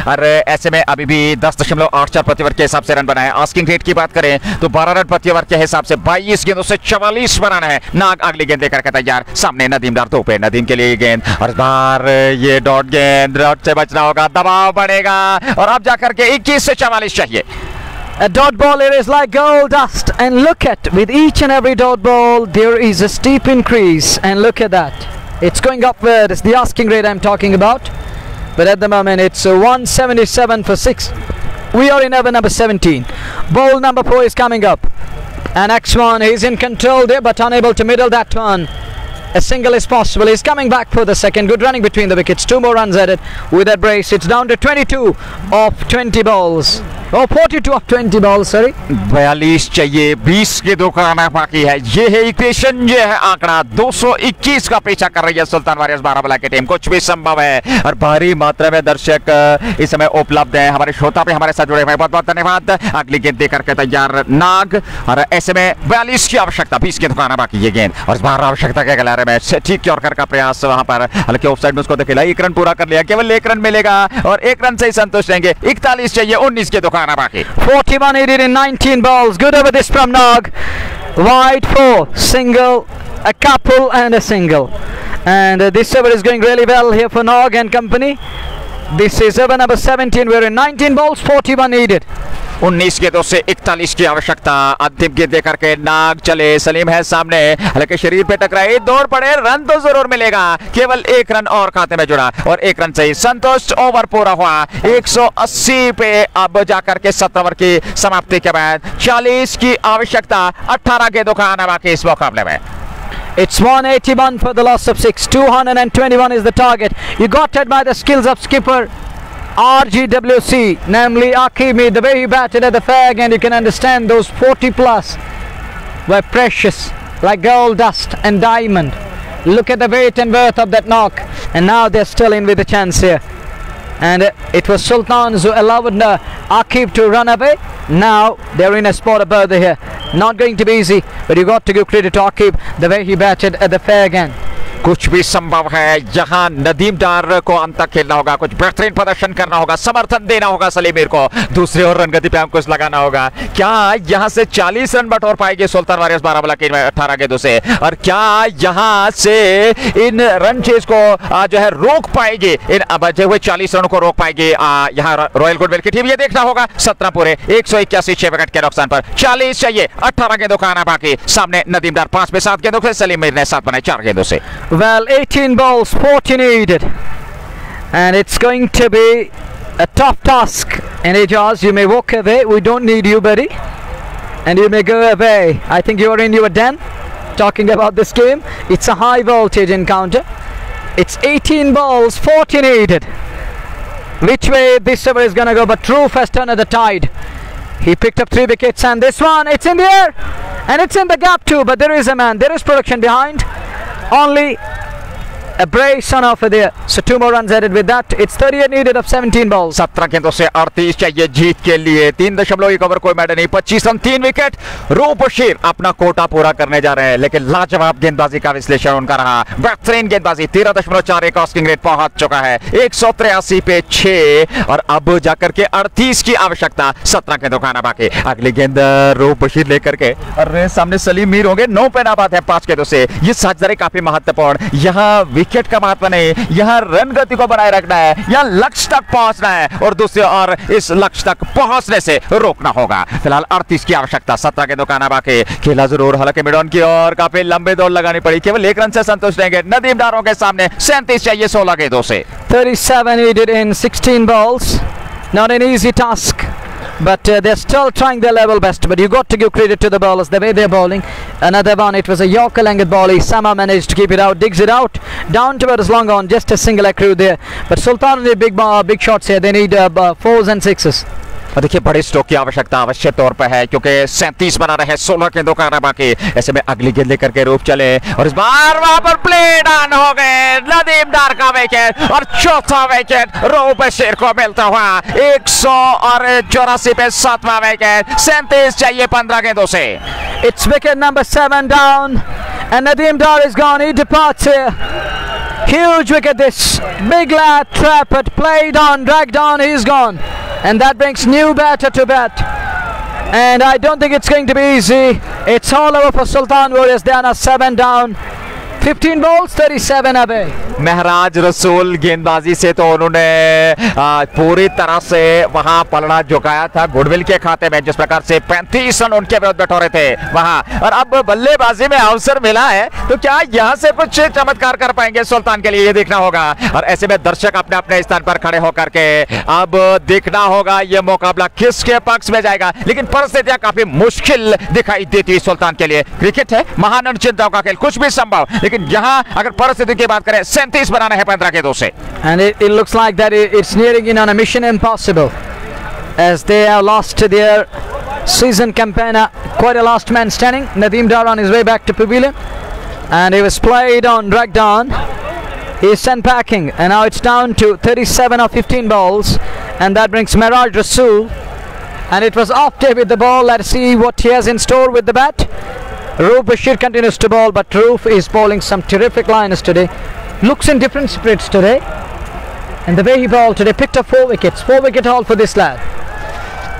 और ऐसे में अभी भी 10.84 प्रति ओवर के हिसाब से रन बनाए। आस्किंग रेट की बात करें तो 12 रन प्रति ओवर के हिसाब से 22 गेंदों से 44 बनाना है। नाग अगली गेंद लेकर के तैयार। सामने नदीम डार तो पे नदीम के लिए ये गेंद और इस बार ये डॉट गेंद। डॉट से बचना होगा, दबाव बढ़ेगा और अब जाकर के 21 से 44 चाहिए। A dot ball here is like gold dust, and look at, with each and every dot ball there is a steep increase, and look at that, it's going upward. It's the asking rate I'm talking about, but at the moment it's 177 for 6. We are in over number 17. Ball number 4 is coming up, and X1 is in control there but unable to middle that one. A single is possible. He's coming back for the second. Good running between the wickets. 2 more runs added with that brace. It's down to 22 of 20 balls. Oh, 42 of 20 balls, sorry. 42 चाहिए। 20 के 2 का आना बाकी है। ये है equation, ये है आंकड़ा। 221 का पीछा कर रही है सुल्तान वारियर्स बाराबला की टीम। कुछ भी संभव है और भारी मात्रा में दर्शक इस समय उपलब्ध हैं। हमारे श्रोता पे हमारे साथ जुड़े हुए बहुत बहुत धन्यवाद। अगली गेंद देकर के तैयार नाग और ऐसे में 42 की आवश्यकता। 20 के 2 का आना बाकी ये गेंद और इस बार आवश्यकता क्या खिला रहे हैं। ठीक यॉर्कर का प्रयास वहां पर, हालांकि ऑफसाइड में उसको खेला। 1 रन पूरा कर लिया। केवल 1 रन मिलेगा और 1 रन से ही संतुष्ट रहेंगे। 41 चाहिए। 19 के 2 का आना बाकी। 41 needed in 19 balls. Good over this from Nag. Wide 4, single, a couple and a single. And this over is going really well here for Nag and company. This is over number 17. We're in 19 balls, 41 needed. 19 गेंदों से 41 की आवश्यकता। अंतिम गेंद देकर के नाग चले, सलीम है सामने, हालांकि शरीर पे टकराई, दौड़ पड़े, रन तो जरूर मिलेगा, केवल 1 रन और खाते में जुड़ा और 1 रन सही। संतुष्ट, ओवर पूरा हुआ 180 पे। अब जाकर के 17 ओवर की समाप्ति के बाद 40 की आवश्यकता। 18 गेंदों का आना बाकी इस मुकाबले में। It's 181 for the loss of 6. 221 is the target. You got to admire the skills of skipper RGWC, namely Akimi. The way he batted at the fag, and you can understand those 40 plus were precious, like gold dust and diamond. Look at the weight and worth of that knock, and now they're still in with a chance here. And it was Sultans who allowed Akib to run away. Now they're in a spot of bertha here. Not going to be easy, but you got to give credit to Akib, the way he batted at the fair again. कुछ भी संभव है, यहाँ नदीम डार को अंत तक खेलना होगा, कुछ बेहतरीन प्रदर्शन करना होगा, समर्थन देना होगा सलीम मीर को, दूसरी ओर रन गति पे हमको लगाना होगा। क्या यहाँ से 40 रन बटोर पाएंगे सुल्तान वॉरियर्स 12 की 18 गेंदों से, और क्या यहाँ से इन रन चेज को जो है रोक पाएगी, इन बचे हुए 40 रनों को रोक पाएगी यहाँ रॉयल गुडविल की टीम। ये देखना होगा। 17 पूरे 181 6 विकेट के नुकसान पर 40 चाहिए। 18 गेंदों का आना बाकी। सामने नदीम डार 5 में 7 गेंदों से, सलीम मीर ने 7 बनाए 4 गेंदों से। Well, 18 balls, 14 needed, and it's going to be a tough task. And Ijaz, you may walk away. We don't need you, buddy, and you may go away. I think you are in your den talking about this game. It's a high voltage encounter. It's 18 balls, 14 needed. Which way this over is gonna go? But Roof has turned the tide. He picked up 3 wickets, and this one, it's in the air, and it's in the gap too. But there is a man. There is production behind. Only a brace on offer there, so 2 more runs added with that. It's 38 needed of 17 balls. 17 गेंदों से 38 चाहिए जीत के लिए। 3.1 over, कोई matter नहीं, 25 run 3 wicket. रूप बशीर अपना कोटा पूरा करने जा रहे हैं, लेकिन लाजवाब गेंदबाजी का विश्लेषण उनका रहा। बेहतरीन गेंदबाजी, 13.41 ऑस्किंग रेट पहुंच चुका है, 183 पे 6, और अब जाकर के 38 की आवश्यकता। 17 गेंदों का आना बाकी। अगली गेंद रूप बशीर लेकर के, और सामने सलीम मीर होंगे। 9 पे नाबाद है 5 गेंदों से। ये साझेदारी काफी महत्वपूर्ण। यहाँ विकेट का महत्व नहीं, यहाँ रन गति को बनाए रखना है, यहाँ लक्ष्य तक पहुंचना है, और दूसरी ओर इस लक्ष्य तक पहुंचने से रोकना होगा। फिलहाल 38 की आवश्यकता। 17 गेंदों का आना बाकी। खेला जरूर, हालांकि मिड ऑन की ओर काफी लंबी दौड़ लगानी पड़ी, केवल 1 रन से संतुष्ट रहेंगे नदीम डारों के सामने। 37 चाहिए 16 गेंदों से। 37 needed in 16 balls. Not an easy task, but they're still trying their level best. But you got to give credit to the bowlers, the way they're bowling. Another one, it was a Yorker length ball. Sama managed to keep it out, digs it out, down towards long on, just a single accrue there. But Sultan need big shots here. They need 4s and 6s. और देखिए, बड़े stroke की आवश्यकता अवश्य तौर पर है, क्योंकि 37 बना रहे, 16 गेंदों का आना बाकी। ऐसे में अगली गेंद लेकर के रूप चले, और इस बार वहां पर प्ले डाउन हो गए। नदीम डार का विकेट, और चौथा विकेट रूप बशीर को मिलता हुआ। 184 पे 7वां विकेट। 37 चाहिए 15 गेंदों से। It's wicket number 7 down, and Nadeem Dar is gone. He departs here. Huge wicket this. Big lad, Trapped, played on, dragged on, he's gone. And that brings new batter to bat. And I don't think it's going to be easy. It's all over for Sultan Warriors. They are now 7 down. 15 balls, 37 away. महराज रसूल गेंदबाजी से तो उन्होंने पूरी तरह से वहां पलड़ा झुकाया था गुडविल के खाते में, जिस प्रकार से 35 रन उनके विरुद्ध बटोरे थे वहां। और अब बल्लेबाजी में अवसर मिला है, तो क्या यहां से कुछ चमत्कार कर पाएंगे सुल्तान के लिए, ये देखना होगा। और ऐसे में दर्शक अपने अपने स्थान पर खड़े होकर के अब देखना होगा ये मुकाबला किसके पक्ष में जाएगा। लेकिन परिस्थितियां काफी मुश्किल दिखाई देती है सुल्तान के लिए। क्रिकेट है, महान अनिश्चितताओं का खेल, कुछ भी संभव, लेकिन यहाँ अगर परिस्थिति की बात करें 37 बनाना है 15 गेंदों से। And it looks like that it's nearing in on a mission impossible, as they have lost their season campaigner, quite a last man standing. Nadeem Dar on his way back to pavilion, and he was played on, dragged on. He is sent packing, and now it's down to 37 of 15 balls, and that brings Miraj Rasool. And it was off day with the ball. Let's see what he has in store with the bat. Roof Bashir continues to bowl, but Roof is bowling some terrific liners today. Looks in different spirits today, and the way he bowled today, picked up 4 wickets. 4 wicket haul for this lad.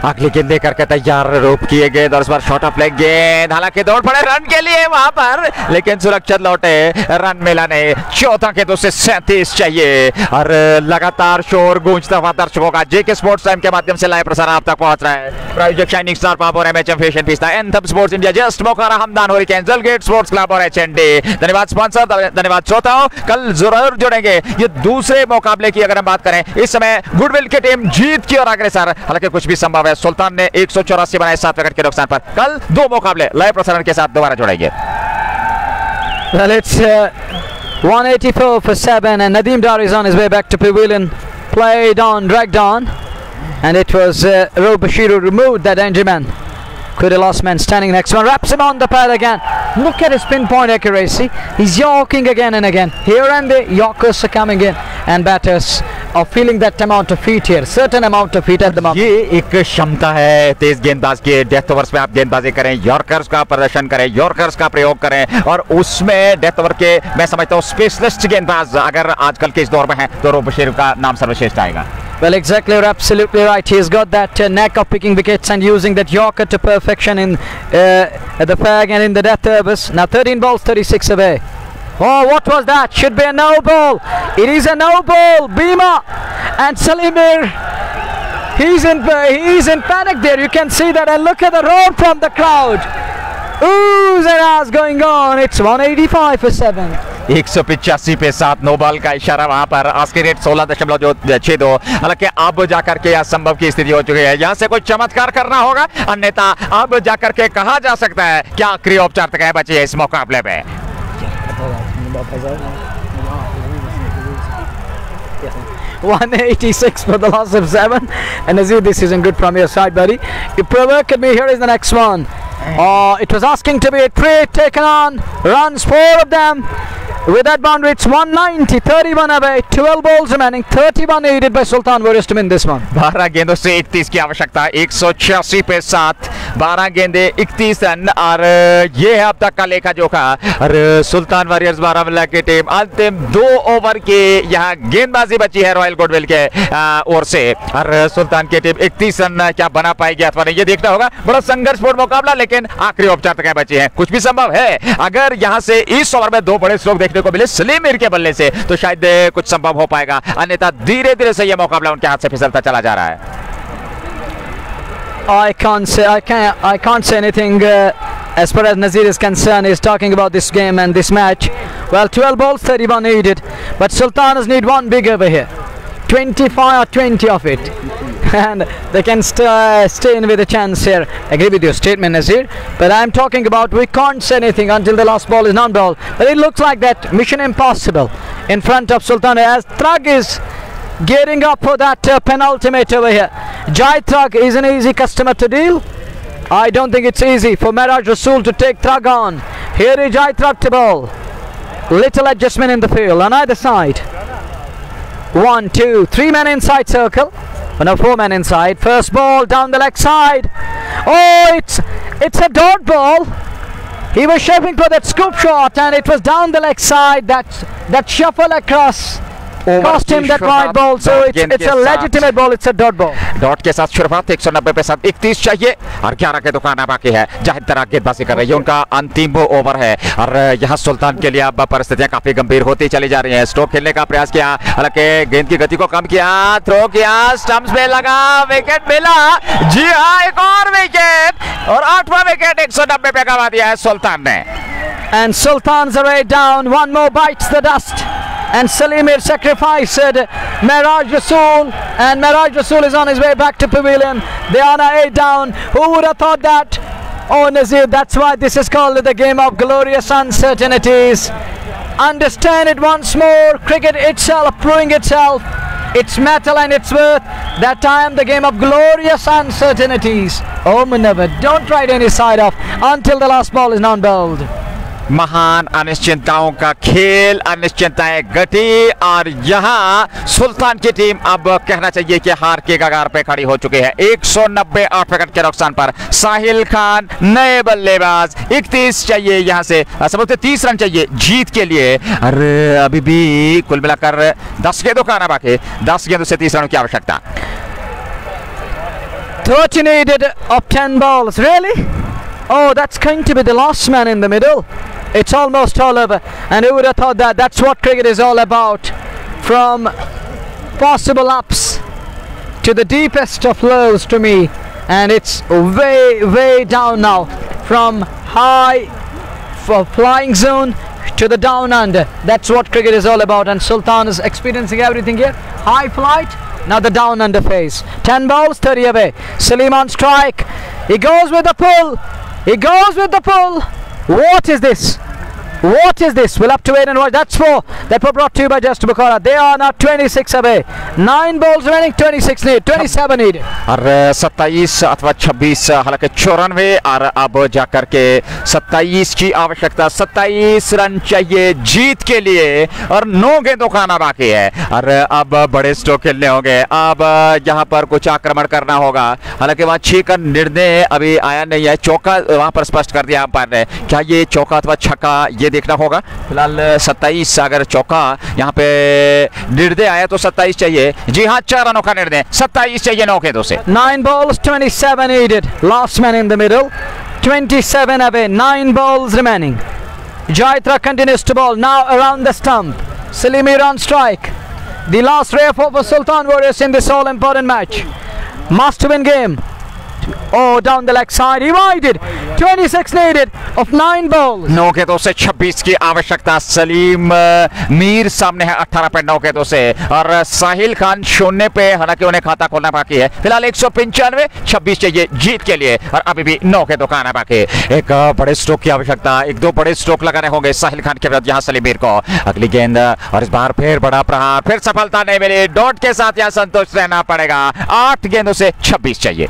अगली गेंद लेकर के तैयार रोप किए गए और इस बार shot of leg गेंद, हालांकि दौड़ पड़े रन के लिए वहां पर, लेकिन सुरक्षित लौटे, रन मिला नहीं। 14 गेंदों से 37 चाहिए और लगातार शोर गूंजता हुआ दर्शकों का जेके स्पोर्ट्स टाइम के माध्यम से लाइव प्रसारण आप तक पहुंच रहा है। प्रायोजक शाइनिंग स्टार पंप और एमएचएम फैशन पिस्ता, एंथम स्पोर्ट्स इंडिया, जस्ट मोकारा, Hamdan hurricane, Dalgate sports club और एचएनडी। धन्यवाद स्पॉन्सर, धन्यवाद श्रोताओं। कल जरूर जुड़ेंगे। ये दूसरे मुकाबले की अगर हम बात करें, इस समय गुडविल की टीम जीत की ओर अग्रसर, हालांकि कुछ भी संभव है। सुल्तान ने 184 बनाए 7 विकेट के नुकसान पर। कल 2 मुकाबले लाइव प्रसारण के साथ दोबारा जुड़ेंगे। Well, it's 184 for 7 and Nadeem Dar is on his way back to pavilion. Played on, dragged on, and it was Ro Bashir who removed that injured man. Could have lost man standing next one, wraps him on the pad again. Look at his pinpoint accuracy. He's yorking again and again. Here and there, yorkers are coming in and batters are feeling that amount of feet here, certain amount of feet at the moment. ये एक क्षमता है तेज गेंदबाज की। Death overs में आप गेंदबाजी करें, यॉर्कर्स का प्रदर्शन करें, यॉर्कर्स का प्रयोग करें, और उसमें डेथ ओवर के मैं समझता हूँ स्पेशलिस्ट गेंदबाज अगर आजकल के इस दौर में है तो रो बशीर का नाम सर्वश्रेष्ठ आएगा। Well, exactly, you're absolutely right. He's got that knack of picking wickets and using that yorker to perfection in the fag and in the death overs. Now 13 balls, 36 away. Oh, what was that? Should be a no ball. It is a no ball. Bima and Salimir. He's in panic there. You can see that, and look at the roar from the crowd. Oohs and ahs going on. It's 185 for 7. 185 पे 7, no ball का इशारा वहां पर। Asking rate 16.62। हालांकि अब जाकर के असंभव की स्थिति हो चुकी है। यहां से कोई चमत्कार करना होगा, अन्यथा अब जाकर के कहा जा सकता है क्या आखिरी औपचारिकताएं बची है इस मुकाबले में। 186 for the loss of 7. And Nazir, this isn't good from your side, buddy. You provoked me. Here is the next one. It was asking to be a free, taken on. Runs, 4 of them. With that boundary, it's 190, 31 away, 12 balls remaining, 31 needed by Sultan Warriors to win this one. 12 गेंदों से 31 की आवश्यकता, 186 पे 7, 12 गेंदे 31 run, और ये है अब तक का लेखा जोखा। और सुल्तान वॉरियर्स बारामूला की टीम अंतिम 2 ओवर की यहाँ गेंदबाजी बची है रॉयल गुडविल के ओर से, और सुल्तान की टीम 31 रन क्या बना पाएगी अथवा नहीं, ये देखना होगा। बड़ा संघर्षपूर्ण मुकाबला, लेकिन आखिरी औपचारिकताएं बची हैं। कुछ भी संभव है। अगर यहाँ से इस ओवर में 2 बड़े स्ट्रोक देखने को मिले सलीमिर के बल्ले से तो शायद कुछ संभव हो पाएगा, अन्यथा धीरे धीरे से यह मुकाबला उनके हाथ से फिसलता चला जा रहा है। I can't say anything as far as Nazir is concerned. He's talking about this game and this match. Well, 12 balls, 31 needed, but Sultanas need one big over here, 25 or 20 of it, and they can stay in with a chance here. I agree with your statement, Nazir, but I'm talking about we can't say anything until the last ball is non-ball. But it looks like that mission impossible in front of Sultan, as Trug is gearing up for that penultimate over here. Jai Trug is an easy customer to deal. I don't think it's easy for Miraj Rasool to take Trug on. Here is Jai Trug to bowl. Little adjustment in the field on either side. 1, 2, 3 men inside circle. Oh, no, 4 men inside. First ball down the leg side. Oh, it's a dot ball. He was shaping for that scoop shot, and it was down the leg side. That shuffle across cost him that wide ball. So it's a legitimate ball. It's a dot ball. Dot के साथ शुरुआत 190 पे 7, 31 चाहिए और 11 के दुकान बाकी है। जाहिद तरह गेंदबाजी कर रही है, उनका अंतिम ओवर है, और यहाँ सुल्तान के लिए अब परिस्थितियां काफी गंभीर होती चली जा रही हैं। स्ट्रोक खेलने का प्रयास किया, हालांकि गेंद की गति को कम किया, थ्रो किया, स्टंप्स पे लगा, विकेट मिला। जी हाँ, एक और विकेट, और 8वां विकेट 190 पे गंवा दिया है सुल्तान ने। And Sultan's away down. One more bites the dust. And Salimir sacrificed Miraj Rasool, and Miraj Rasool is on his way back to pavilion. They are now 8 down. Who would have thought that? Oh, Nazir, that's why this is called the game of glorious uncertainties. Understand it once more. Cricket itself proving itself, its metal and its worth. That time the game of glorious uncertainties. Oh, Munawar, don't try any side off until the last ball is non-bowled. महान अनिश्चितताओं का खेल, अनिश्चितताएं घटी, और यहाँ सुल्तान की team अब कहना चाहिए कि हार के कगार पे खड़ी हो चुकी है। 190 8 विकेट के नुकसान पर साहिल खान नए बल्लेबाज, 31 चाहिए यहाँ से, समझते 30 रन चाहिए जीत के लिए। अरे अभी भी कुल मिलाकर 10 गेंदों का आना बाकी, 10 गेंदों से 30 रनों की आवश्यकता। 30 needed of 10 balls. Really? Oh, that's going to be the last man in the middle. It's almost all over. And who would have thought that? That's what cricket is all about. From possible ups to the deepest of lows to me. And it's way, way down now. From high for flying zone to the down under. That's what cricket is all about. And Sultan is experiencing everything here. High flight. Now the down under phase. 10 balls, 30 away. Salim on strike. He goes with the pull. He goes with the pull. What is this? What is this? We'll have to wait and watch. That's 4 that were brought to you by Just Bukhara. They are now 26 away. 9 balls remaining, 26 need, 27 needed. और 27 अथवा 26 हालांकि 94 और अब जाकर के 27 की आवश्यकता 27 run चाहिए जीत के लिए और 9 गेंदों का आना बाकी है और अब बड़े स्ट्रोक खेलने होंगे। अब यहाँ पर कुछ आक्रमण करना होगा। हालांकि वहाँ 6 का निर्णय अभी आया नहीं है। चौका वहाँ पर स्पष्ट कर दिया अंपायर ने। क्या ये चौका अथवा छक्का ये देखना होगा। फिलहाल 27 अगर चौका यहाँ पे निर्णय आया तो 27 चाहिए। जी हाँ 4 रनों का निर्णय 27 चाहिए 9 गेंदों से। 9 balls 27 needed. Last man in the middle. 27 away. 9 balls remaining. Jaitra continues to bowl now around the stump. Salimir on strike. The last ray of hope for Sultan Warriors in this all important match. Must win game. Oh, down the leg side, he widened. 26 needed of 9 balls. 9 गेंदों से 26 की आवश्यकता। सलीम मीर सामने है 18 पे 9 गेंदों से और साहिल खान 0 पे, हालांकि उन्हें खाता खोलना बाकी है। फिलहाल 195 26 चाहिए जीत के लिए और अभी भी 9 गेंदों का आना बाकी। एक बड़े स्ट्रोक की आवश्यकता, 1-2 बड़े स्ट्रोक लगाने होंगे साहिल खान के विरुद्ध यहाँ सलीम मीर को। अगली गेंद और इस बार फिर बड़ा प्रहार, फिर सफलता नहीं मिली। डॉट के साथ यहाँ संतोष रहना पड़ेगा। 8 गेंदों से 26 चाहिए।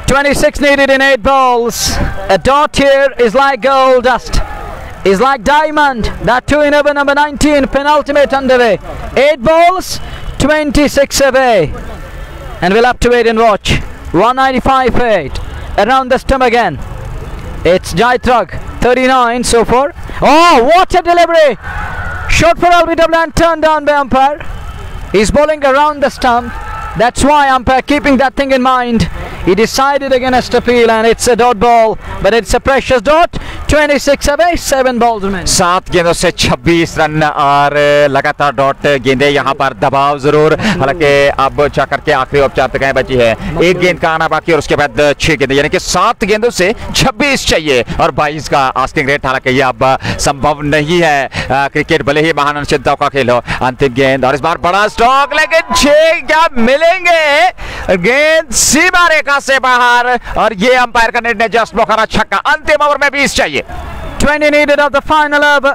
26 needed in 8 balls. A dot here is like gold dust. Is like diamond. That too in over number 19. Penultimate underway. 8 balls, 26 away. And we'll have to wait and watch. 195 for 8. Around the stump again. It's Jaitrag. 39 so far. Oh, what a delivery! Shot for LBW and turned down by umpire. He's bowling around the stump. That's why umpire keeping that thing in mind. He decided against appeal and it's a dot ball, but it's a precious dot. 26 away, 7 balls remaining. 7 गेंदों से 26 run और लगातार dot गेंदे। यहाँ पर दबाव जरूर, हालांकि अब जाकर के आखिरी औपचार तक बची है। 1 गेंद का आना बाकी और उसके बाद 6 गेंदे, यानी कि 7 गेंदों से 26 चाहिए और 22 का आस्किंग रेट। हालांकि ये अब संभव नहीं है। क्रिकेट भले ही महान अनिश्चितताओं का खेल हो। अंतिम गेंद और इस बार बड़ा स्ट्रोक, लेकिन 6 क्या मिलेंगे। गेंद सीमा रेखा से बाहर और ये अंपायर का निर्णय जस्ट बुखारा छक्का। अंतिम ओवर में 20 चाहिए। 20 needed of the final over.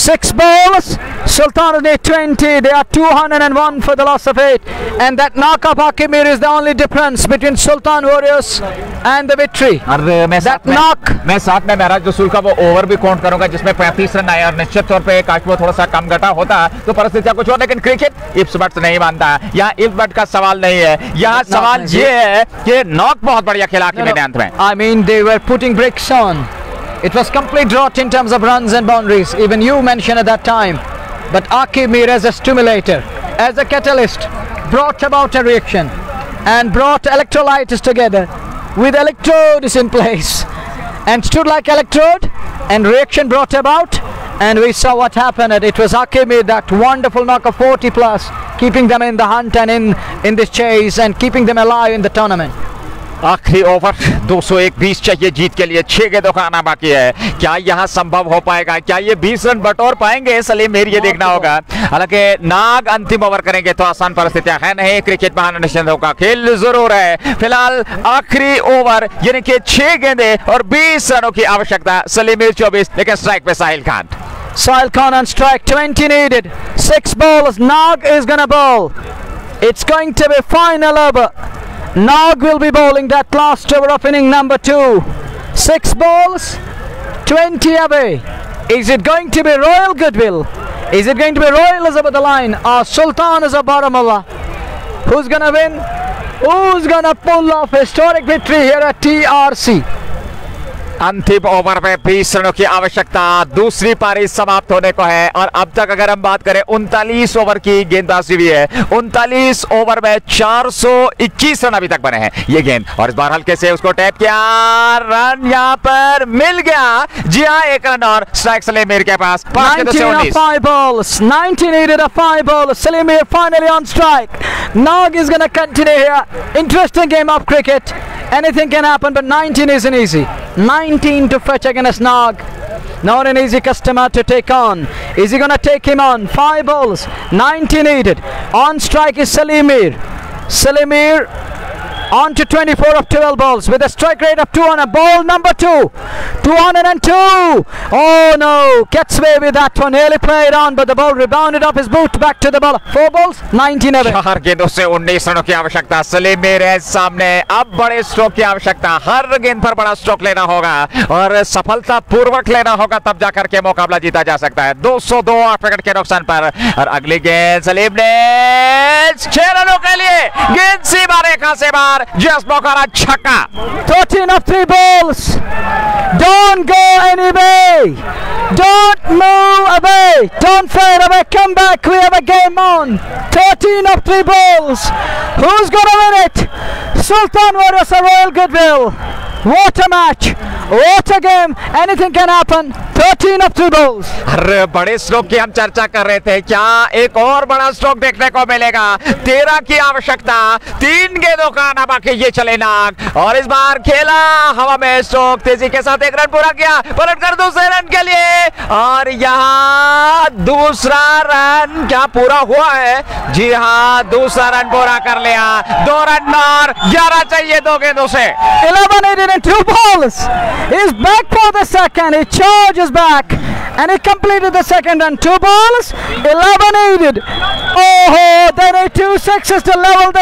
6 balls. Sultan need 20. They are 201 for the loss of 8. And that knock of Hakimir is the only difference between Sultan Warriors and the victory. और मैं साथ में महराज रसूल का वो ओवर भी काउंट करूंगा जिसमें 35 रन आए और निश्चित तौर पे काश वो थोड़ा सा कम घटा होता तो परिस्थितियां कुछ और। लेकिन क्रिकेट इफ्स बट्स नहीं मानता। यहाँ इफ्स बट का सवाल नहीं है। यहाँ सवाल ये है कि नॉक बहुत बढ़िया खेला के अंत में। I mean they were putting bricks on. It was complete drought in terms of runs and boundaries. Even you mentioned at that time. But Aqib Mir as a stimulator, as a catalyst, brought about a reaction and brought electrolytes together with electrodes in place and stood like electrode and reaction brought about and we saw what happened. It was Aqib Mir, that wonderful knock of 40 plus, keeping them in the hunt and in this chase and keeping them alive in the tournament. आखिरी over 201 चाहिए जीत के लिए। 6 गेंदों का आना बाकी है। क्या यहाँ संभव हो पाएगा? क्या ये 20 रन बटोर पाएंगे सलीम मीर? ये देखना होगा। हालांकि नाग अंतिम ओवर करेंगे तो आसान परिस्थितियां है नहीं। क्रिकेट महान अनिश्चितताओं का खेल जरूर है। फिलहाल आखिरी ओवर यानी कि 6 गेंदे और 20 रनों की आवश्यकता। सलीम मीर 24, लेकिन स्ट्राइक पे Sahil Khan. Sahil Khan on strike. 20 needed. 6 balls. Nag is gonna bowl. It's going to be final over. Nag will be bowling that last over of inning number 2. 6 balls, 20 away. Is it going to be Royal Goodwill? Is it going to be Royal is over the line or Sultan is a Baramulla? Who's gonna win? Who's gonna pull off historic victory here at TRC? अंतिम over में 20 रनों की आवश्यकता, दूसरी पारी समाप्त होने को है और अब तक अगर हम बात करें 39 ओवर की गेंदबाजी हुई है, 39 ओवर में 421 रन अभी तक बने हैं ये गेंद। और इस बार हल्के से उसको टैप किया, रन यहां पर मिल गया। जी हाँ, एक रन और स्ट्राइक सलीम के पास। 5 balls, 19 needed a 5 ball. Salim finally on strike. Nag is going to continue here. Interesting game of cricket. Anything can happen, but 19 isn't easy. 19 to fetch against Nag. Not an easy customer to take on. Is he going to take him on? 5 balls, 19 needed. On strike is Salimir. Salimir on to 24 of 12 balls with a strike rate of 200. Ball number 2, 202. Oh no, gets away with that one. Nearly played on, but the ball rebounded off his boot back to the bowler. 4 balls, 19 away. 4 गेंदों से 19 रनों की आवश्यकता। सलीम मेरे सामने अब बड़े stroke की आवश्यकता। हर गेंद पर बड़ा स्ट्रोक लेना होगा और सफलता पूर्वक लेना होगा, तब जाकर के मुकाबला जीता जा सकता है। 202 8 विकेट के नुकसान पर। और अगली गेंद सलीम ने 6 रनों के लिए गेंद सीमा रेखा से बाहर, जस्ट बौकारा छक्का। 13 of 3 balls. Don't go anyway. Don't move away. Don't fade away. Come back. We have a game on. 13 of 3 balls. Who's gonna win it? Sultan Warriors or Royal Goodwill? What a match. What a game. Anything can happen. 13 of 3 balls. अरे बड़े stroke की हम चर्चा कर रहे थे, क्या एक और बड़ा स्ट्रोक देखने को मिलेगा? 13 की आवश्यकता, 3 गेंदों का आना बाकी, ये चले नाग। और इस बार खेला हवा में स्ट्रोक, तेजी के साथ 1 रन पूरा किया, पलट कर दूसरे रन के लिए। और यहाँ दूसरा रन क्या पूरा हुआ है? जी हाँ, दूसरा रन पूरा कर लिया। 2 रन और 11 चाहिए 2 गेंदों से। 11 needed in 2 balls. He's back for the second. He charges back and he completed the second run. 2 balls, 11 needed. Oh, they need 2 sixes to level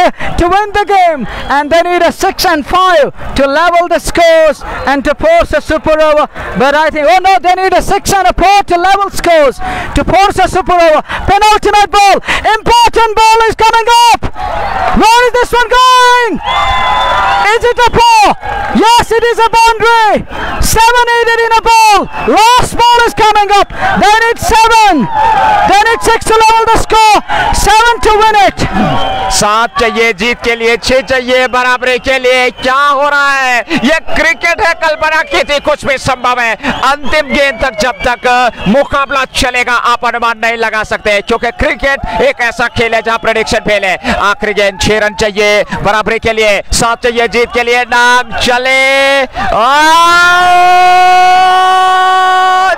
to win the game, and they need a 6 and 5 to level the scores and to force a super over. But I think, oh no, they need a 6 and a 4 to level scores to force a super over. Penultimate ball, important ball is coming up. Where is this one going? Is it a 4? Yes, it is a boundary. 7 needed in a ball. Last ball is coming up. They need 7. They need 6 to level the score. 7 to win it. 7 चाहिए जीत के लिए, 6 चाहिए बराबरी के लिए। क्या हो रहा है? ये क्रिकेट है, कल्पना की थी कुछ भी संभव है। अंतिम गेंद तक जब तक मुकाबला चलेगा आप अनुमान नहीं लगा सकते, क्योंकि क्रिकेट एक ऐसा खेल है जहां प्रेडिक्शन फेल है। आखिरी गेंद, 6 रन चाहिए बराबरी के लिए, 7 चाहिए जीत के लिए। नाग चले,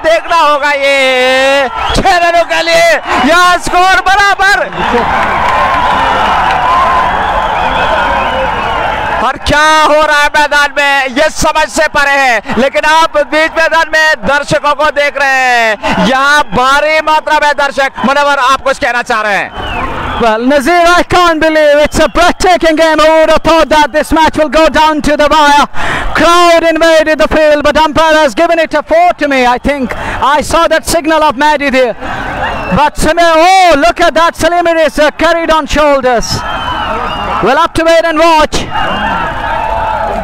देखना होगा ये 6 रनों के लिए, यह स्कोर बराबर। और क्या हो रहा है मैदान में, ये समझ से परे है। लेकिन आप बीच मैदान में दर्शकों को देख रहे हैं, यहाँ भारी मात्रा में दर्शक। मुनव्वर, आप कुछ कहना चाह रहे हैं? Well, Nazir, I can't believe it's a breathtaking game. Who would have thought that this match will go down to the wire? Crowd invaded the field, but umpire has given it a 4 to me. I think I saw that signal of Maddie there. But Samir, oh, look at that. Salimir is carried on shoulders. We'll have to wait and watch.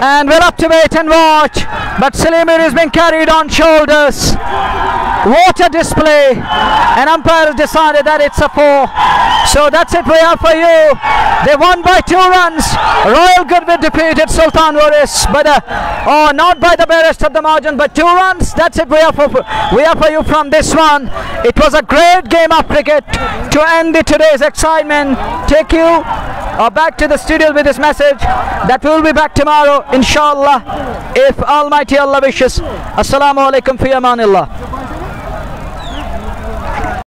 And we'll have to wait and watch. But Salimir has been carried on shoulders. What a display. And umpire has decided that it's a 4. So that's it we have for you. They won by 2 runs. Royal Goodwill defeated Sultan Warriors by not by the barest of the margin, but 2 runs. That's it we have for you from this one. It was a great game of cricket to end today's excitement. Take you back to the studio with this message that we'll be back tomorrow, inshallah, if Almighty Allah wishes. Assalamu alaikum fi amanillah.